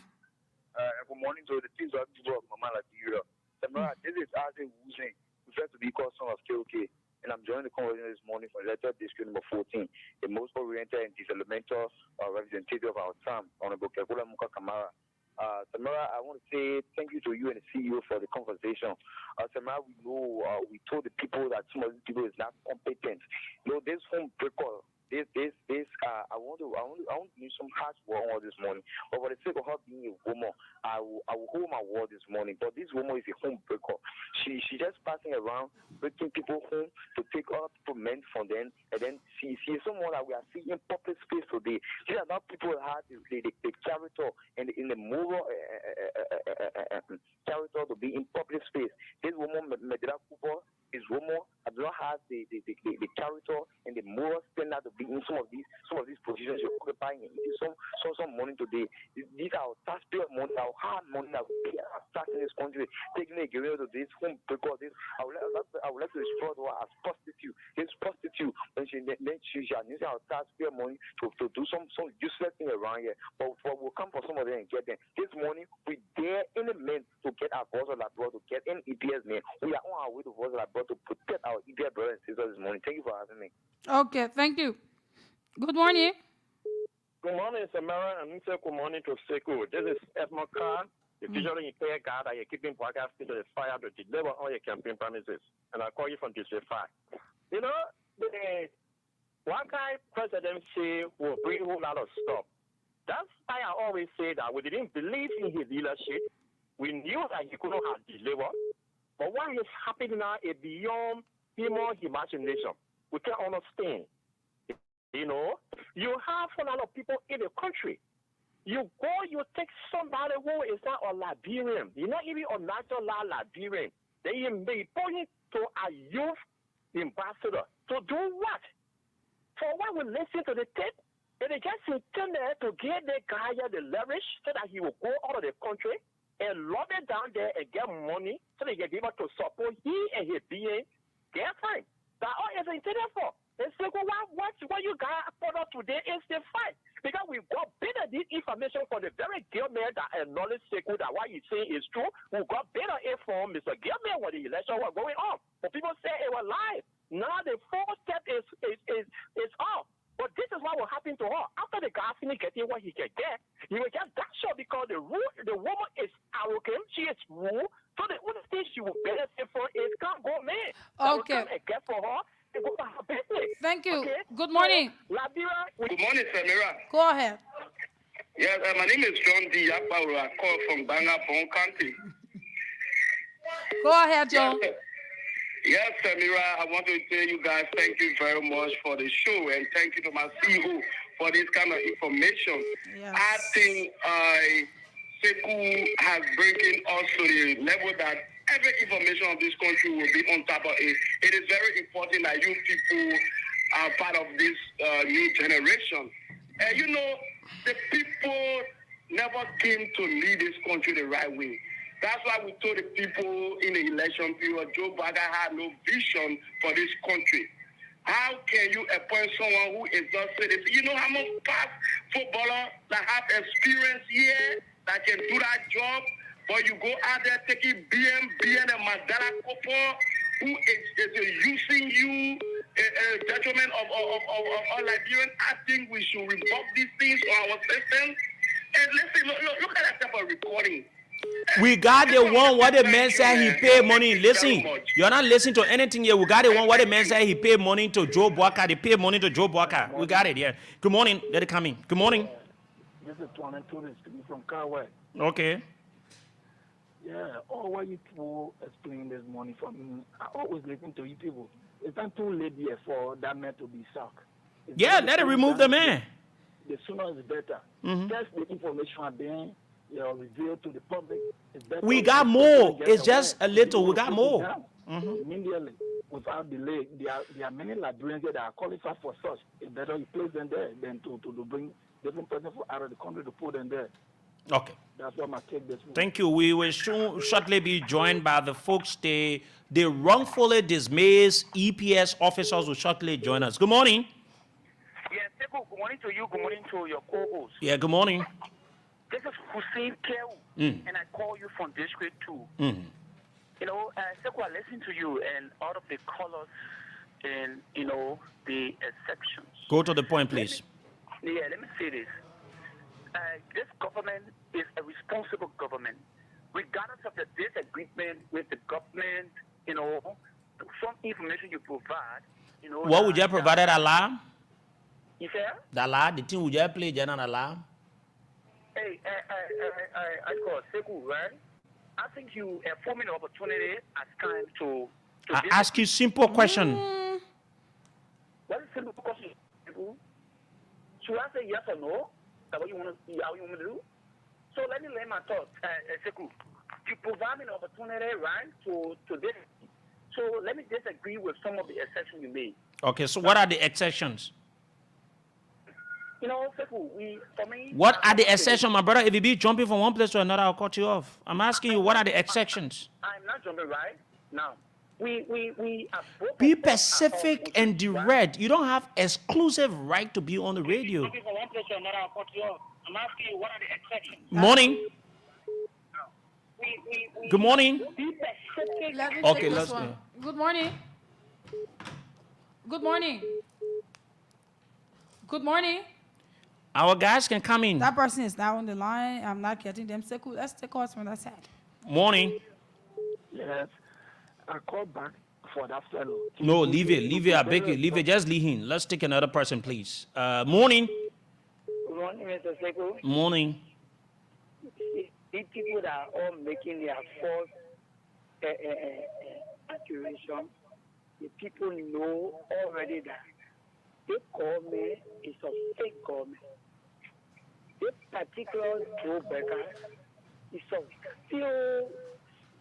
Good morning to the teams of Mama Latira. Samira, this is Isaac Wuzing, who said to be called son of KOK, and I'm joining the conversation this morning from letter district number 14, the most oriented and developmental representative of our time, Honorable Kekula Muka Kamara. Samira, I want to say thank you to you and the CEO for the conversation. Samira, we know we told the people that some of these people is not competent. You know, this home breaker, I want to use some harsh word on this morning. But for the sake of her being a woman, I will hold my word this morning. But this woman is a home breaker. She just passing around, breaking people home to take other people men from them, and then she is someone that we are seeing in public space today. These are not people that have the character and in the moral character to be in public space. This woman, Medina Cooper, is woman, does not have the character and the moral standard to be in some of these positions you're occupying. It is some money today. These are our taxpayer money, our hard money that we are taxing this country, taking it away to this home because this. I would like to refer to her as prostitute. This prostitute when she's using our taxpayer money to do some useless thing around here. But we'll come for some of them and get them. This money we dare any men to get our voice of abroad, to get any EPS men. We are on our way to voice of abroad to protect our EPS brothers and sisters this morning. Thank you for having me. Okay, thank you. Good morning. Good morning, Samira, and good morning to Sekou. This is Esmo Khan, the visually impaired guy that you're keeping podcast to the fire to deliver all your campaign promises. And I call you from District 5. You know, the one guy presidency will bring a whole lot of stuff. That's why I always say that we didn't believe in his leadership. We knew that he couldn't have delivered. But what is happening now is beyond human imagination. We can't understand. You know, you have a lot of people in the country. You take somebody who is not a Liberian. You're not even a natural Liberian. Then you may point to a youth ambassador. To do what? For what we listen to the tape, and they just intended to give the guy the leverage so that he will go out of the country and lob it down there and get money so they can be able to support he and his being. They're fine. That's all it's intended for. And so what you got put up today is the fight. Because we got better this information from the very Gilman that acknowledged Sekou that what he's saying is true. We got better info from Mr. Gilman when the election was going on. But people say it was live. Now the fourth step is off. But this is what will happen to her. After the guy finished getting what he can get, he will just that short because the woman is arrogant, she is rude. So the only thing she will benefit from is can't go man. Okay. Come and get for her and go to her business. Thank you. Okay? Good morning. So, Liberia, Good morning, Samira. Go ahead. Yes, my name is John D. Yakbaru. I call from Bangabong County. Go ahead, John. Yes, Samira, I want to tell you guys thank you very much for the show and thank you to my CEO for this kind of information. Yes. I think Sekou has bringing us to the level that every information of this country will be on top of it. It is very important that you people are part of this new generation. And you know, the people never came to lead this country the right way. That's why we told the people in the election period, Joe Biden had no vision for this country. How can you appoint someone who is just citizen? You know how much past footballer that have experience here that can do that job, but you go out there taking BM and Mandela Kopo, who is using you, a detriment of all Liberians. I think we should revoke these things on our system. And listen, look at that type of recording. We got the one what the man said he paid money. Listen, you're not listening to anything here. We got the one what the man said he paid money to Joe Boaka. They paid money to Joe Boaka. We got it, yeah. Good morning. Let it come in. Good morning. This is Tuan Tourist speaking from Carway. Okay. Yeah, all what you people explain this morning for me, I always listen to you people. It's not too late yet for that man to be sacked. Yeah, let it remove the man. The sooner is better. Just the information being revealed to the public is better. We got more. It's just a little. We got more. Immediately, without delay, there are many Liberians that are qualified for such. It's better you place them there than to bring different persons from out of the country to put them there. Okay. That's what my take this morning. Thank you. We will shortly be joined by the folks. The wrongfully dismissed EPS officers will shortly join us. Good morning. Yes, Sekou, good morning to you. Good morning to your co-host. Yeah, good morning. This is Hussein Kew, and I call you from District 2. You know, Sekou, I listen to you and all of the colors and, the exceptions. Go to the point, please. Let me say this. This government is a responsible government. Regardless of the disagreement with the government, some information you provide, What would you provide that alarm? You say? The alarm, the thing would you play general alarm? Hey, I call Sekou, right? I think you afford me the opportunity as kind to I ask you simple question. What is simple question? Should I say yes or no? That what you want to do? So let me lay my thoughts, Sekou. You provide me an opportunity, right, to this. So let me disagree with some of the exceptions you made. Okay, so what are the exceptions? Sekou, for me... What are the exceptions, my brother? If you be jumping from one place to another, I'll cut you off. I'm asking you, what are the exceptions? I'm not jumping right now. We are be specific and direct. You don't have exclusive right to be on the radio. Jumping from one place to another, I'll cut you off. I'm asking you, what are the exceptions? Morning. Good morning. Be specific. Okay, let's go. Good morning. Good morning. Good morning. Our guys can come in. That person is now on the line. I'm not getting them. Sekou, let's take calls from that side. Morning. Yes. I call back for that fellow. No, leave it. I beg you. Leave it. Just leave him. Let's take another person, please. Morning. Good morning, Mr. Sekou. Morning. The people that are all making their false accusation, the people know already that this government is a fake government. This particular Joe Becker is a still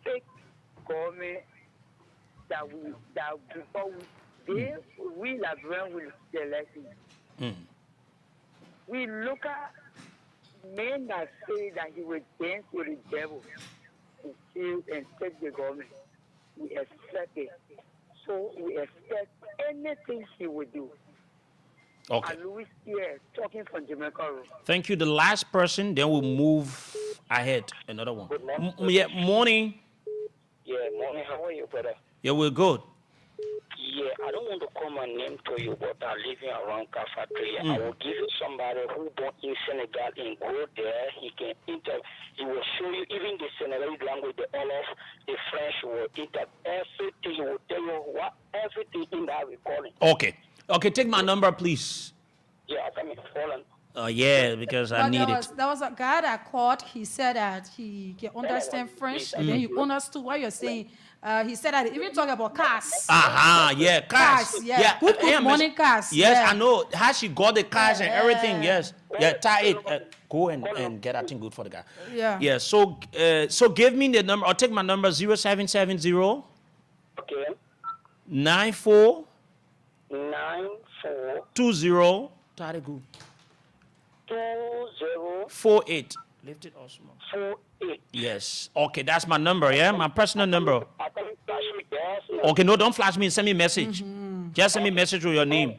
fake government that before we Liberians will select it. We look at men that say that he will dance with the devil and steal and take the government. We expect it. So we expect anything he will do. Okay. And Louis here talking from Jamaica Road. Thank you. The last person, then we'll move ahead. Another one. Good morning. Yeah, morning. Yeah, morning. How are you, brother? Yeah, we're good. Yeah, I don't want to call my name to you, but I'm living around Cafeteria. I will give you somebody who born in Senegal and go there. He can he will show you even the Senegalese language, the Wolof, the French will everything. He will tell you everything in that recording. Okay. Okay, take my number, please. Yeah, I mean, Holland. Yeah, because I need it. There was a guy that called. He said that he can understand French, and then you understood what you're saying. He said that even talking about cars. Yeah, cars. Yeah. Good morning, cars. Yes, yeah. I know. How she got the cars and everything. Yes. Yeah, tie it. Go and get that thing good for the guy. Yeah. Yeah. So give me the number. I'll take my number 0770. Okay. 94. 20. Tie it good. 20. 48. Lift it all small. 48. Yes. Okay, that's my number, yeah? My personal number. I can flash me there. Okay, no, don't flash me. Send me a message. Just send me a message with your name.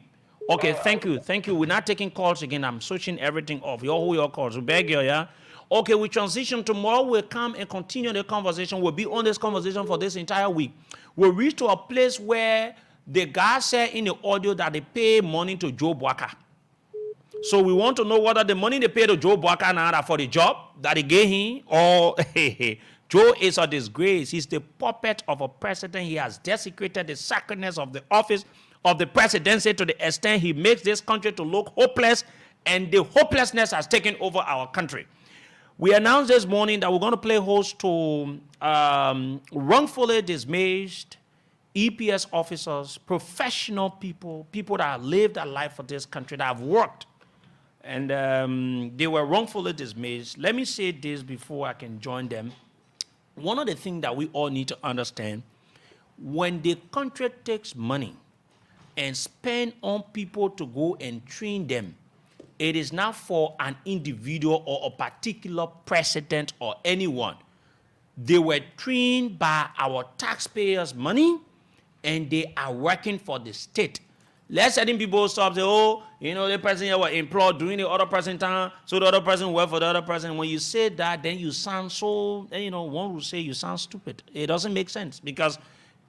Okay, thank you. Thank you. We're not taking calls again. I'm switching everything off. Your calls. We beg you, yeah? Okay, we transition. Tomorrow we'll come and continue the conversation. We'll be on this conversation for this entire week. We'll reach to a place where the guy said in the audio that they pay money to Joe Boaka. So we want to know whether the money they pay to Joe Boaka now for the job that he gave him, or Joe is a disgrace. He's the puppet of a president. He has desecrated the sacredness of the office of the presidency to the extent he makes this country to look hopeless, and the hopelessness has taken over our country. We announced this morning that we're going to play host to wrongfully dismissed EPS officers, professional people, people that have lived a life for this country, that have worked. And they were wrongfully dismissed. Let me say this before I can join them. One of the things that we all need to understand, when the country takes money and spend on people to go and train them, it is not for an individual or a particular president or anyone. They were trained by our taxpayers' money, and they are working for the state. Let certain people stop say, oh, the person here was employed during the other person time, so the other person worked for the other person. When you say that, then you sound so, one will say you sound stupid. It doesn't make sense, because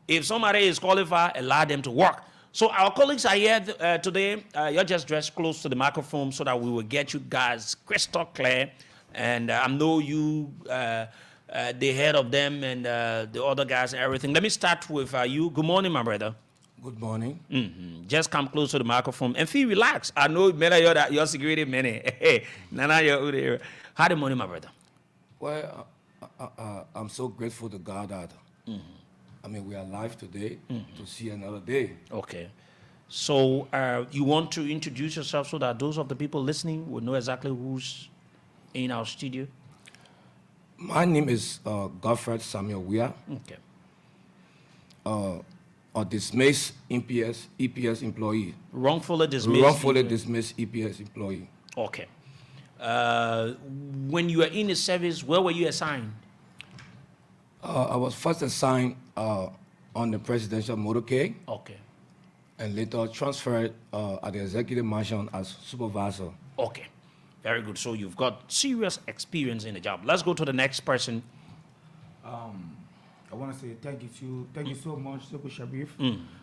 if somebody is qualified, allow them to work. So our colleagues are here today. You're just dressed close to the microphone so that we will get you guys crystal clear. And I know you, the head of them and the other guys and everything. Let me start with you. Good morning, my brother. Good morning. Just come close to the microphone and feel relaxed. I know you're security man. Hey, Nana, you're there. How the morning, my brother? Well, I'm so grateful to God that we are alive today to see another day. Okay. So you want to introduce yourself so that those of the people listening will know exactly who's in our studio? My name is Godfred Samuel Weah. Okay. A dismissed EPS employee. Wrongfully dismissed? Wrongfully dismissed EPS employee. Okay. When you were in the service, where were you assigned? I was first assigned on the presidential motorcade. Okay. And later transferred at the executive mansion as supervisor. Okay. Very good. So you've got serious experience in the job. Let's go to the next person. I want to say thank you so much, Sekou Sharif,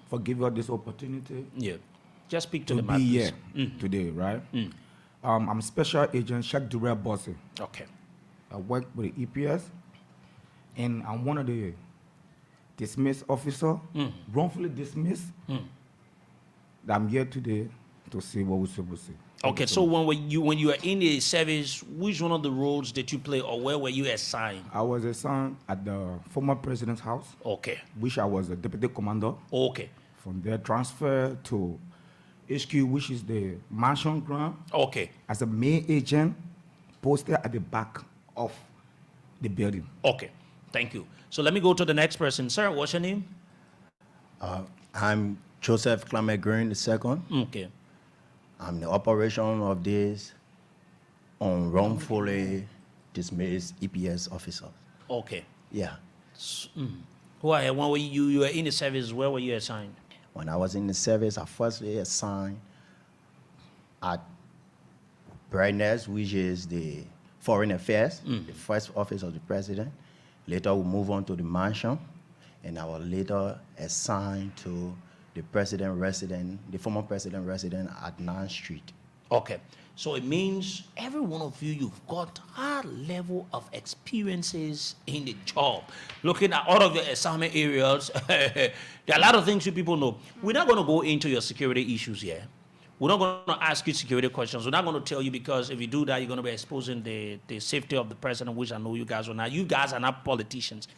for giving us this opportunity. Yeah. Just speak to the be here today, right? I'm Special Agent Sheikh Durrell Bosse. Okay. I work with the EPS, and I'm one of the dismissed officer, wrongfully dismissed. That I'm here today to see what we're supposed to say. Okay, so when you were in the service, which one of the roles did you play, or where were you assigned? I was assigned at the former president's house. Okay. Which I was a deputy commander. Okay. From there, transfer to HQ, which is the mansion ground. Okay. As a main agent, posted at the back of the building. Okay, thank you. So let me go to the next person. Sir, what's your name? I'm Joseph Clement Green II. Okay. I'm the operation of this on wrongfully dismissed EPS officer. Okay. Yeah. Why? When you were in the service, where were you assigned? When I was in the service, I firstly assigned at Brightness, which is the Foreign Affairs, the first office of the president. Later, we move on to the mansion, and I was later assigned to the former president resident at 9th Street. Okay. So it means every one of you, you've got high level of experiences in the job. Looking at all of the assignment areas, there are a lot of things you people know. We're not going to go into your security issues here. We're not going to ask you security questions. We're not going to tell you, because if you do that, you're going to be exposing the safety of the president, which I know you guys are not. You guys are not politicians.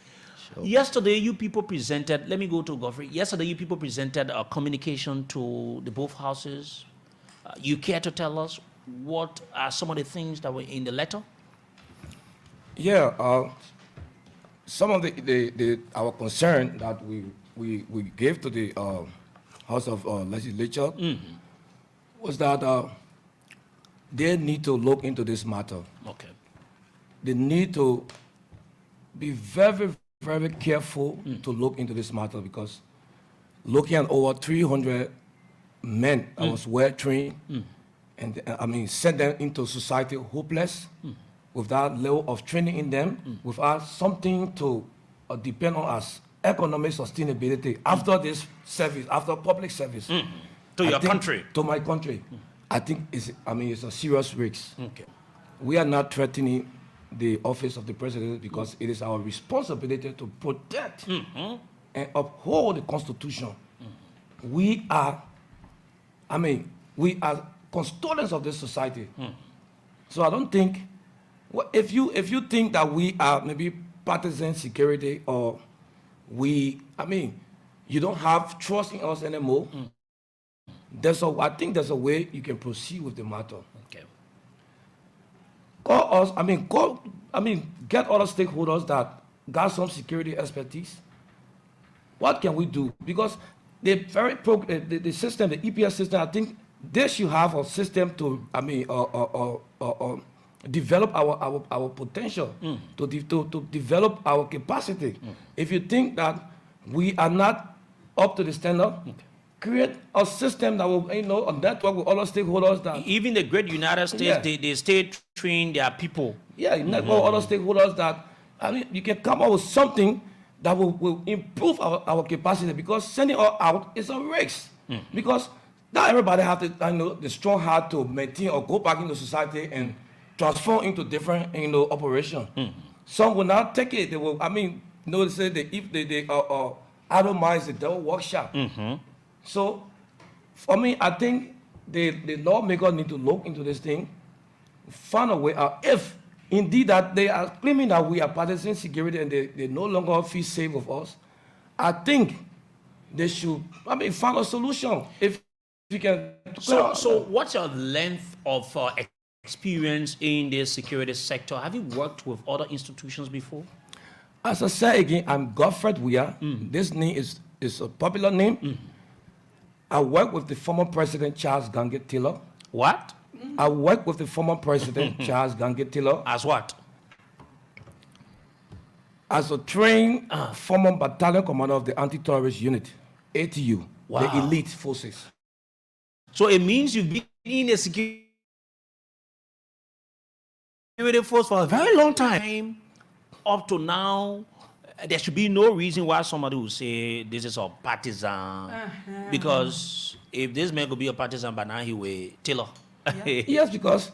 Sure. Yesterday, you people presented, let me go to Godfrey. Yesterday, you people presented a communication to the both houses. You care to tell us what are some of the things that were in the letter? Yeah, some of our concern that we gave to the House of Legislature was that they need to look into this matter. Okay. They need to be very, very careful to look into this matter, because looking at over 300 men that was well trained, and send them into society hopeless, without level of training in them, without something to depend on as economic sustainability after this service, after public service. To your country. To my country. I think it's a serious risk. Okay. We are not threatening the office of the president, because it is our responsibility to protect and uphold the Constitution. We are custodians of this society. So I don't think, if you think that we are maybe partisan security, or you don't have trust in us anymore, I think there's a way you can proceed with the matter. Okay. Call us, get other stakeholders that got some security expertise. What can we do? Because the system, the EPS system, I think they should have a system to, develop our potential, to develop our capacity. If you think that we are not up to the standard, create a system that will, a network with other stakeholders that. Even the great United States, they stay train their people. Yeah, network with other stakeholders that, you can come up with something that will improve our capacity, because sending us out is a risk. Because not everybody have the strong heart to maintain or go back into society and transform into different operation. Some will not take it. They will, they say they idle minds, the devil workshop. So for me, I think the lawmakers need to look into this thing, find a way out. If indeed that they are claiming that we are partisan security and they no longer feel safe with us, I think they should find a solution. If we can. So what's your length of experience in the security sector? Have you worked with other institutions before? As I said again, I'm Godfrey Weah. This name is a popular name. I work with the former president, Charles Gange Taylor. What? I work with the former president, Charles Gange Taylor. As what? As a trained former battalion commander of the anti-terrorist unit, ATU, the elite forces. So it means you've been in a security force for a very long time. Up to now, there should be no reason why somebody would say this is a partisan. Because if this man could be a partisan, by now he will Taylor. Yes, because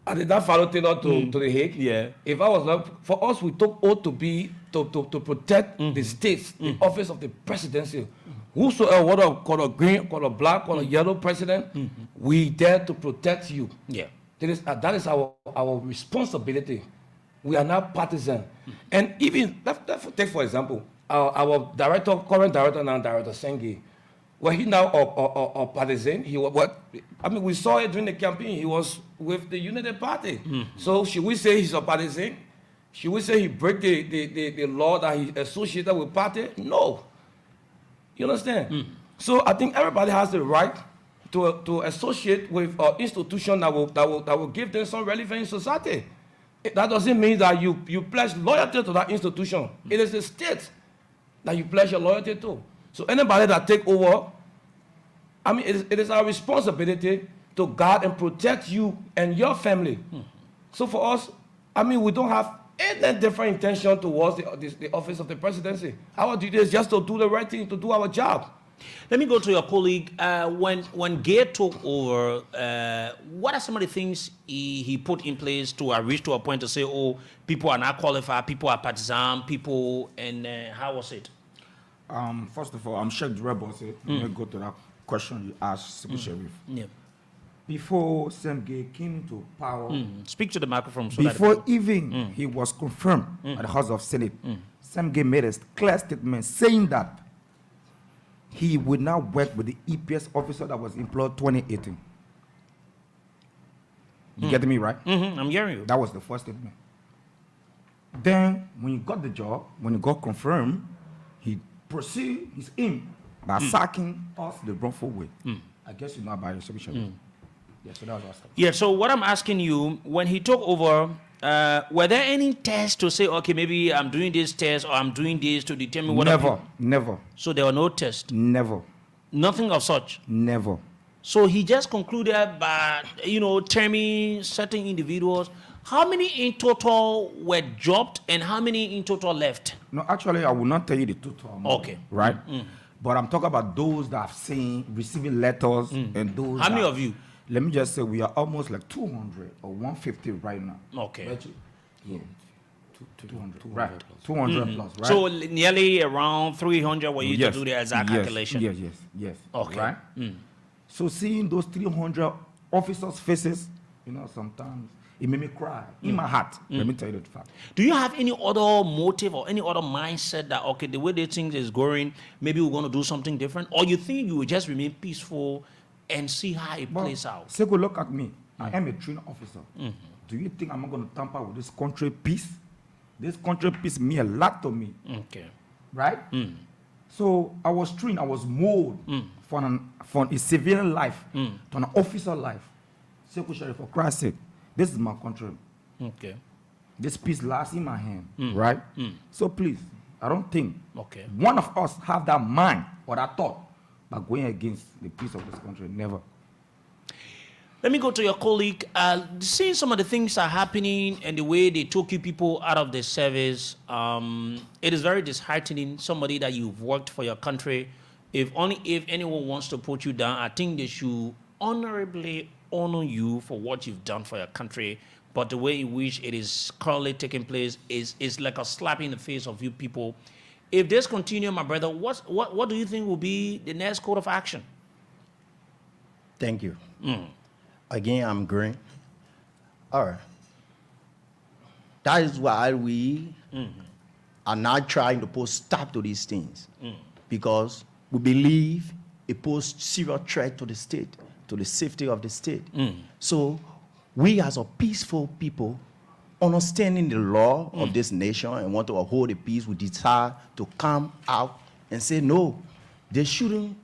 I did not follow Taylor to the Hague. Yeah. If I was not, for us, we took oath to protect the states, the office of the presidency. Whosoever, whether color green, color black, color yellow president, we dare to protect you. Yeah. That is our responsibility. We are not partisan. And even, let's take for example, our director, current director now, Director Sengi, well, he now a partisan. We saw it during the campaign. He was with the Unity Party. So should we say he's a partisan? Should we say he break the law that he associated with party? No. You understand? So I think everybody has the right to associate with an institution that will give them some relevance in society. That doesn't mean that you pledge loyalty to that institution. It is the state that you pledge your loyalty to. So anybody that take over, it is our responsibility to guard and protect you and your family. So for us, we don't have any different intention towards the office of the presidency. Our duty is just to do the right thing, to do our job. Let me go to your colleague. When Gay took over, what are some of the things he put in place to reach to a point to say, oh, people are not qualified, people are partisan, people, and how was it? First of all, I'm Sheikh Durable. Let me go to that question you asked, Sekou Sheriff. Yeah. Before Semgay came into power, speak to the microphone. So before even he was confirmed at the House of Senate, Semgay made a clear statement saying that he would not work with the EPS officer that was employed 2018. You getting me right? I'm hearing you. That was the first statement. Then, when he got the job, when he got confirmed, he pursued his aim by sacking us the wrongful way. I guess you know about it, Yeah, so that was awesome. Yeah, so what I'm asking you, when he took over, were there any tests to say, okay, maybe I'm doing this test or I'm doing this to determine what? Never. So there were no tests? Never. Nothing of such? Never. So he just concluded by, terming certain individuals. How many in total were dropped and how many in total left? No, actually, I will not tell you the total amount. Okay. Right? But I'm talking about those that have seen, receiving letters and those. How many of you? Let me just say we are almost like 200 or 150 right now. Okay. Yeah. 200, right. 200 plus, right? So nearly around 300 were you to do the exact calculation? Yes. Okay. Right? So seeing those 300 officers' faces, sometimes it made me cry in my heart. Let me tell you the fact. Do you have any other motive or any other mindset that, okay, the way they think is going, maybe we're going to do something different? Or you think you will just remain peaceful and see how it plays out? Sekou, look at me. I am a trained officer. Do you think I'm not going to tamper with this country peace? This country peace means a lot to me. Okay. Right? So I was trained, I was molded from a civilian life to an officer life. Sekou Sheriff, for Christ's sake, this is my country. Okay. This peace lies in my hand, right? So please, I don't think one of us have that mind or that thought by going against the peace of this country. Never. Let me go to your colleague. Seeing some of the things are happening and the way they took you people out of the service, it is very disheartening. Somebody that you've worked for your country, if anyone wants to put you down, I think they should honorably honor you for what you've done for your country. But the way in which it is currently taking place is like a slap in the face of you people. If this continues, my brother, what do you think will be the next course of action? Thank you. Again, I'm green. All right. That is why we are not trying to put stop to these things. Because we believe it poses serious threat to the state, to the safety of the state. So we as a peaceful people, understanding the law of this nation and want to uphold the peace, we decide to come out and say, no, they shouldn't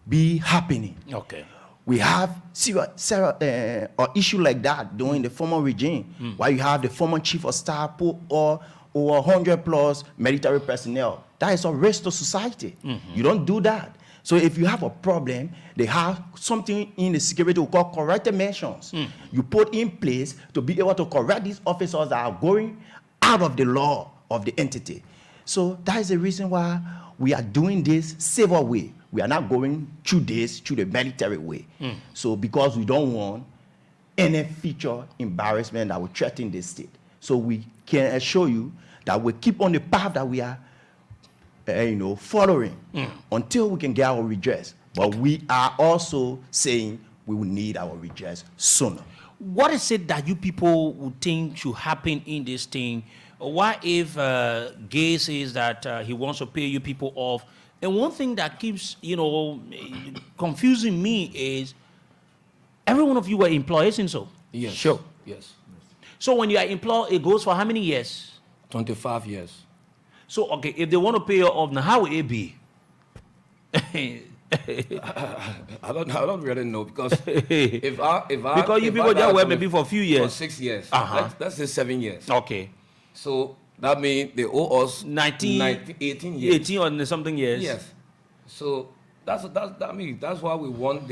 be happening. Okay. We have an issue like that during the former regime, where you have the former chief of staff put over 100 plus military personnel. That is a risk to society. You don't do that. So if you have a problem, they have something in the security we call corrective measures. You put in place to be able to correct these officers that are going out of the law of the entity. So that is the reason why we are doing this civil way. We are not going through this through the military way. So because we don't want any future embarrassment that will threaten the state. So we can assure you that we keep on the path that we are following until we can get our redress. But we are also saying we will need our redress sooner. What is it that you people would think should happen in this thing? Why if Gay says that he wants to pay you people off? And one thing that keeps, confusing me is every one of you were employees, and so? Yes. Sure. Yes. So when you are employed, it goes for how many years? 25 years. So, okay, if they want to pay you off, now how will it be? I don't really know, because if I because you people just work maybe for a few years. For 6 years. That's just 7 years. Okay. So that means they owe us 18 years. 18 or something years. Yes. So that's why we want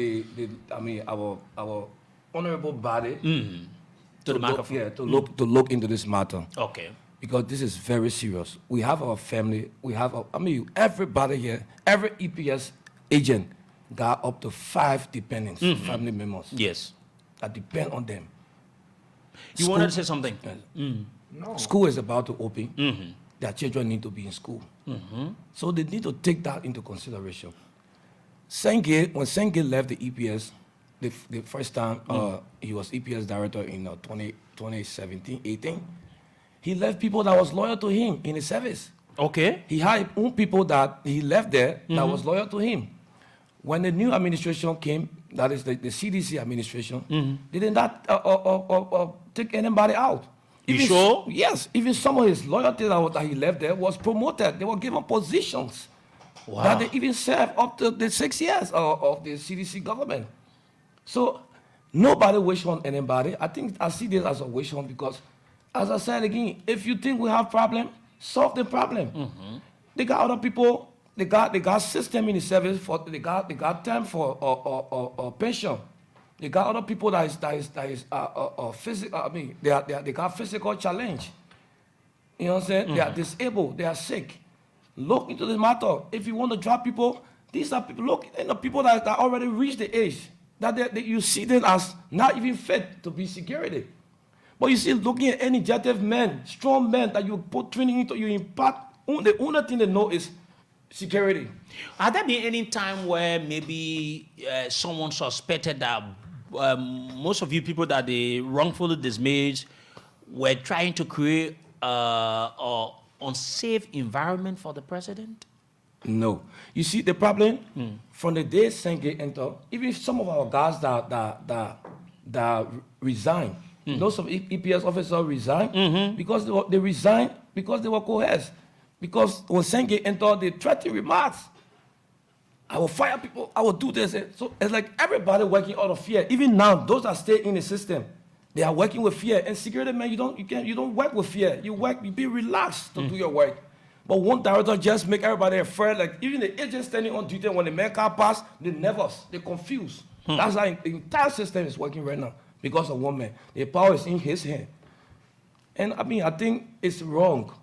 our honorable body to the microphone. Yeah, to look into this matter. Okay. Because this is very serious. We have our family. We have everybody here. Every EPS agent got up to 5 dependents, family members. Yes. That depend on them. You wanted to say something? No. School is about to open. Their children need to be in school. So they need to take that into consideration. When Senghir left the EPS, the first time he was EPS director in 2017-18, he left people that was loyal to him in the service. Okay. He had own people that he left there that was loyal to him. When the new administration came, that is the CDC administration, they did not take anybody out. You sure? Yes. Even some of his loyalty that he left there was promoted. They were given positions. Wow. That they even served up to the 6 years of the CDC government. So nobody wish on anybody. I think I see this as a wish on because, as I said again, if you think we have problem, solve the problem. They got other people. They got system in the service for they got time for pension. They got other people that is physical. I mean, they got physical challenge. You know what I'm saying? They are disabled. They are sick. Look into the matter. If you want to drop people, these are people. Look, people that already reached the age that you see them as not even fit to be security. But you see, looking at energetic men, strong men that you put training into, you impact. The only thing they know is security. Have there been any time where maybe someone suspected that most of you people that they wrongfully dismissed were trying to create an unsafe environment for the president? No. You see, the problem from the day Senghir entered, even some of our guys that resigned, you know, some EPS officers resigned because they resigned because they were coerced. Because when Senghir entered, they threatened remarks. I will fire people. I will do this. So it's like everybody working out of fear. Even now, those that stay in the system, they are working with fear. And security man, you don't work with fear. You be relaxed to do your work. But one director just make everybody afraid. Like even the agent standing on duty when the man car pass, they nervous, they confused. That's how the entire system is working right now because of one man. The power is in his hand. And I mean, I think it's wrong.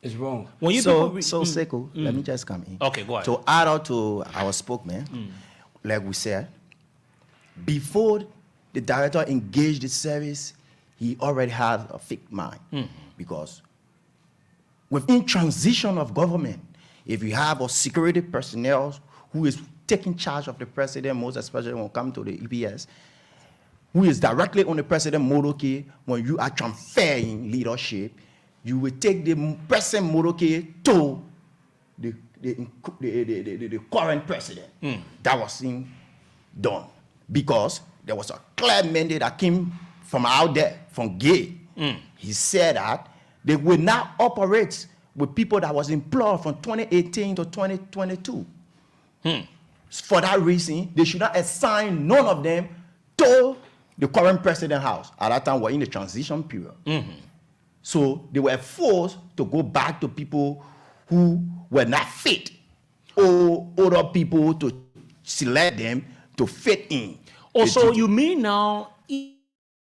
It's wrong. Sekou, let me just come in. Okay, go ahead. To add on to our spokesman, like we said, before the director engaged the service, he already had a fixed mind. Because within transition of government, if you have a security personnel who is taking charge of the president, most especially when it comes to the EPS, who is directly on the president motorcade, when you are transferring leadership, you will take the present motorcade to the current president. That was done because there was a clear mandate that came from out there, from Gay. He said that they will not operate with people that was employed from 2018 to 2022. For that reason, they should not assign none of them to the current president house. At that time, we're in the transition period. So they were forced to go back to people who were not fit, or other people to select them to fit in. Also, you mean now,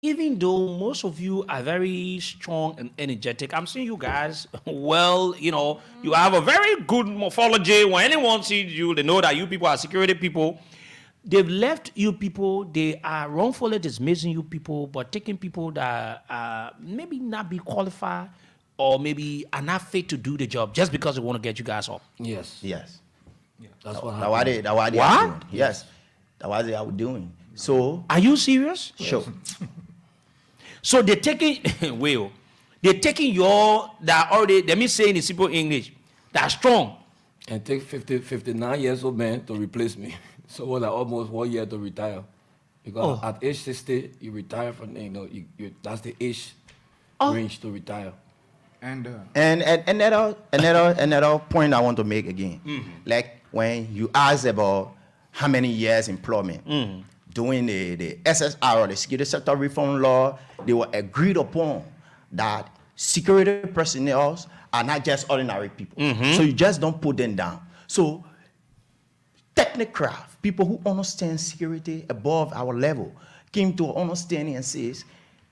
even though most of you are very strong and energetic, I'm seeing you guys, well, you know, you have a very good morphology. When anyone sees you, they know that you people are security people. They've left you people, they are wrongfully dismissing you people, but taking people that maybe not be qualified or maybe are not fit to do the job just because they want to get you guys off. Yes. That's what happened. That's what they are doing. Yes. That's what they are doing. So. Are you serious? Sure. So they're taking, they're taking that already, let me say in simple English, that's strong. And take 59 years old man to replace me. So was almost 1 year to retire, because at age 60 you retire from that's the age range to retire. And another point I want to make again, like when you ask about how many years employment, during the SSR or the security sector reform law, they were agreed upon that security personnel are not just ordinary people. So you just don't put them down. So technocrat, people who understand security above our level, came to understanding and says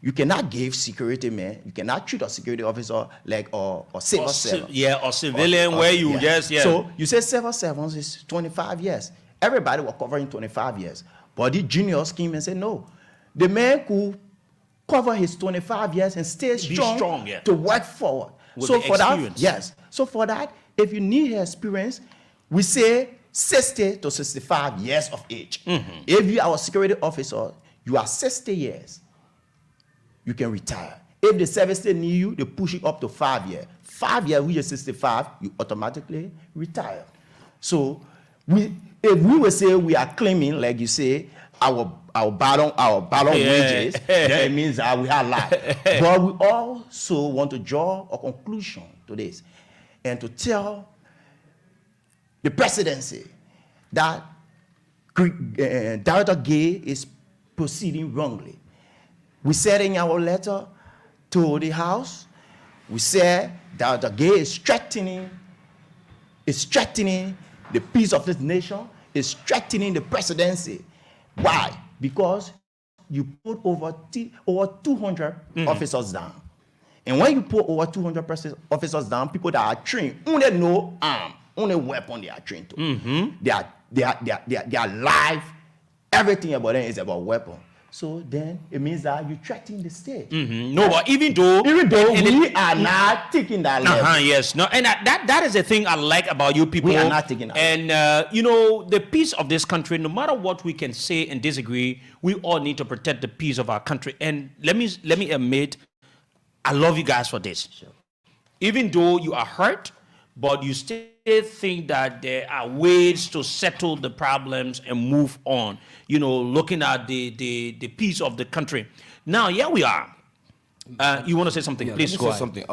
You cannot give security man, you cannot treat a security officer like or civil servant. Or civilian where you just, So you say civil servants is 25 years. Everybody was covering 25 years. But the juniors came and said, no. The man could cover his 25 years and stay strong, to work forward. With so the for experience. that, so for that, if you need experience, we say 60 to 65 years of age. If you are a security officer, you are 60 years, you can retire. If the service they need you, they push it up to 5 years. 5 years, we are 65, you automatically retire. So if we will say we are claiming, like you say, our bottom wages, then it means that we have life. But we also want to draw a conclusion to this and to tell the presidency that Director Gay is proceeding wrongly. We said in our letter to the House, we said Director Gay is threatening the peace of this nation, is threatening the presidency. Why? Because you put over 200 officers down. And when you put over 200 officers down, people that are trained, only no arm, only weapon they are trained to. Their life, everything about them is about weapon. So then it means that you threaten the state. No, but even though we are not taking that level. Yes, no, and that is the thing I like about you people. We are not taking that. And you know, the peace of this country, no matter what we can say and disagree, we all need to protect the peace of our country. And let me admit, I love you guys for this. Sure. Even though you are hurt, but you still think that there are ways to settle the problems and move on, you know, looking at the peace of the country. Now, here we are. You want to say something? Please go ahead. Something.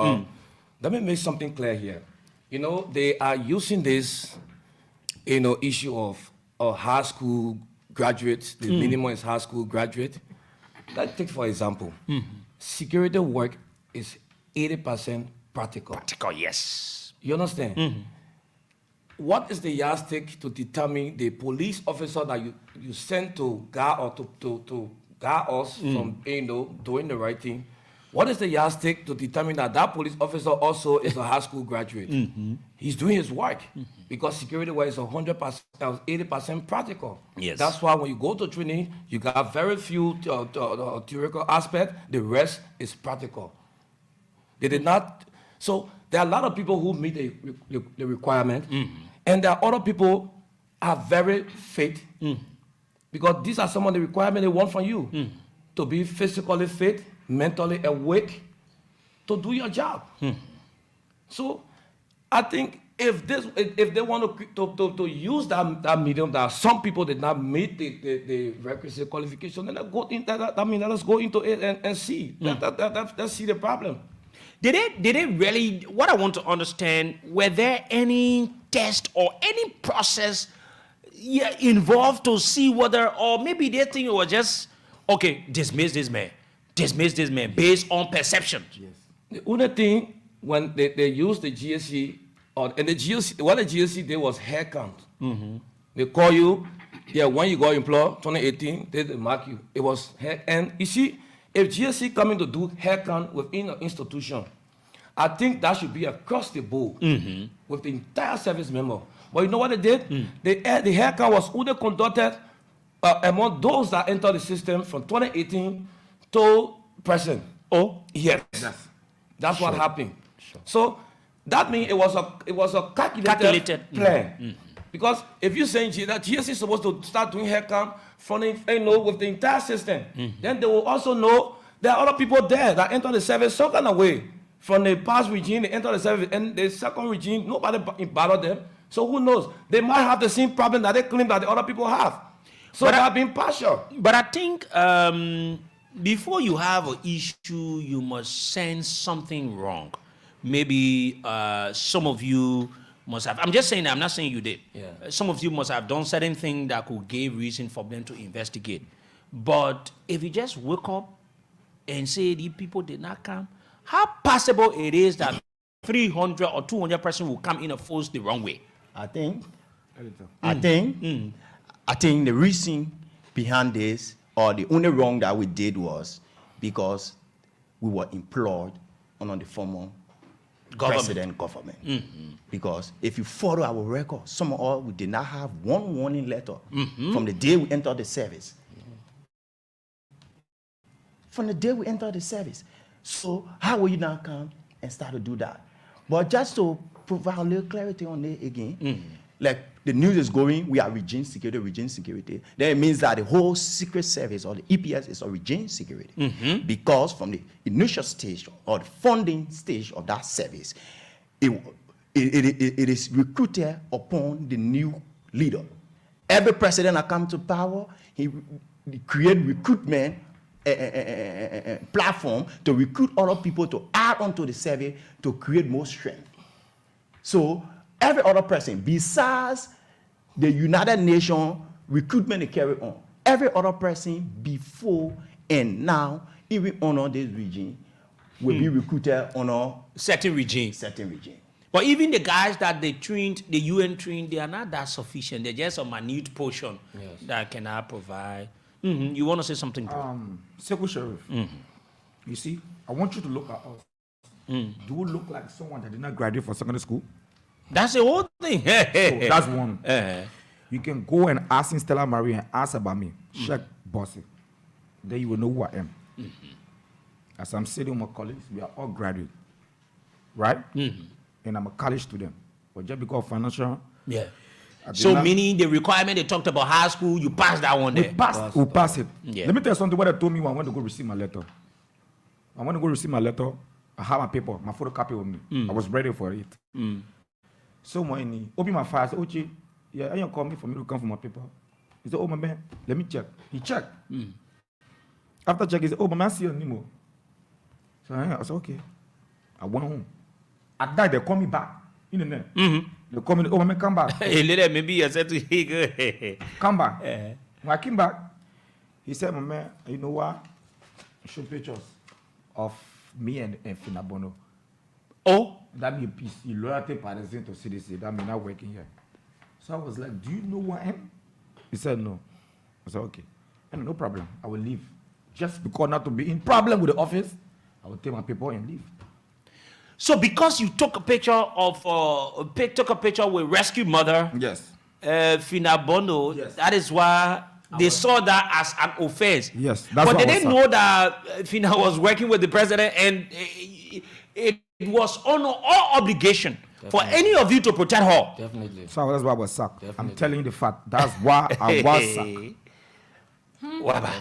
Let me make something clear here. You know, they are using this, you know, issue of high school graduates. The minimum is high school graduate. Let's take, for example, security work is 80% practical. Practical, yes. You understand? What is the yardstick to determine the police officer that you send to guard or to guard us from, you know, doing the right thing? What is the yardstick to determine that police officer also is a high school graduate? He's doing his work because security work is 100%, 80% practical. Yes. That's why when you go to training, you got very few theoretical aspect. The rest is practical. They did not. So there are a lot of people who meet the requirement, and there are other people who are very fit, because these are some of the requirements they want from you, to be physically fit, mentally awake, to do your job. So I think if they want to use that medium, that some people did not meet the requisite qualification, then let us go into it and see. Let's see the problem. Did they really, what I want to understand, were there any test or any process involved to see whether, or maybe they think it was just, okay, dismiss this man based on perception? Yes. The only thing, when they used the GSC, what the GSC did was hair count. They call you, when you got employed, 2018, they mark you. It was hair, and you see, if GSC coming to do hair count within an institution, I think that should be across the board with the entire service member. But you know what they did? The hair count was only conducted among those that entered the system from 2018 to present. Oh, yes. That's what happened. Sure. So that means it was a calculated plan. Because if you're saying that GSC is supposed to start doing hair count from with the entire system, then they will also know there are other people there that enter the service some kind of way. From the past regime, they enter the service, and the second regime, nobody bothered them. So who knows? They might have the same problem that they claim that the other people have. So they are being partial. But I think before you have an issue, you must sense something wrong. Maybe some of you must have, I'm just saying that, I'm not saying you did. Some of you must have done certain things that could give reason for them to investigate. But if you just wake up and say these people did not come, how possible it is that 300 or 200 person will come in a force the wrong way? I think the reason behind this, or the only wrong that we did, was because we were employed under the former president government. Because if you follow our record, some of us we did not have one warning letter from the day we entered the service. From the day we entered the service. So how will you now come and start to do that? But just to provide a little clarity on it again, like the news is going, we are regime security. Then it means that the whole secret service or the EPS is a regime security. Because from the initial stage or the funding stage of that service, it is recruited upon the new leader. Every president that comes to power, he create recruitment platform to recruit other people to add onto the service to create more strength. So every other person, besides the United Nations recruitment they carry on, every other person before and now, even under this regime, will be recruited on a certain regime. But even the guys that they trained, the UN trained, they are not that sufficient. They're just a minute portion that cannot provide. You want to say something? Sekou Sheriff, you see, I want you to look at us. Do we look like someone that did not graduate from secondary school? That's the whole thing. So that's one. You can go and ask Stella Marie and ask about me. Check Bossy. Then you will know who I am. As I'm sitting with my colleagues, we are all graduate. Right? And I'm a college student. But just because of financial... So meaning the requirement they talked about high school, you passed that one there. We pass it. Let me tell you something what they told me when I went to go receive my letter. I went to go receive my letter. I have my paper, my photocopy with me. I was ready for it. So when he opened my file, I said, Ochi, yeah, you call me for me to come for my paper. He said, oh, my man, let me check. He checked. After check, he said, oh, my man, see you anymore. So I said, okay. I went home. At night, they call me back. You know, they call me, oh, my man, come back. Later, maybe I said to him, come back. When I came back, he said, my man, you know what? Show pictures of me and Finabono. Oh? That means peace. You loyalty participant to CDC. That means not working here. So I was like, do you know who I am? He said, no. I said, okay. And no problem. I will leave. Just because not to be in problem with the office, I will take my paper and leave. So because you took a picture of took a picture with rescue mother, Finabono, that is why they saw that as an offense. Yes, that's but they didn't know that Fina was working with the president, and it was on our obligation for any of you to protect her. Definitely. So that's why I was sacked. I'm telling you the fact. That's why I was sacked. What about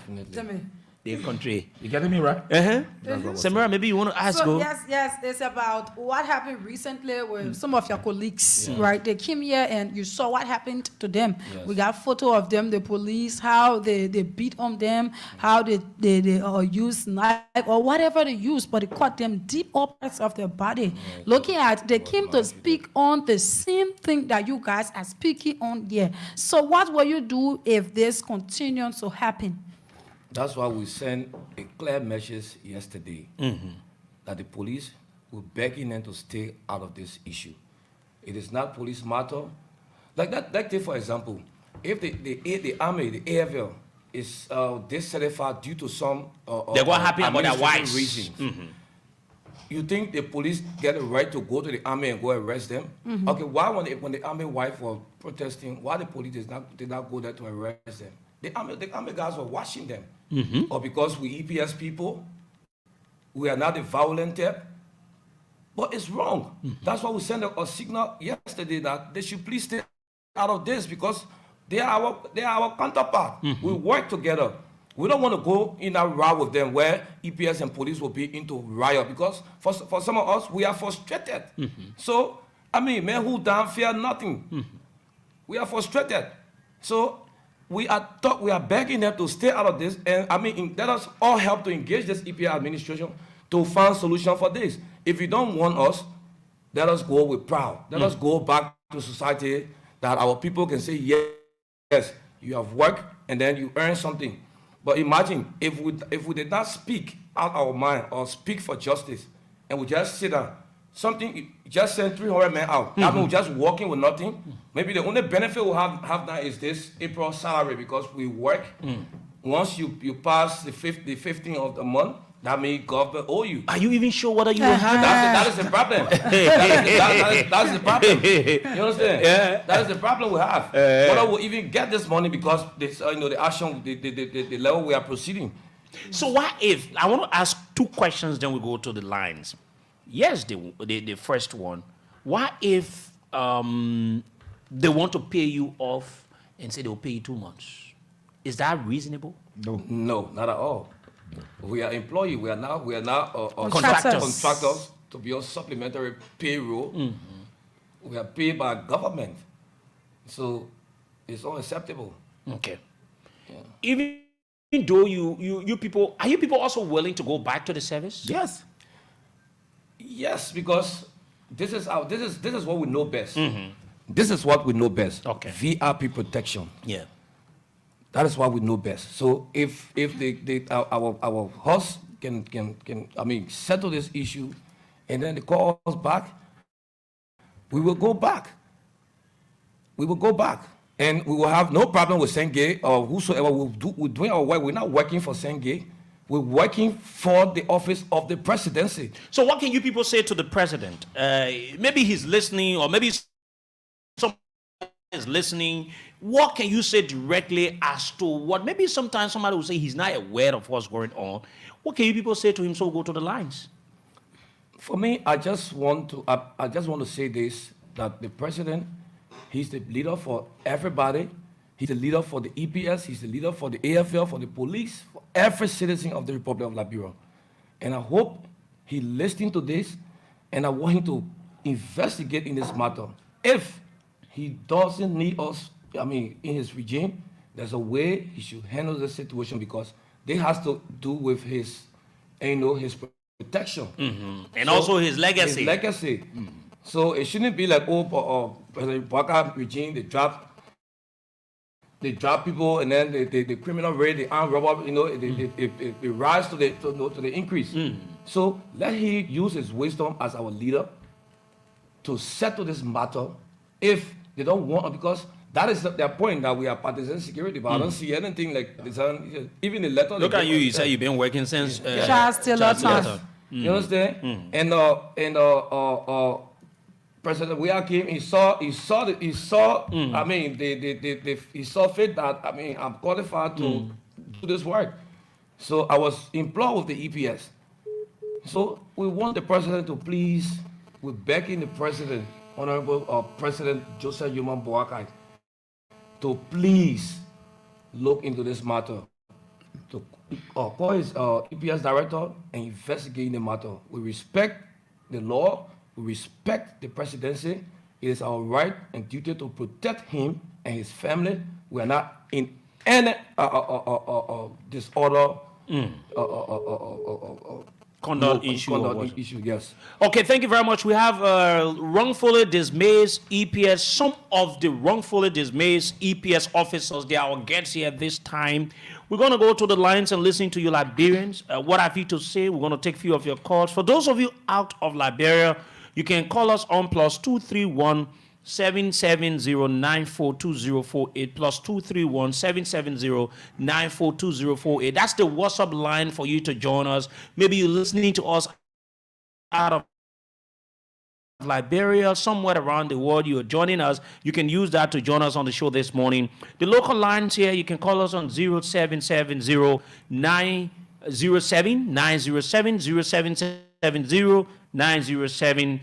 the country? You getting me right? Samira, maybe you want to ask. So yes, it's about what happened recently with some of your colleagues, right? They came here and you saw what happened to them. We got photo of them, the police, how they beat on them, how they use knife or whatever they use, but they cut them deep up parts of their body. Looking at, they came to speak on the same thing that you guys are speaking on here. So what will you do if this continues to happen? That's why we sent a clear message yesterday that the police will begging them to stay out of this issue. It is not police matter. Like that, take for example, if the army, the AFL, is dissatisfied due to some they're going to happen about their wives reasons. You think the police get a right to go to the army and go arrest them? Okay, why when the army wife was protesting, why the police did not go there to arrest them? The army guys were watching them. Or because we EPS people, we are not the violent type. But it's wrong. That's why we sent a signal yesterday that they should please stay out of this because they are our counterpart. We work together. We don't want to go in a row with them where EPS and police will be into riot because for some of us, we are frustrated. So, I mean, men who don't fear nothing. We are frustrated. So, we are begging them to stay out of this, and I mean, let us all help to engage this EPA administration to find a solution for this. If you don't want us, let us go with proud. Let us go back to society that our people can say, yes, you have worked, and then you earn something. But imagine if we did not speak out our mind or speak for justice, and we just sit down, something just send 300 men out. That means just walking with nothing. Maybe the only benefit we'll have now is this April salary because we work. Once you pass the 15th of the month, that means government owe you. Are you even sure whether you will have that is the problem. That's the problem. You understand? Yeah. That is the problem we have. Whether we'll even get this money because this, the action, the level we are proceeding. So what if, I want to ask two questions, then we go to the lines. Yes, the first one. What if they want to pay you off and say they'll pay you 2 months? Is that reasonable? No, not at all. We are employees. We are now contractors to be on supplementary payroll. Mm-hmm. We are paid by government, so it's unacceptable. Okay. Yeah. Even though you people, are you people also willing to go back to the service? Yes. Yes, because this is what we know best. Mm-hmm. This is what we know best. Okay. VIP protection. Yeah. That is what we know best. So if our host can settle this issue, and then they call us back, we will go back. We will go back, and we will have no problem with Senge or whosoever. We're doing our work. We're not working for Senge. We're working for the office of the presidency. So what can you people say to the president? Maybe he's listening, or maybe someone is listening. What can you say directly as to what? Maybe sometimes somebody will say he's not aware of what's going on. What can you people say to him so we'll go to the lines? For me, I just want to say this, that the president, he's the leader for everybody. He's the leader for the EPS. He's the leader for the AFL, for the police, for every citizen of the Republic of Liberia. And I hope he listened to this, and I want him to investigate in this matter. If he doesn't need us, in his regime, there's a way he should handle the situation, because they has to do with his, his protection. Mm-hmm. And so, also his legacy. His legacy. Mm-hmm. So it shouldn't be like, President Baka regime, they drop people, and then the criminal rate, the armed robbery, they rise to the increase. Mm-hmm. So let he use his wisdom as our leader to settle this matter. If they don't want, because that is their point, that we are partisan security, but I don't see anything like this. Even the letter. Look at you. You say you've been working since Charles Taylor time. You understand? And President Weah came. He saw. He saw fit that I'm qualified to do this work. So I was employed with the EPS. So we want the president to please. We're begging the president, Honorable President Joseph Yuman Boakai, to please look into this matter, to call his EPS director and investigate the matter. We respect the law, we respect the presidency. It is our right and duty to protect him and his family. We are not in any disorder, conduct issue. Yes. Okay, thank you very much. We have wrongfully dismissed EPS. Some of the wrongfully dismissed EPS officers, they are our guests here at this time. We're going to go to the lines and listen to you Liberians. What have you to say? We're going to take a few of your calls. For those of you out of Liberia, you can call us on +231 770-942048 +231 770-942048. That's the WhatsApp line for you to join us. Maybe you're listening to us out of Liberia, somewhere around the world, you are joining us. You can use that to join us on the show this morning. The local lines here, you can call us on 0770-907-0770 907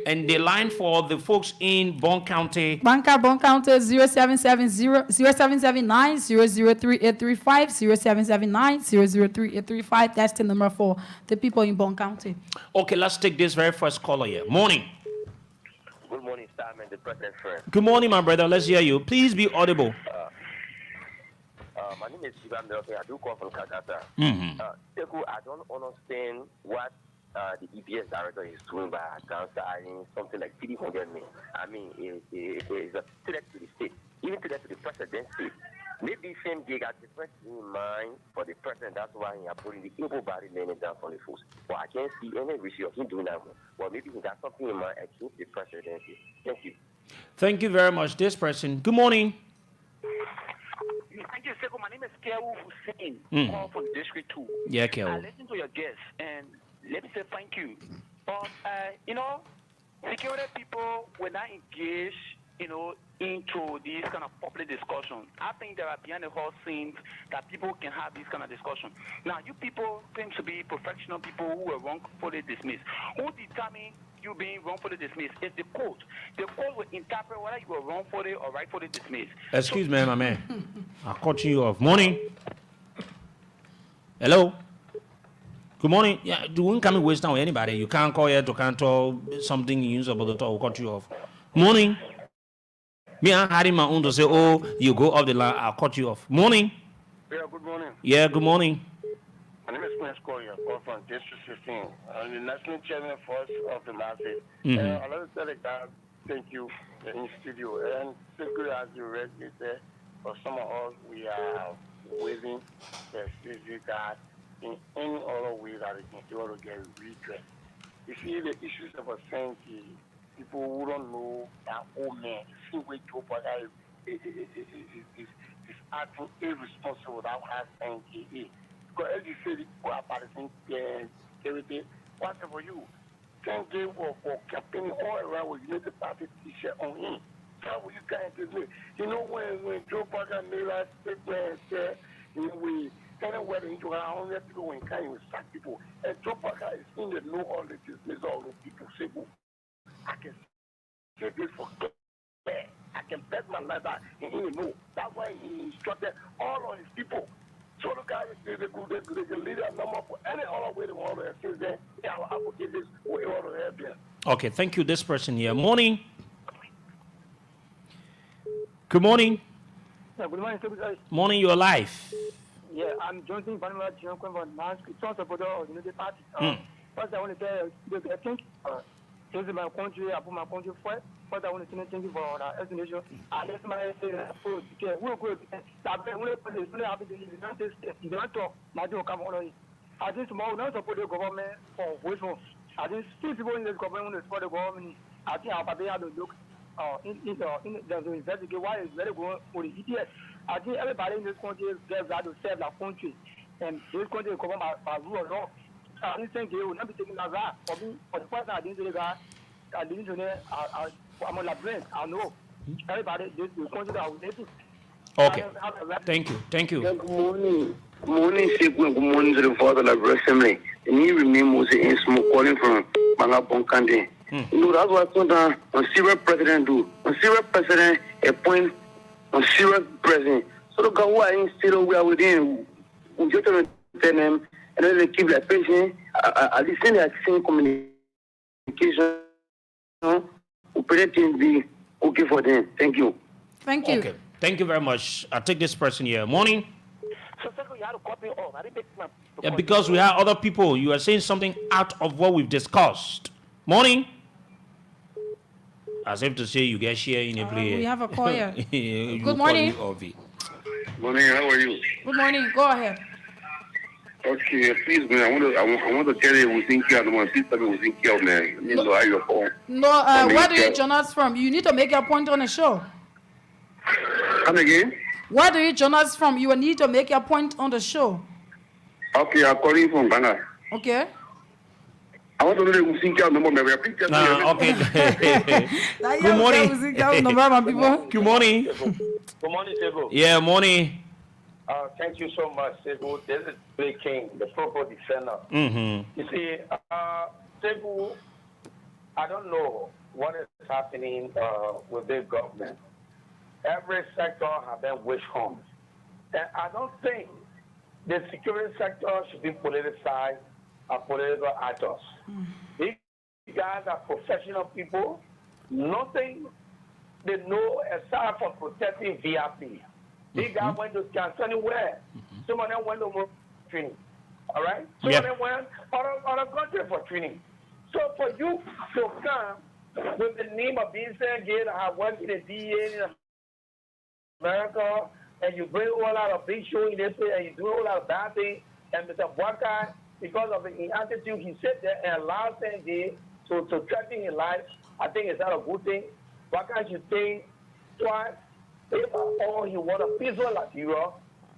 and the line for the folks in Bon County. Bon County 0779-003-835, 0779-003-835. That's the number for the people in Bon County. Okay, let's take this very first caller here. Morning. Good morning, Sam and the president friend. Good morning, my brother. Let's hear you. Please be audible. My name is Ivan Melke. I do call from Calcutta. Sekou, I don't understand what the EPS director is doing by downsizing something like 300 million. I mean, it is a threat to the state, even threat to the presidency. Maybe same gig has different in mind for the president. That's why he is putting the able body laying down for the force. But I can't see any issue of him doing that. Well, maybe he got something in mind against the presidency. Thank you. Thank you very much. This person. Good morning. Thank you, Sekou. My name is Sekou Hussein, call from District 2. Yeah, I Kel. listened to your guests, and let me say thank you. You know, security people were not engaged, you know, into these kind of public discussion. I think there are behind the whole scenes that people can have this kind of discussion. Now, you people claim to be professional people who were wrongfully dismissed. Who determined you being wrongfully dismissed? It's the court. The court will interpret whether you were wrongfully or rightfully dismissed. Excuse me, my man. I'll cut you off. Morning. Hello. Good morning. Yeah, you won't come and waste time with anybody. You can't call here to cancel something you use about the talk. We'll cut you off. Morning. Me, I'm having my own to say, oh, you go off the line. I'll cut you off. Morning. Yeah, good morning. Yeah, good morning. My name is Prince Koya. I call from District 15. I'm the national chairman first of the masses. Mhm. I'd like to tell the guy, thank you in studio. And Sekou, as you read, you said, for some of us, we are waiting for the God in any other way that it can be able to get redress. You see, the issues of authority, people who don't know that old man, see where Joe Biden is acting irresponsible without having NKA. Because as you said, people are partisan everything. What's for you? 10 days for campaigning all around with United Party t-shirt on him. How will you guys do it? You know, when Joe Biden made that statement and said, you know, we anywhere into our own people when kind of sack people. And Joe Biden is in the know all the dismiss all those people. Sekou, I can say this for clear. I can bet my life that he know. That's why he instructed all of his people. So the guys, they can lead a number for any other way they want to assist them. Yeah, I will give this way all to help them. Okay, thank you. This person here. Morning. Good morning. Yeah, good morning, Sekou. Morning, you're alive. Yeah, I'm Johnson Panama John from Mass Christian supporter of the United Party. First, I want to say, I think this is my country, I put my country first. First, I want to say thank you for the explanation. And that's my approach. We're good. I think tomorrow we don't support the government for which one. I think still people in this government want to support the government. I think our party have to look to investigate why it's very good for the ETS. I think everybody in this country gets that to serve the country. And this country is governed by rule of law. I didn't think they will not be taking that right. For me, for the first time, I didn't say that. I didn't know I'm on the brain. I know. Everybody, this country that will take it. Okay. Thank you. Thank you. Good morning. Good morning, Sekou. Good morning to the Father of the Assembly. And he remain Moses in smoke calling from Mangabon Kande. You know, that's what on Syria president do. On Syria president appoint on Syria president. So the guy who are in Syria, we are within. We just tell them, and then they keep their patient. I listen to the same communication. Operating be okay for them. Thank you. Thank you. Okay. Thank you very much. I'll take this person here. Morning. So, Sekou, you had to cut me off. I didn't make my... Yeah, because we have other people. You are saying something out of what we've discussed. Morning. As if to say you get share in a play. We have a call here. Good morning. Morning, how are you? Good morning. Go ahead. Okay, please, man. I want to tell you we think you are the one. Please tell me we think you are, man. You know how you're going. No, where do you join us from? You need to make your point on the show. Come again? Where do you join us from? You will need to make your point on the show. Okay, I'm calling from Ghana. Okay. I want to know the think you are no more. Okay. Good morning. Good morning. Good morning, Sekou. Yeah, morning. Thank you so much, Sekou. This is Blake King, the proper defender. Mm-hmm. You see, Sekou, I don't know what is happening with this government. Every sector has been witch hunts. And I don't think the security sector should be politicized or political actors. These guys are professional people. Nothing they know aside from protecting VIP. These guys went to camp anywhere. Some of them went to training. All right? Some of them went other country for training. So for you to come with the name of being said, I have worked in the DA in America, and you bring a lot of big show in this place, and you do a lot of bad things, and Mr. Bwaka, because of the attitude, he said that and allowed Sanjay to threaten his life. I think it's not a good thing. Bwaka should think twice about all he wants a peaceful Liberia,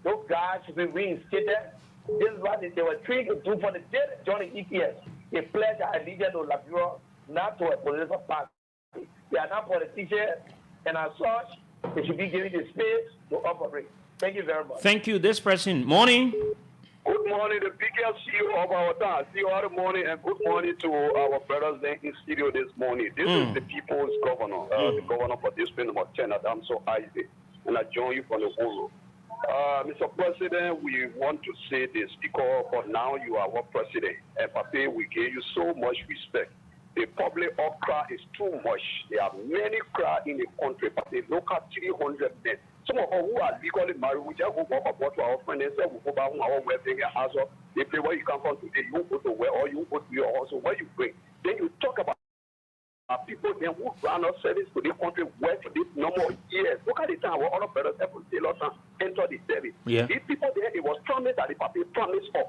Those guys should be reinstated. This is what they were trying to do for the dead Johnny EPS. They pledged their allegiance to Liberia, not to a political party. They are not politicians, and as such, they should be given the space to operate. Thank you very much. Thank you. This person. Morning. Good morning, the biggest CEO of our town. CEO of the morning, and good morning to our brothers there in studio this morning. This is the people's governor, the governor for District number 10, Adamso Isaac, and I join you from the whole. Mr. President, we want to say this because for now you are our president, and Papa, we give you so much respect. The public outcry is too much. There are many cries in the country, but the local 300 men. Some of them who are legally married, we just go about to our friends and say, we go back to our wedding and ask us, they pay where you come from today, you go to where, or you go to your house, or where you bring. Then you talk about people then who run our service to this country work for this number of years. Look at the time our other brothers have to enter the service. Yeah. These people there, it was promised that the Papa promised us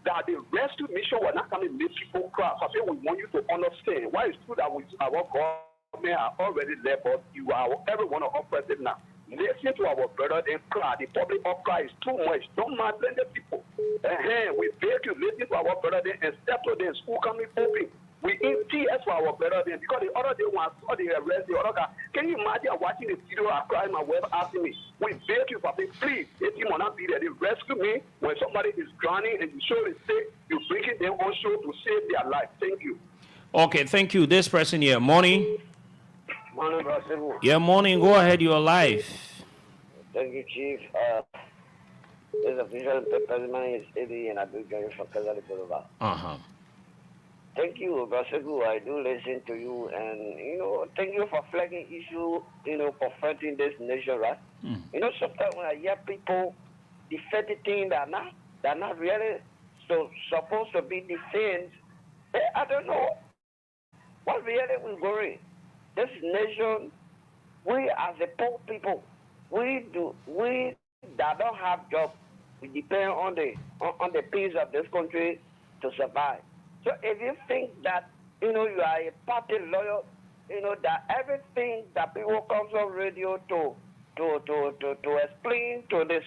that the rescue mission will not come and make people cry. Papa, we want you to understand why it's true that our government are already there, but you are every one of us president now. Listen to our brother and cry. The public outcry is too much. Don't mind the people. We beg you, listen to our brother and step to them. School coming open. We in tears for our brother then because the other day when I saw the arrest, the other guy, can you imagine watching the video I cried my web asking me? We beg you, Papa, please, if you will not be there, they rescue me when somebody is drowning and you show the sick, you bring them on show to save their life. Thank you. Okay, thank you. This person here. Morning. Morning, Brother. Yeah, morning. Go ahead. You're live. Thank you, Chief. This official president is Eddie, and I do join you from Kazali Boulevard. Thank you, Brother. I do listen to you, and thank you for flagging issue, confronting this nation, right? Sometimes when I hear people defend things that are not really supposed to be defended, I don't know what really will worry. This nation, we as a poor people, we that don't have job, we depend on the peace of this country to survive. So if you think that you are a party loyal, that everything that people comes on radio to explain to the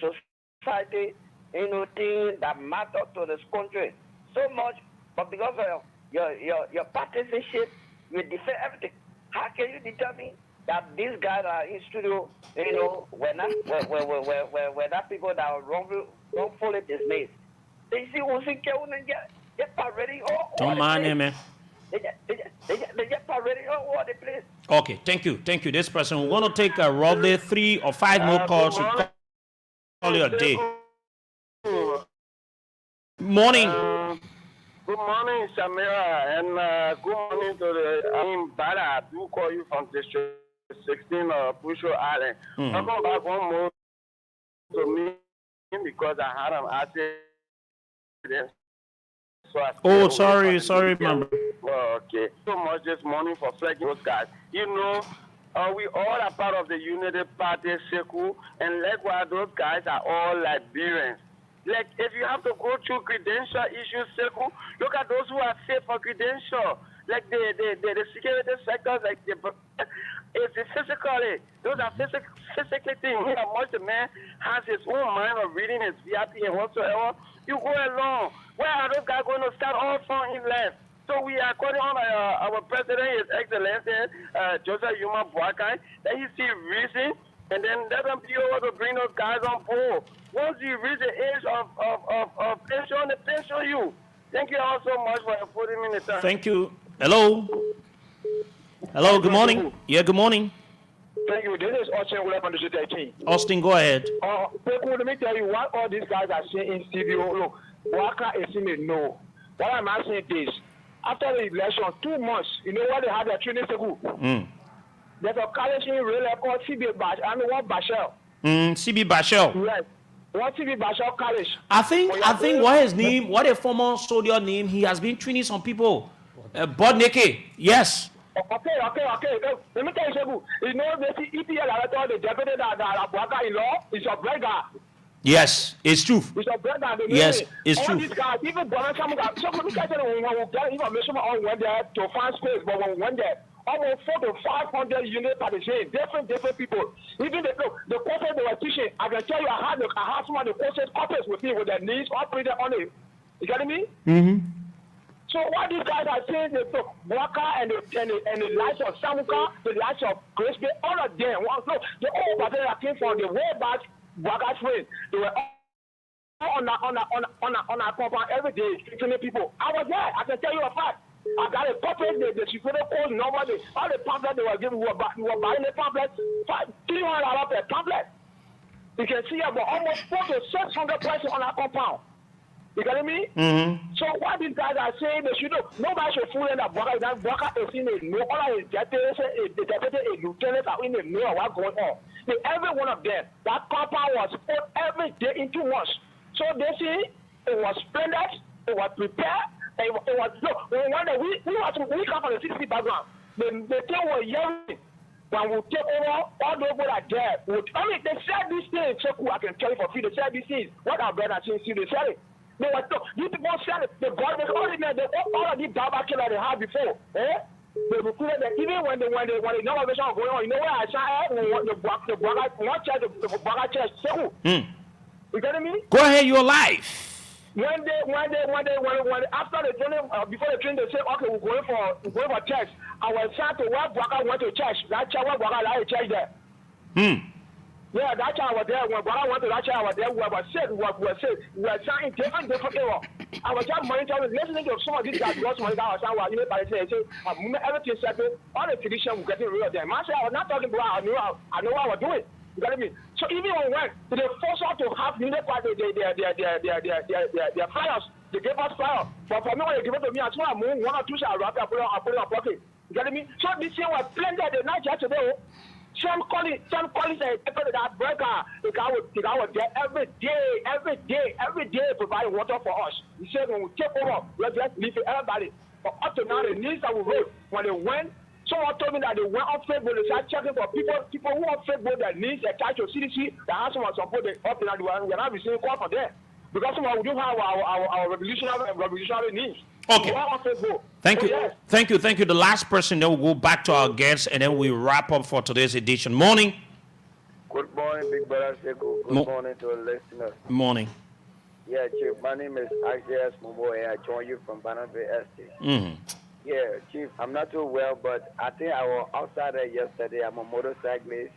society, things that matter to this country so much, but because of your partisanship, you defend everything. How can you determine that these guys are in studio, when that people that are wrongfully dismissed? They see who's in get already. Don't mind him, man. They get already all the place. Okay, thank you. Thank you. This person, we're going to take roughly 3 or 5 more calls to call you a day. Morning. Good morning, Samira, and good morning to Bada. I do call you from District 16, Pusho Island. I'll come back one more to me because I had an accident. So sorry, man. Okay. So much this morning for flagging those guys. We all are part of the Unity Party, Sekou, and likewise those guys are all Liberians. Like, if you have to go through credential issues, Sekou, look at those who are safe for credential. Like the security sectors, like it's physically, those are physically things. How much the man has his own mind of reading his VIP and whatsoever, you go along. Where are those guys going to start all from in life? So we are calling on our president, His Excellency, Joseph Yuma Boakai, that he see reason, and then let them be able to bring those guys on board. Once you reach the age of pension, they pension you. Thank you all so much for putting me in the time. Thank you. Hello. Hello, good morning. Yeah, good morning. Thank you. This is Edtion from the District 18. Austin, go ahead. Sekou, let me tell you what all these guys are saying in studio. Look, Waka is in the no. What I'm asking is, after the election, 2 months, you know what they had their training, Sekou? There's a college in real called CB Bashel. CB Bashel. Yes. What CB Bashel College? I think what a former soldier name, he has been training some people. Bodneke, yes. Okay. Let me tell you, Sekou. You know, the EPL director, the deputy that Waka in law, is a brother. Yes, it's true. It's a brother. Yes, it's all true. These guys, even Bonner, some guys, so we get information on when there to find space, but when we went there, almost 400 to 500 units per day, different people. Even the courses they were teaching, I can tell you, I had some of the courses with me with their knees operated on it. You getting me? Mm-hmm. So what these guys are saying, the Waka and the likes of Samuka, the likes of Grace Bay, all of them, look, the old person that came from the way back Waka train, they were all on our compound every day, treating people. I was there. I can tell you a fact. I got a puppet, the security code, nobody, all the pamphlets they were giving, we were buying the pamphlets, $300 per pamphlet. You can see about almost 400 to 600 persons on our compound. You getting me? Mm-hmm. So what these guys are saying, they should know. Nobody should fool in that Baka. That Baka is in a know. All of his deputies, a lieutenant are in a know what's going on. Every one of them, that compound was put every day into once. So they see it was splendid, it was prepared, it was look. We come from the 60 background. The thing was yelling. When we take over, all those people are there. They said these things. Sekou, I can tell you for free. They said these things. What our brothers saying, they said it. They were these people said it. The government, all of these Baba killers they had before. They recruited them. Even when the innovation was going on, you know where I saw the Baba church, Sekou. You getting me? Go ahead, you're live. When after the training, before the training, they say, okay, we're going for church. I was sent to where Baka went to church. That church where Baka had a church there. Yeah, that child was there. When Baba went to that child, I was there. We were sick. We were saying different era. I was just monitoring, listening to some of these guys. Because my guys were saying, everything settled. All the tradition were getting rid of them. I said, I was not talking about. I know what I was doing. You got me? So even when we went, they forced us to have their flyers. They gave us flyers. But for me, when they give it to me, I swear I move 1 or 2 shall wrap. I put it in my pocket. You got me? So this year was splendid. The night yesterday. Some college and that breaker, the guy was there every day providing water for us. He said when we take over, we'll just leave it everybody. But up to now, the needs that we wrote, when they went, someone told me that they went on Facebook, they started checking for people who on Facebook that needs attached to CDC, that has someone support them up to now, we're not receiving call for them. Because we do have our revolutionary needs. Okay. Thank you. Yes. Thank you. The last person, then we'll go back to our guests and then we wrap up for today's edition. Morning. Good morning, Big Brother Sekou. Good morning to our listeners. Morning. Yeah, Chief, my name is Isaiah Smubo and I join you from Banana Estate. Mm-hmm. Yeah, Chief, I'm not too well, but I think I was outside there yesterday. I'm a motorcyclist.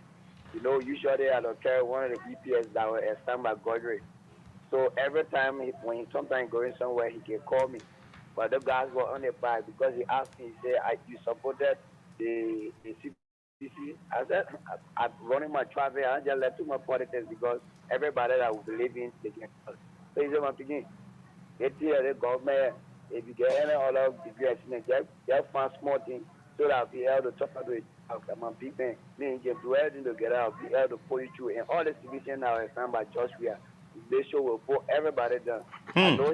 You know, usually I don't carry one of the EPS that was assigned by Godric. So every time when he sometimes going somewhere, he can call me. But the guys were on the bike because he asked me, he said, you supported the CPC. I said, I'm running my traffic. I just left to my politics because everybody that will believe in they can. So he said, I'm thinking, get here, the government, if you get any other degree, just find small things so that I'll be able to talk about it. I'm people, me can do everything together. I'll be able to pull you through. And all the division now is done by Joshua. This show will put everybody down. I know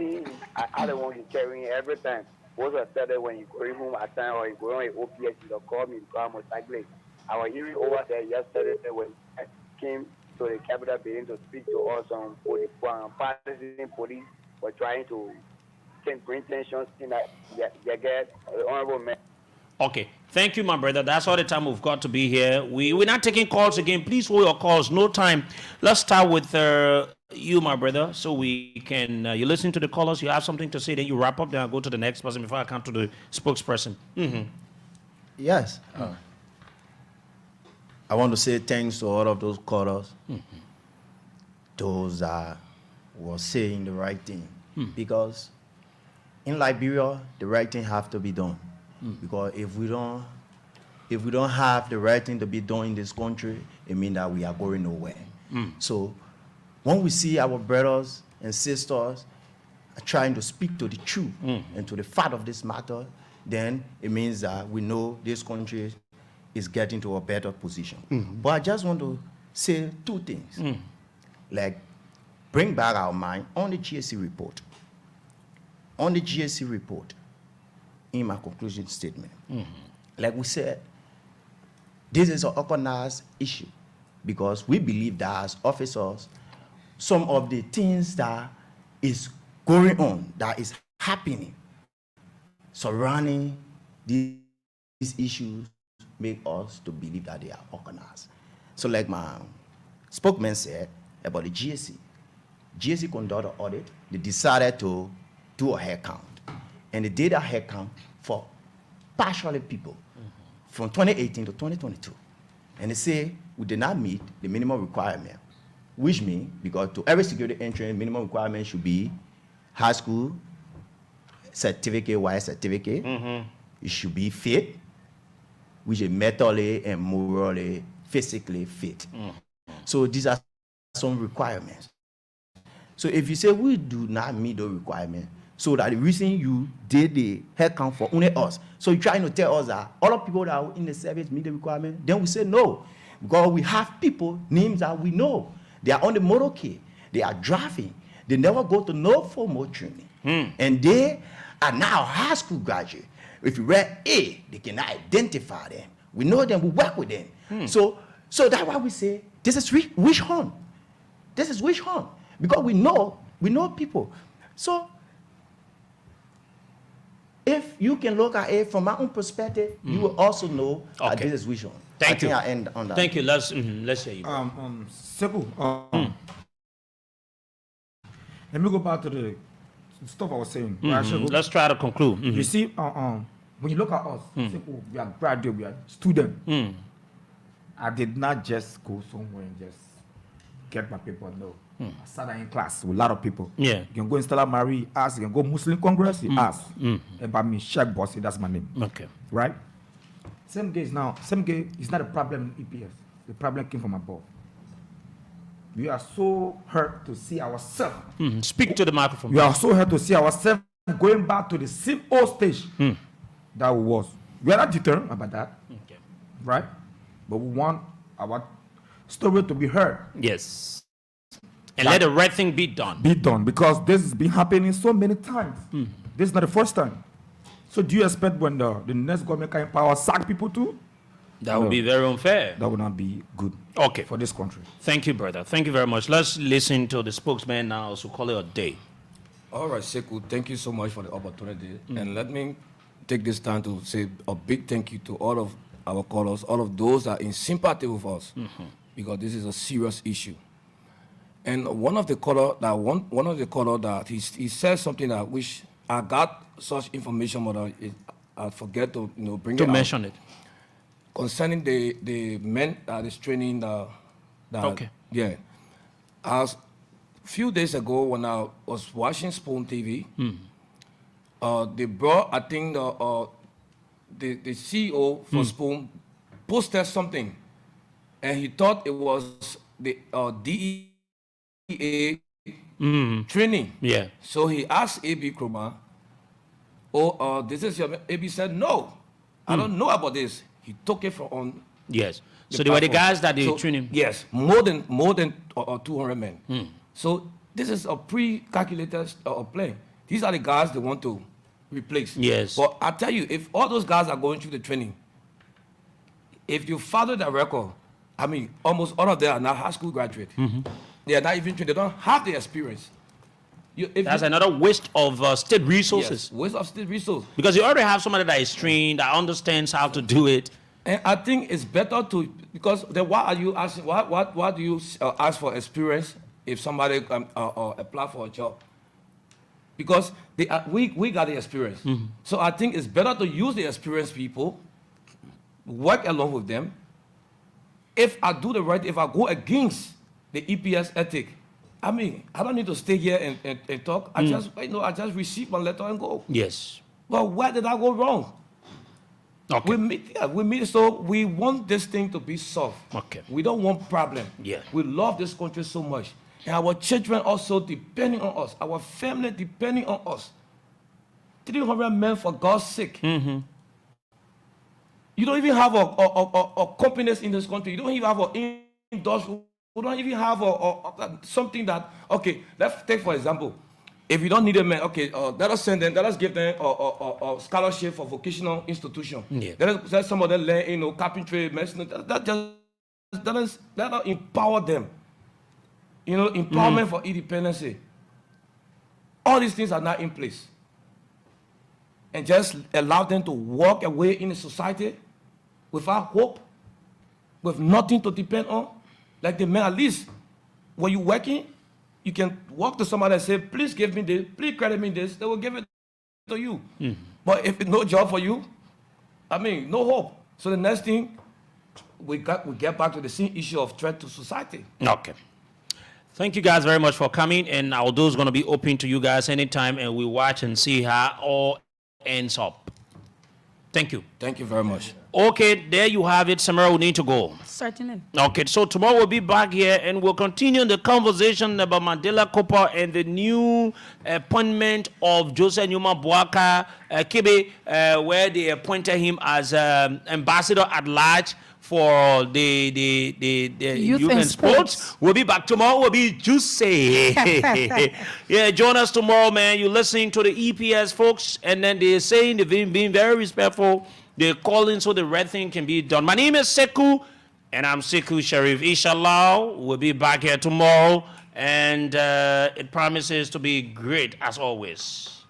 I don't want to carry every time. Most of the when you go home at time or you go on OPS, you call me because I'm a cyclist. I was hearing over there yesterday when I came to the Capitol building to speak to us on partisan police were trying to bring tensions in that they get honorable man. Okay. Thank you, my brother. That's all the time we've got to be here. We're not taking calls again. Please hold your calls. No time. Let's start with you, my brother, so we can, you listen to the callers, you have something to say, then you wrap up, then I'll go to the next person before I come to the spokesperson. Mm-hmm. Yes. I want to say thanks to all of those callers. Mm-hmm. Those that were saying the right thing. Because in Liberia, the right thing have to be done. Because if we don't have the right thing to be done in this country, it means that we are going nowhere. So when we see our brothers and sisters trying to speak to the truth and to the fact of this matter, then it means that we know this country is getting to a better position. But I just want to say 2 things. Like, bring back our mind on the GSC report. On the GSC report, in my conclusion statement, like we said, this is an organized issue because we believe that as officers, some of the things that is going on, that is happening surrounding these issues, make us to believe that they are organized. So like my spokesman said about the GSC. GSC conducted an audit. They decided to do a head count. And they did a head count for partially people from 2018 to 2022. And they say we did not meet the minimum requirement, which means because to every security entry, minimum requirement should be high school certificate, Y certificate. It should be fit, which is mentally and morally, physically fit. So these are some requirements. So if you say we do not meet those requirements, so that the reason you did the head count for only us, so you're trying to tell us that all of people that are in the service meet the requirement, then we say no. Because we have people, names that we know. They are on the motorcade, they are driving, they never go to no formal training. And they are now high school graduates. If you read A, they cannot identify them. We know them, we work with them. So that's why we say, this is wish hunt. This is wish hunt. Because we know people. So if you can look at it from my own perspective, you will also know that this is wish hunt. Thank you. I end on that. Thank you. Let's hear you. Sekou, let me go back to the stuff I was saying. Let's try to conclude. You see, when you look at us, Sekou, we are graduate, we are student. I did not just go somewhere and just get my paper. No. I sat in class with a lot of people. Yeah. You can go in Stella Marie, ask. You can go Muslim Congress, he ask. About me, Sheikh Bossy, that's my name. Okay. Right? Same case is not a problem in EPS. The problem came from above. We are so hurt to see ourselves. Speak to the microphone. We are so hurt to see ourselves going back to the same old stage that was. We are not deterred about that. Okay. Right? But we want our story to be heard. Yes. And let the right thing be done. Be done, because this has been happening so many times. This is not the first time. So do you expect when the next government can empower sack people too? That would be very unfair. That would not be good for this country. Thank you, brother. Thank you very much. Let's listen to the spokesman now, so call it a day. All right, Sekou, thank you so much for the opportunity. And let me take this time to say a big thank you to all of our callers, all of those that are in sympathy with us, because this is a serious issue. And one of the caller that he said something that which I got such information, but I forget to bring to it out. mention it Concerning the men that is training okay. Yeah. As a few days ago when I was watching Spoon TV, they brought, I think the CEO for Spoon posted something, and he thought it was the DEA training. Yeah. So he asked AB Kroma, this is your, AB said, no, I don't know about this. He took it from Yes. So they were the guys that they training. Yes, more than 200 men. So this is a pre-calculated plan. These are the guys they want to replace. Yes. But I tell you, if all those guys are going through the training, if you follow the record, I mean, almost all of them are now high school graduates. They are not even trained. They don't have the experience. That's another waste of state resources. Yes, waste of state resources. Because you already have somebody that is trained, that understands how to do it. And I think it's better to, because then why are you asking, why do you ask for experience if somebody apply for a job? Because we got the experience. So I think it's better to use the experienced people, work along with them. If I do the right, if I go against the EPS ethic, I mean, I don't need to stay here and talk. I just receive my letter and go. Yes. Well, where did I go wrong? Okay. We meet, so we want this thing to be solved. Okay. We don't want problem. Yeah. We love this country so much. And our children also depending on us. Our family depending on us. 300 men, for God's sake. You don't even have a companies in this country. You don't even have an industry. We don't even have something that, okay, let's take for example, if you don't need a man, okay, let us give them a scholarship for vocational institution. Yeah. Let some of them learn, carpentry, medicine. That empower them. empowerment for independence. All these things are not in place. And just allow them to walk away in the society without hope, with nothing to depend on. Like the man, at least when you're working, you can walk to somebody and say, please give me this, please credit me this. They will give it to you. But if it's no job for you, no hope. So the next thing, we get back to the same issue of threat to society. Okay. Thank you guys very much for coming. And our door's going to be open to you guys anytime. And we watch and see how all ends up. Thank you. Thank you very much. Okay, there you have it. Samira, we need to go. Certainly. Okay, so tomorrow we'll be back here and we'll continue the conversation about Mandela Cooper and the new appointment of Joseph Nyuma Boaka Kebe, where they appointed him as ambassador at large for the youth and sports. We'll be back tomorrow. We'll be juicy. Yeah, join us tomorrow, man. You're listening to the EPS folks, and then they're saying they've been being very respectful. They're calling so the right thing can be done. My name is Sekou, and I'm Sekou Sharif. Inshallah, we'll be back here tomorrow, and it promises to be great as always.